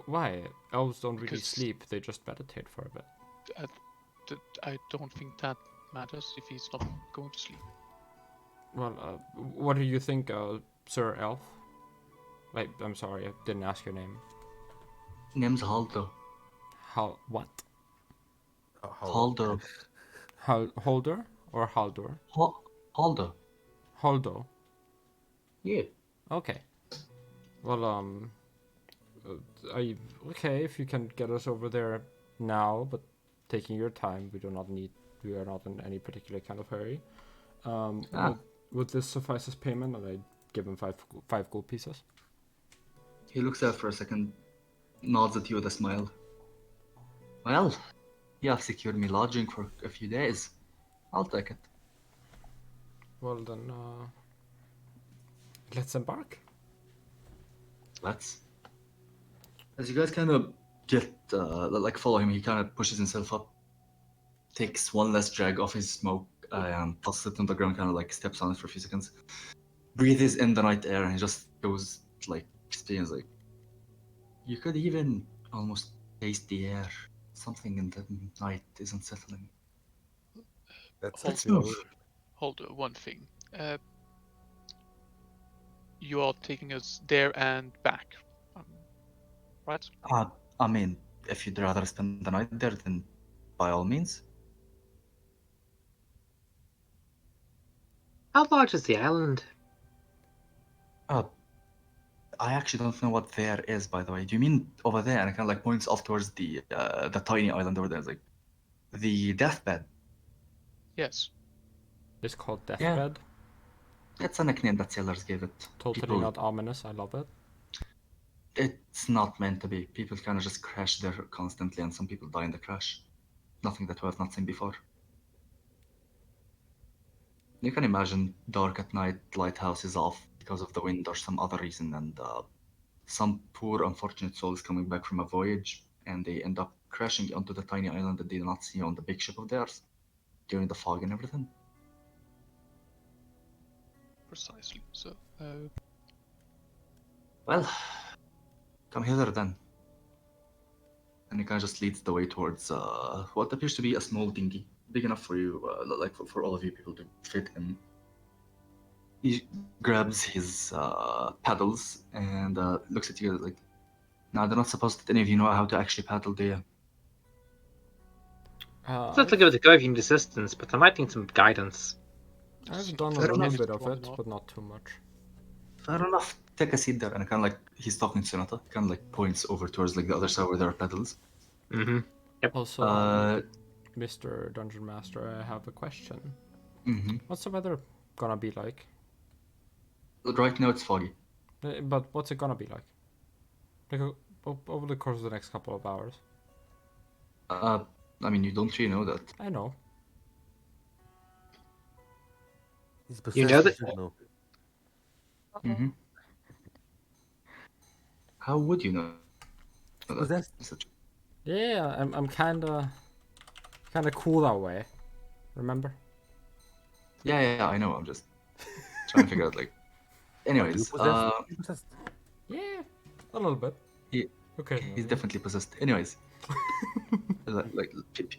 Why? Elves don't really Because- sleep; they just meditate for a bit. I don't think that matters if he's not going to sleep. Well, what do you think, Sir Elf? Like, I'm sorry, I didn't ask your name. Name's Haldo. How? What? Haldo. Holder or Haldor? Haldo. Holdo. Yeah. Okay. Well, okay if you can get us over there now, but taking your time. We are not in any particular kind of hurry. Would this suffice as payment? And I give him five gold pieces. He looks at it for a second, nods at you with a smile. Well, you have secured me lodging for a few days. I'll take it. Well then, let's embark. Let's. As you guys kind of get, follow him, he kind of pushes himself up, takes one last drag off his smoke, tosses it on the ground, kind of like steps on it for a few seconds, breathes in the night air, and he just goes like, experience like, you could even almost taste the air. Something in the night isn't settling. That's Let's actually move. Hold one thing. You are taking us there and back, right? I mean, if you'd rather spend the night there, then by all means. How large is the island? I actually don't know what there is, by the way. Do you mean over there? And it kind of like points off towards the tiny island over there. It's like the deathbed. Yes. It's called Yeah. Deathbed. It's a nickname that sailors gave it. Totally People, not ominous. I love it. it's not meant to be. People kind of just crash there constantly, and some people die in the crash. Nothing that we have not seen before. You can imagine dark at night, lighthouse is off because of the wind or some other reason, and some poor unfortunate soul is coming back from a voyage, and they end up crashing onto the tiny island that they do not see on the big ship of theirs during the fog and everything. Precisely. So, Well, come hither then. And he kind of just leads the way towards what appears to be a small dinghy, big enough for you, like for all of you people to fit in. He grabs his paddles and looks at you like, "Now, they're not supposed that any of you know how to actually paddle, do you?" It's not to give it a go if you need assistance, but I might need some guidance. I've done a Fair little enough. bit of it, but not too much. Fair enough. Take a seat there, and kind of like he's talking to Sonata, kind of like points over towards like the other side where there are pedals. Mm-hmm. Also, Uh, Mr. Dungeon Master, I have a question. mm-hmm. What's the weather gonna be like? Right now it's foggy. But what's it gonna be like? Like over the course of the next couple of hours. I mean, you don't really know that. I know. He's You know possessed, that- you know. Mm-hmm. How would you know that? Possessed. Yeah, I'm kinda cool that way. Remember? Yeah, I know. I'm just trying to figure out like. Are you Anyways, possessed? You possessed? Yeah, a little bit. He- Okay. he's definitely possessed. Anyways, like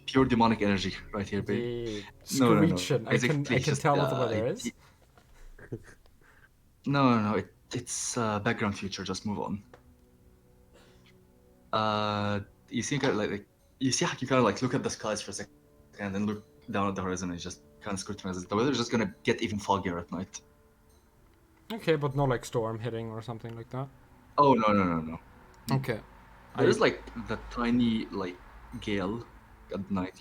pure demonic energy right here, babe. The No. screeching. I can Basically, just, tell what the weather is. No. It's background future. Just move on. You see, kind of like you see how you kind of like look at the skies for a second, and then look down at the horizon, and it's just kind of scrutinizes. The weather's just gonna get even foggier at night. Okay, but no like storm hitting or something like that. Oh no. Okay. There is like the tiny like gale at night,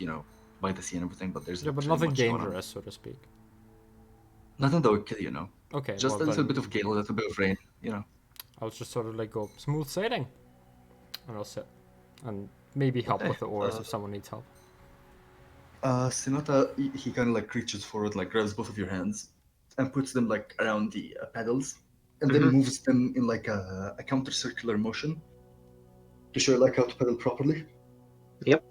by the sea and everything, but there's Yeah, but not really nothing much going on. dangerous, so to speak. Nothing that would kill Okay, Just well a little then bit of gale, a little bit of rain, I'll just sort of like go smooth sailing, and I'll sit and maybe help Okay, with the oars if someone needs help. Sinata, he kind of like reaches forward, like grabs both of your hands and puts them like around the pedals, and then moves them in like a counter-circular motion to show like how to pedal properly. Yep.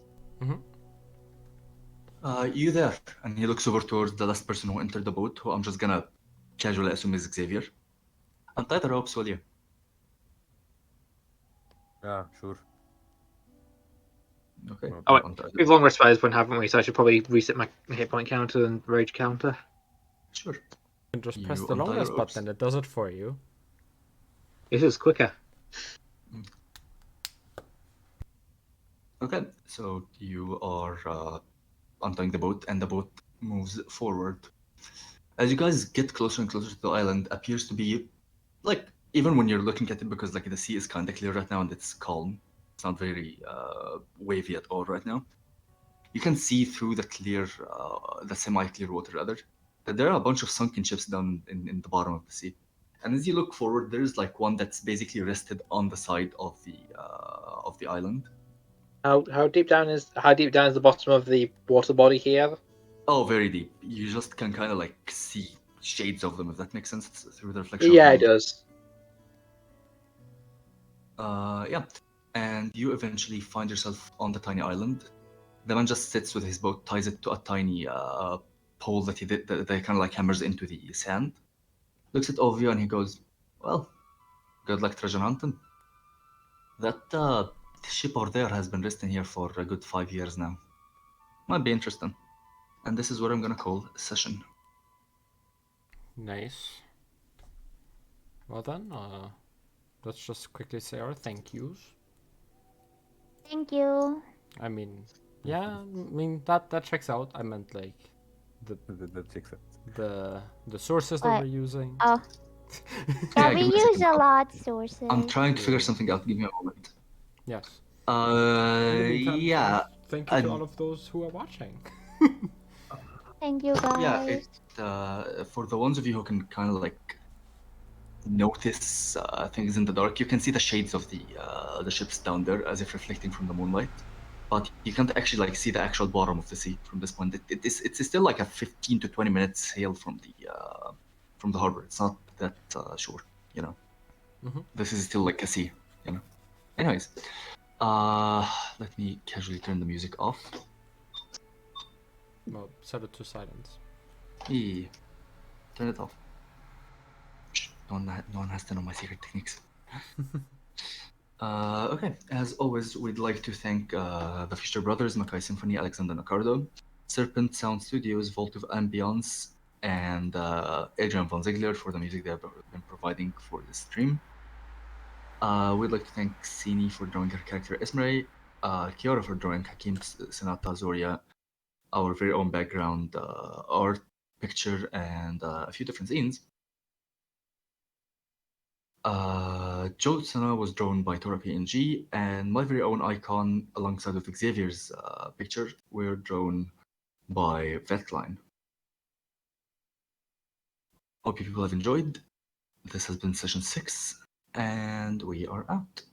You there? And he looks over towards the last person who entered the boat, who I'm just gonna casually assume is Xavier. Untie the ropes, will you? Yeah, sure. Okay. Oh, wait. Untie We've long rested this one, haven't we? So I should probably reset my hit point counter and rage counter. Sure. You can just You press the untie the longest ropes. button, it does it for you. This is quicker. Okay, so you are untying the boat, and the boat moves forward. As you guys get closer and closer to the island, appears to be like, even when you're looking at it, because like the sea is kind of clear right now and it's calm. It's not very wavy at all right now. You can see through the semi-clear water rather, that there are a bunch of sunken ships down in the bottom of the sea. And as you look forward, there's like one that's basically rested on the side of the island. How deep down is the bottom of the water body here? Oh, very deep. You just can kind of like see shades of them, if that makes sense. It's through the reflection. Yeah, of it the does. Yeah. And you eventually find yourself on the tiny island. The man just sits with his boat, ties it to a tiny pole that that kind of like hammers into the sand. Looks at all of you and he goes, "Well, good luck treasure hunting. That ship over there has been resting here for a good 5 years now. Might be interesting." And this is what I'm gonna call a session. Nice. Well then, let's just quickly say our thank yous. Thank you. I mean, yeah, that checks out. I meant like That checks out. the sources that What? we're using. Oh, Yeah, yeah, we give me a use second. a lot sources. I'm trying to figure something out. Give me a moment. Yes. In the meantime, Yeah. thank you to all of those who are watching. Thank you guys. Yeah, for the ones of you who can kind of like notice things in the dark, you can see the shades of the ships down there as if reflecting from the moonlight, but you can't actually like see the actual bottom of the sea from this point. It's still like a 15 to 20 minutes sail from the harbor. It's not that short, This is still like a sea, Anyways, let me casually turn the music off. Well, set it to silence. Yeah. Turn it off. No one has to know my secret techniques. Okay, as always, we'd like to thank the Fiechter Brothers, Makai Symphony, Alexander Nakarda, Serpent Sound Studios, Vault of Ambience, and Adrian von Ziegler for the music they have been providing for this stream. We'd like to thank Cini for drawing her character Esmeray, Chiara for drawing Hakim, Senata, Zoria, our very own background art, picture, and a few different scenes. Jotsana was drawn by Tora PNG, and my very own icon alongside of Xavier's picture were drawn by Vetline. Hope you people have enjoyed. This has been session 6, and we are out.